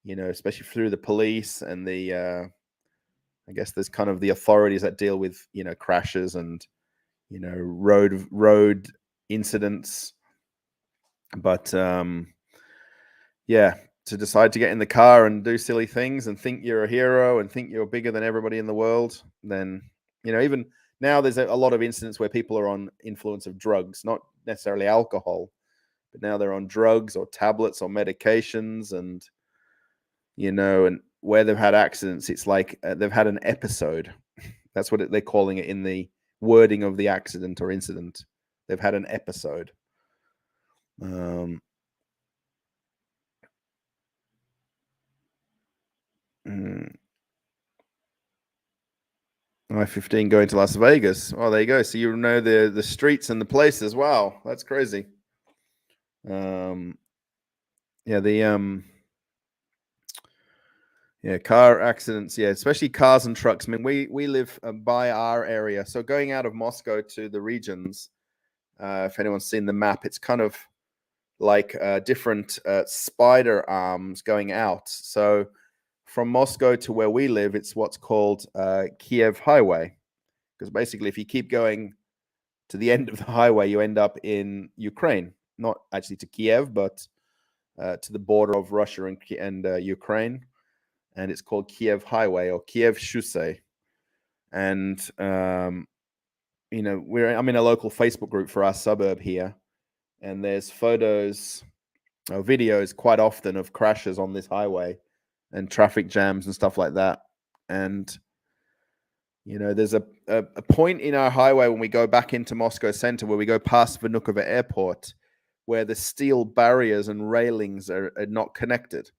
especially through the police and the, I guess there's kind of the authorities that deal with, crashes and, road incidents. But yeah, to decide to get in the car and do silly things and think you're a hero and think you're bigger than everybody in the world, then, even now there's a lot of incidents where people are on influence of drugs, not necessarily alcohol, but now they're on drugs or tablets or medications, and and where they've had accidents, it's like they've had an episode. That's what they're calling it in the wording of the accident or incident. They've had an episode. I-15 going to Las Vegas. Oh, there you go. So you know the streets and the places. Wow, that's crazy. Yeah, yeah, car accidents. Yeah, especially cars and trucks. I mean, we live by our area, so going out of Moscow to the regions. If anyone's seen the map, it's kind of like different spider arms going out. So from Moscow to where we live, it's what's called Kiev Highway, because basically, if you keep going to the end of the highway, you end up in Ukraine. Not actually to Kiev, but to the border of Russia and Ukraine. And it's called Kiev Highway or Kiev Shusay. And I'm in a local Facebook group for our suburb here, and there's photos or videos quite often of crashes on this highway and traffic jams and stuff like that. And there's a point in our highway when we go back into Moscow center where we go past Vnukovo Airport, where the steel barriers and railings are not connected,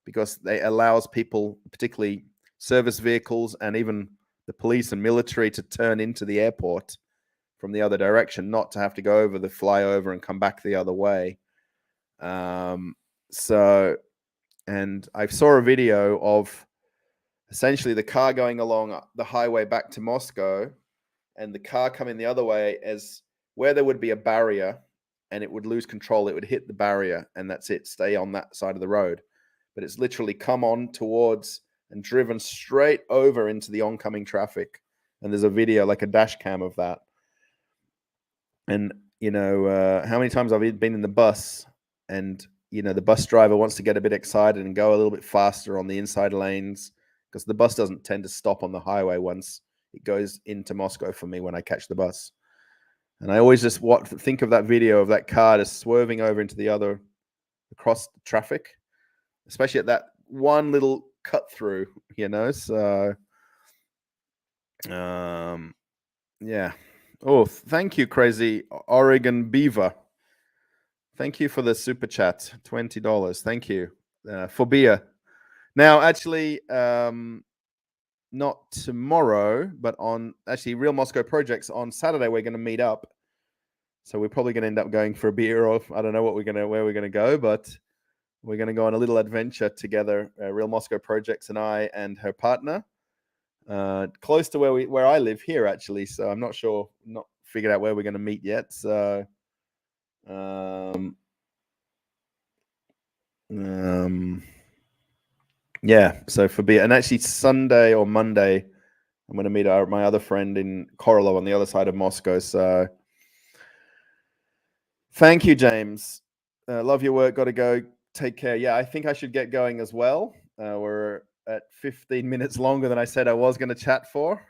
because they allows people, particularly service vehicles and even the police and military, to turn into the airport from the other direction, not to have to go over the flyover and come back the other way. So, and I saw a video of essentially the car going along the highway back to Moscow, and the car coming the other way, as where there would be a barrier and it would lose control, it would hit the barrier and that's it, stay on that side of the road. But it's literally come on towards and driven straight over into the oncoming traffic. And there's a video, like a dash cam of that. And, how many times I've been in the bus and, the bus driver wants to get a bit excited and go a little bit faster on the inside lanes, because the bus doesn't tend to stop on the highway once it goes into Moscow for me when I catch the bus. And I always just think of that video of that car just swerving over into the other, across the traffic, especially at that one little cut through, So, yeah. Oh, thank you, Crazy Oregon Beaver. Thank you for the super chat, $20. Thank you for beer. Now, actually, not tomorrow, but on actually Real Moscow Projects on Saturday, we're going to meet up. So we're probably going to end up going for a beer, or I don't know where we're going to go, but We're going to go on a little adventure together, Real Moscow Projects and I and her partner, close to where I live here, actually. So I'm not sure, not figured out where we're going to meet yet. So, yeah. So and actually Sunday or Monday, I'm going to meet my other friend in Korolev on the other side of Moscow. So thank you, James. Love your work. Got to go. Take care. Yeah, I think I should get going as well. We're at 15 minutes longer than I said I was going to chat for.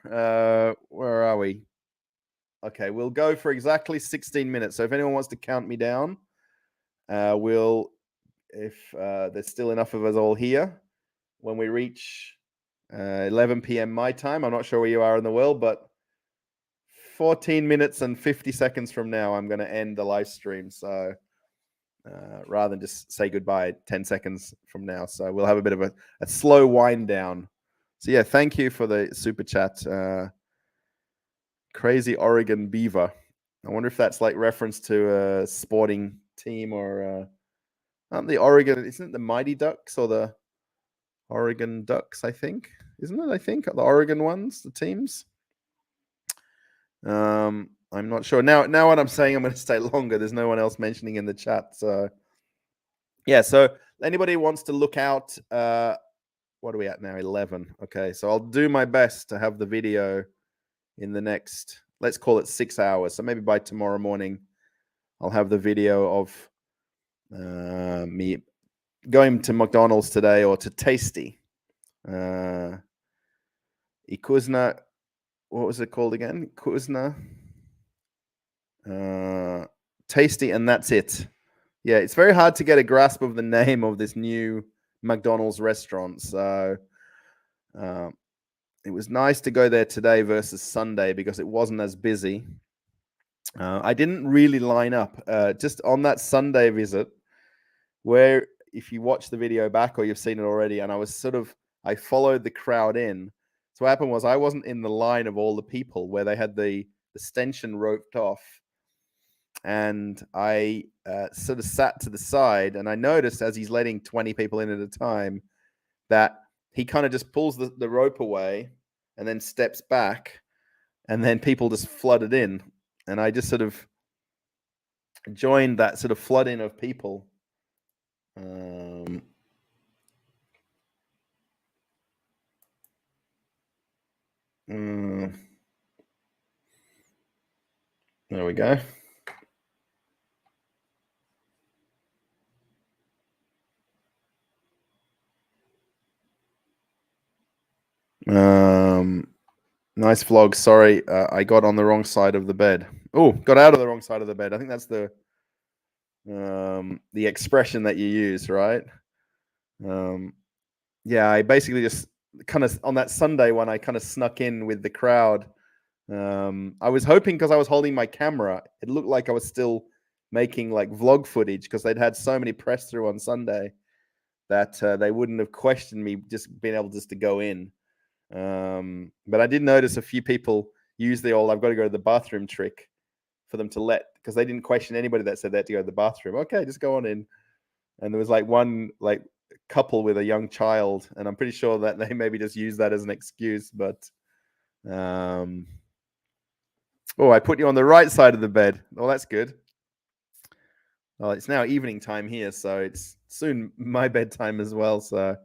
Where are we? Okay, we'll go for exactly 16 minutes. So if anyone wants to count me down, if there's still enough of us all here, when we reach 11 p.m. my time, I'm not sure where you are in the world, but 14 minutes and 50 seconds from now, I'm going to end the live stream. So rather than just say goodbye 10 seconds from now. So we'll have a bit of a slow wind down. So yeah, thank you for the super chat. Crazy Oregon Beaver. I wonder if that's like reference to a sporting team or aren't the Oregon, isn't it the Mighty Ducks or the Oregon Ducks, I think? Isn't it, I think, the Oregon ones, the teams? I'm not sure. Now what I'm saying, I'm going to stay longer. There's no one else mentioning in the chat. So yeah, so anybody wants to look out, what are we at now? 11. Okay, so I'll do my best to have the video in the next, let's call it 6 hours. So maybe by tomorrow morning, I'll have the video of me going to McDonald's today or to Tasty. Ikuzna, what was it called again? Ikuzna. Tasty, and that's it. Yeah, it's very hard to get a grasp of the name of this new McDonald's restaurant. So it was nice to go there today versus Sunday because it wasn't as busy. I didn't really line up just on that Sunday visit where if you watch the video back or you've seen it already, and I followed the crowd in. So what happened was I wasn't in the line of all the people where they had the stanchion roped off. And I sort of sat to the side, and I noticed as he's letting 20 people in at a time that he kind of just pulls the rope away and then steps back, and then people just flooded in. And I just sort of joined that sort of flood in of people. There we go. Nice vlog. Sorry, I got on the wrong side of the bed. Oh, got out of the wrong side of the bed. I think that's the expression that you use, right? Yeah, I basically just kind of on that Sunday when I kind of snuck in with the crowd. I was hoping because I was holding my camera, it looked like I was still making like vlog footage because they'd had so many press through on Sunday that they wouldn't have questioned me just being able just to go in. But I did notice a few people use the old "I've got to go to the bathroom" trick for them to because they didn't question anybody that said they had to go to the bathroom. Okay, just go on in. And there was like one couple with a young child, and I'm pretty sure that they maybe just used that as an excuse. But I put you on the right side of the bed. Oh, that's good. Well, it's now evening time here, so it's soon my bedtime as well. So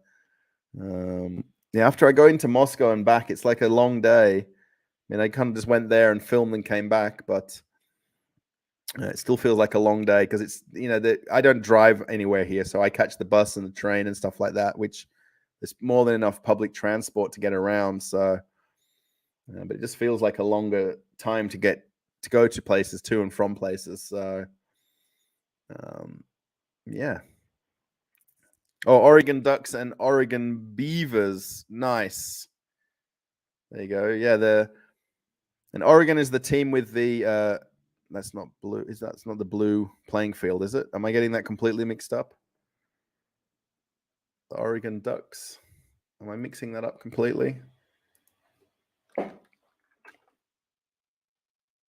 yeah, after I go into Moscow and back, it's like a long day. I mean, I kind of just went there and filmed and came back, but it still feels like a long day because it's, I don't drive anywhere here. So I catch the bus and the train and stuff like that, which there's more than enough public transport to get around. So, but it just feels like a longer time to go to places, to and from places. So, yeah. Oh, Oregon Ducks and Oregon Beavers. Nice. There you go. Yeah, and Oregon is the team with the that's not blue. That's not the blue playing field, is it? Am I getting that completely mixed up? The Oregon Ducks. Am I mixing that up completely?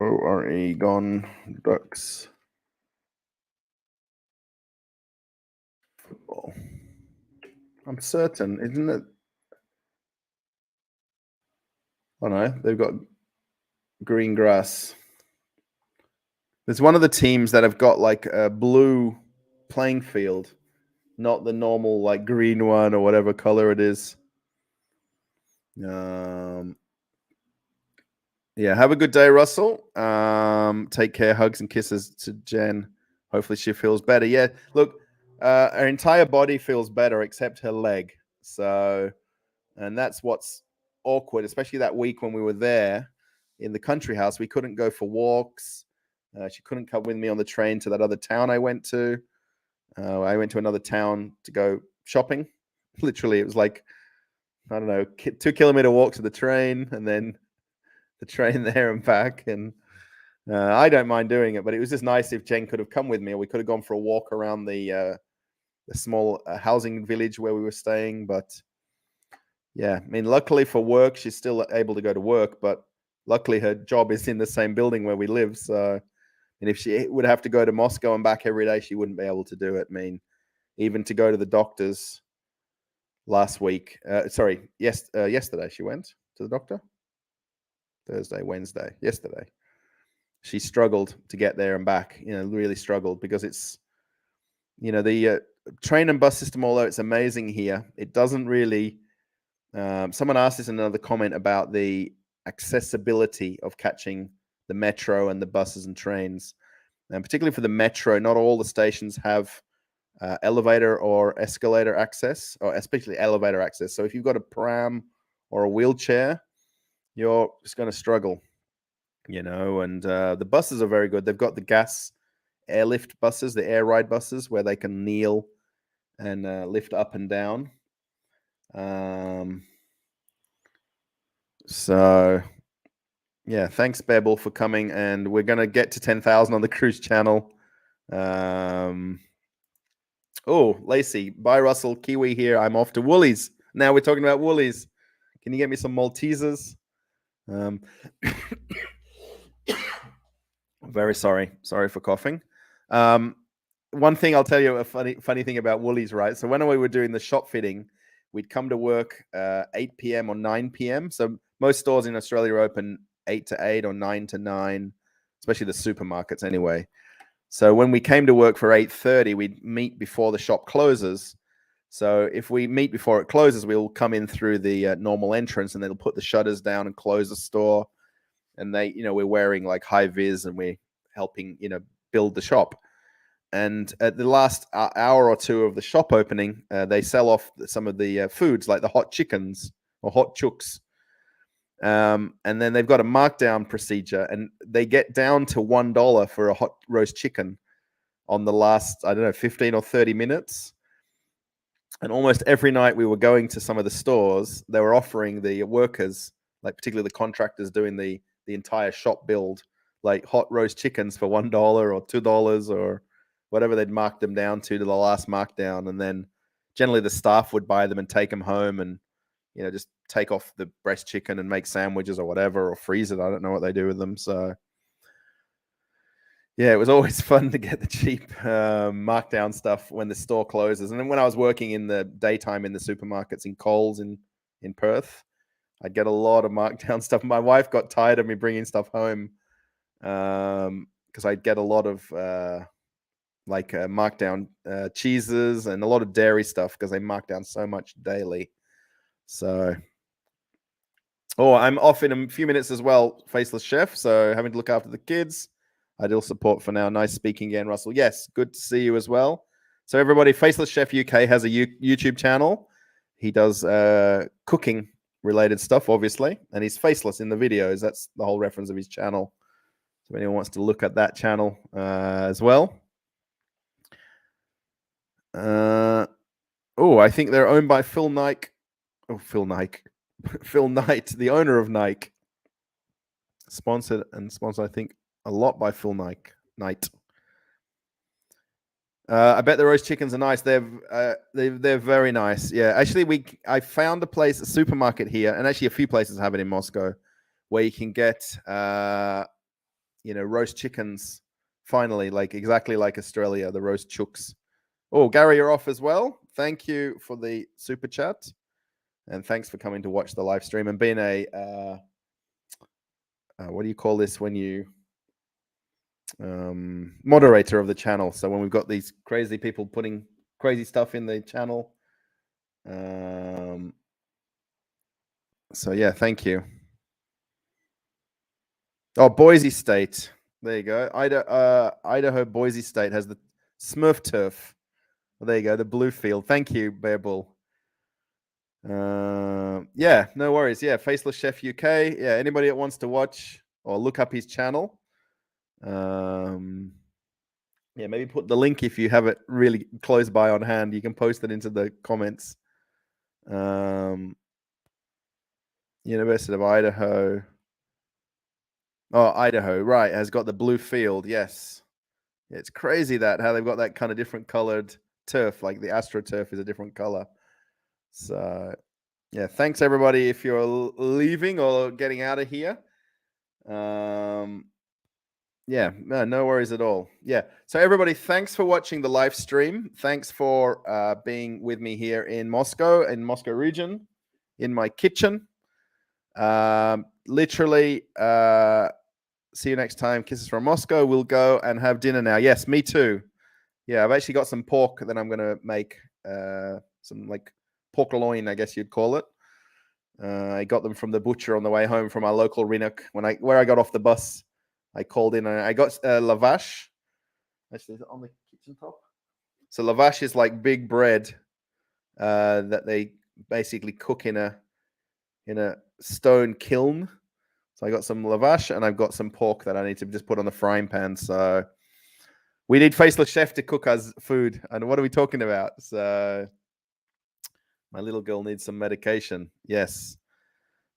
Oregon Ducks. football. I'm certain, isn't it? Oh no, they've got green grass. There's one of the teams that have got like a blue playing field, not the normal like green one or whatever color it is. Yeah, have a good day, Russell. Take care. Hugs and kisses to Jen. Hopefully she feels better. Yeah, look, her entire body feels better except her leg. So, and that's what's awkward, especially that week when we were there in the country house. We couldn't go for walks. She couldn't come with me on the train to that other town I went to. I went to another town to go shopping. Literally, it was like, I don't know, 2 kilometer walk to the train and then the train there and back. And I don't mind doing it, but it was just nice if Jen could have come with me, or we could have gone for a walk around the small housing village where we were staying. But yeah, I mean, luckily for work, she's still able to go to work, but luckily her job is in the same building where we live. So, and if she would have to go to Moscow and back every day, she wouldn't be able to do it. I mean, even to go to the doctors last week, yesterday she went to the doctor. Thursday, Wednesday, yesterday. She struggled to get there and back, really struggled because it's, the train and bus system, although it's amazing here, it doesn't really, someone asked this in another comment about the accessibility of catching the metro and the buses and trains. And particularly for the metro, not all the stations have elevator or escalator access, or especially elevator access. So if you've got a pram or a wheelchair, you're just going to struggle, and the buses are very good. They've got the gas airlift buses, the air ride buses, where they can kneel and lift up and down. So, yeah, thanks, Bebel, for coming. And we're going to get to 10,000 on the cruise channel. Lacey, bye, Russell. Kiwi here. I'm off to Woolies. Now we're talking about Woolies. Can you get me some Maltesers? Very sorry. Sorry for coughing. One thing I'll tell you, a funny thing about Woolies, right? So when we were doing the shop fitting, we'd come to work 8 p.m. or 9 p.m. So most stores in Australia are open 8 to 8 or 9 to 9, especially the supermarkets anyway. So when we came to work for 8:30, we'd meet before the shop closes. So if we meet before it closes, we'll come in through the normal entrance, and they'll put the shutters down and close the store. And we're wearing like high vis, and we're helping, build the shop. And at the last hour or two of the shop opening, they sell off some of the foods, like the hot chickens or hot chooks. And then they've got a markdown procedure, and they get down to $1 for a hot roast chicken on the last, 15 or 30 minutes. And almost every night we were going to some of the stores, they were offering the workers, like particularly the contractors doing the entire shop build, like hot roast chickens for $1 or $2 or whatever they'd mark them down to the last markdown. And then generally the staff would buy them and take them home and, just take off the breast chicken and make sandwiches or whatever, or freeze it. I don't know what they do with them. So yeah, it was always fun to get the cheap markdown stuff when the store closes. And then when I was working in the daytime in the supermarkets in Coles in Perth, I'd get a lot of markdown stuff. My wife got tired of me bringing stuff home because I'd get a lot of markdown cheeses and a lot of dairy stuff because they mark down so much daily. So, I'm off in a few minutes as well, Faceless Chef. So having to look after the kids. Ideal support for now. Nice speaking again, Russell. Yes, good to see you as well. So everybody, Faceless Chef UK has a YouTube channel. He does cooking related stuff, obviously, and he's faceless in the videos. That's the whole reference of his channel. So if anyone wants to look at that channel as well. I think they're owned by Phil Nike. Phil Nike. Phil Knight, the owner of Nike. Sponsored, I think, a lot by Phil Knight. I bet the roast chickens are nice. They're very nice. Yeah, actually, I found a supermarket here, and actually a few places have it in Moscow, where you can get roast chickens. Finally, like exactly like Australia, the roast chooks. Oh, Gary, you're off as well. thank you for the super chat. And thanks for coming to watch the live stream and being a, what do you call this when you, moderator of the channel. So when we've got these crazy people putting crazy stuff in the channel. So yeah, thank you. Oh, Boise State. There you go. Idaho, Boise State has the Smurf turf. Well, there you go, the blue field. Thank you, Bear Bull. Yeah, no worries. Yeah, Faceless Chef UK. Yeah, anybody that wants to watch or look up his channel. Yeah, maybe put the link if you have it really close by on hand. You can post it into the comments. University of Idaho. Oh, Idaho, right, has got the blue field. Yes. It's crazy that how they've got that kind of different colored turf, like the AstroTurf is a different color. So, yeah, thanks everybody if you're leaving or getting out of here. Yeah, no worries at all. Yeah, so everybody, thanks for watching the live stream. Thanks for being with me here in Moscow region, in my kitchen. Literally, see you next time. Kisses from Moscow. We'll go and have dinner now. Yes, me too. Yeah, I've actually got some pork that I'm going to make, some like pork loin, I guess you'd call it. I got them from the butcher on the way home from our local Rinuk. Where I got off the bus, I called in and I got lavash. Actually, is it on the kitchen top? So lavash is like big bread that they basically cook in a stone kiln. So I got some lavash and I've got some pork that I need to just put on the frying pan. So we need Faceless Chef to cook us food. And what are we talking about? So my little girl needs some medication. Yes.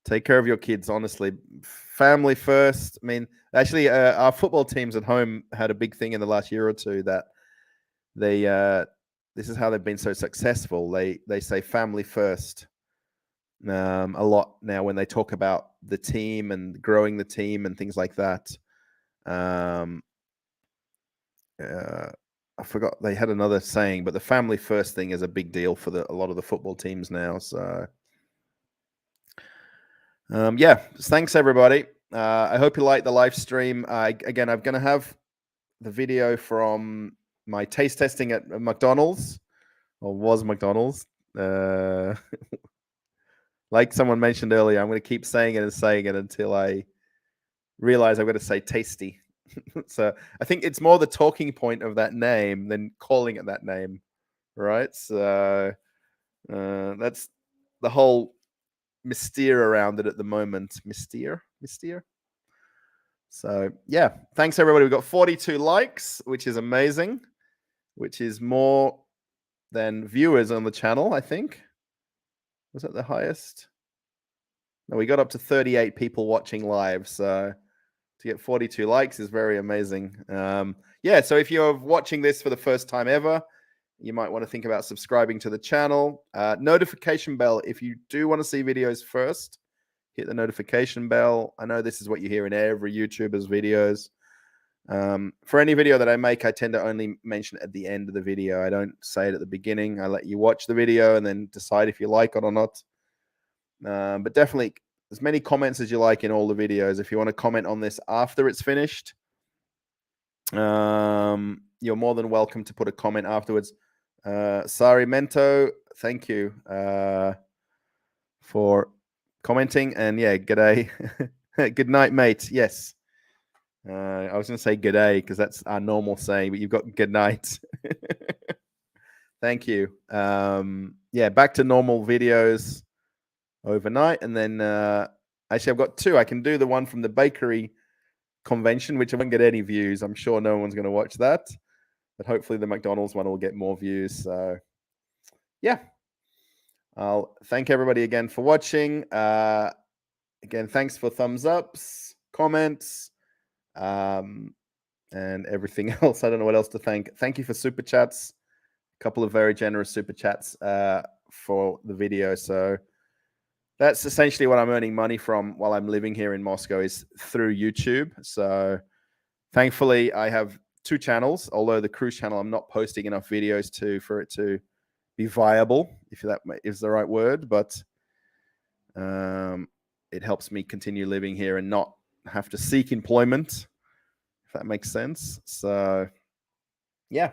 Take care of your kids, honestly. Family first. I mean, actually, our football teams at home had a big thing in the last year or two that they, this is how they've been so successful. They say family first a lot now when they talk about the team and growing the team and things like that. I forgot they had another saying, but the family first thing is a big deal for a lot of the football teams now. So, yeah, thanks everybody. I hope you like the live stream. Again, I'm going to have the video from my taste testing at McDonald's, or was McDonald's. Like someone mentioned earlier, I'm going to keep saying it until I realize I've got to say tasty. So I think it's more the talking point of that name than calling it that name, right? So that's the whole mystere around it at the moment. Mystere. So yeah, thanks everybody. We've got 42 likes, which is amazing, which is more than viewers on the channel, I think. Was that the highest? No, we got up to 38 people watching live. So to get 42 likes is very amazing. Yeah, so if you're watching this for the first time ever, you might want to think about subscribing to the channel. Notification bell, if you do want to see videos first, hit the notification bell. I know this is what you hear in every YouTuber's videos. For any video that I make, I tend to only mention it at the end of the video. I don't say it at the beginning. I let you watch the video and then decide if you like it or not. But definitely as many comments as you like in all the videos. If you want to comment on this after it's finished, you're more than welcome to put a comment afterwards. Sari Mento, thank you for commenting. And yeah, g'day. Good night, mate. Yes. I was going to say good day because that's our normal saying, but you've got good night. Thank you. Yeah, back to normal videos overnight. And then actually, I've got two. I can do the one from the bakery convention, which I won't get any views. I'm sure no one's going to watch that. But hopefully the McDonald's one will get more views. So yeah, I'll thank everybody again for watching. Again, thanks for thumbs ups, comments, and everything else. I don't know what else to thank. Thank you for super chats. A couple of very generous super chats for the video. So that's essentially what I'm earning money from while I'm living here in Moscow, is through YouTube. So thankfully I have two channels, although the cruise channel I'm not posting enough videos for it to be viable, if that is the right word, but it helps me continue living here and not have to seek employment, if that makes sense. So yeah,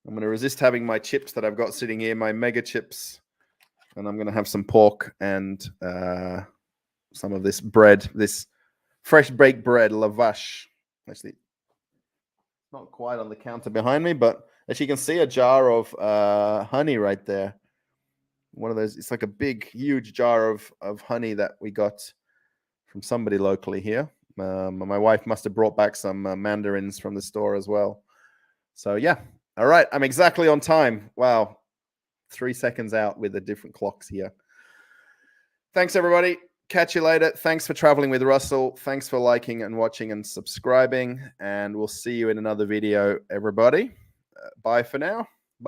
I'm going to resist having my chips that I've got sitting here, my mega chips, and I'm going to have some pork and some of this bread, this fresh baked bread, lavash. Actually, not quite on the counter behind me, but as you can see, a jar of honey right there. One of those, it's like a big, huge jar of honey that we got from somebody locally here. My wife must have brought back some mandarins from the store as well. So yeah, all right, I'm exactly on time. Wow, 3 seconds out with the different clocks here. Thanks, everybody. Catch you later. Thanks for traveling with Russell. Thanks for liking and watching and subscribing. And we'll see you in another video, everybody. Bye for now.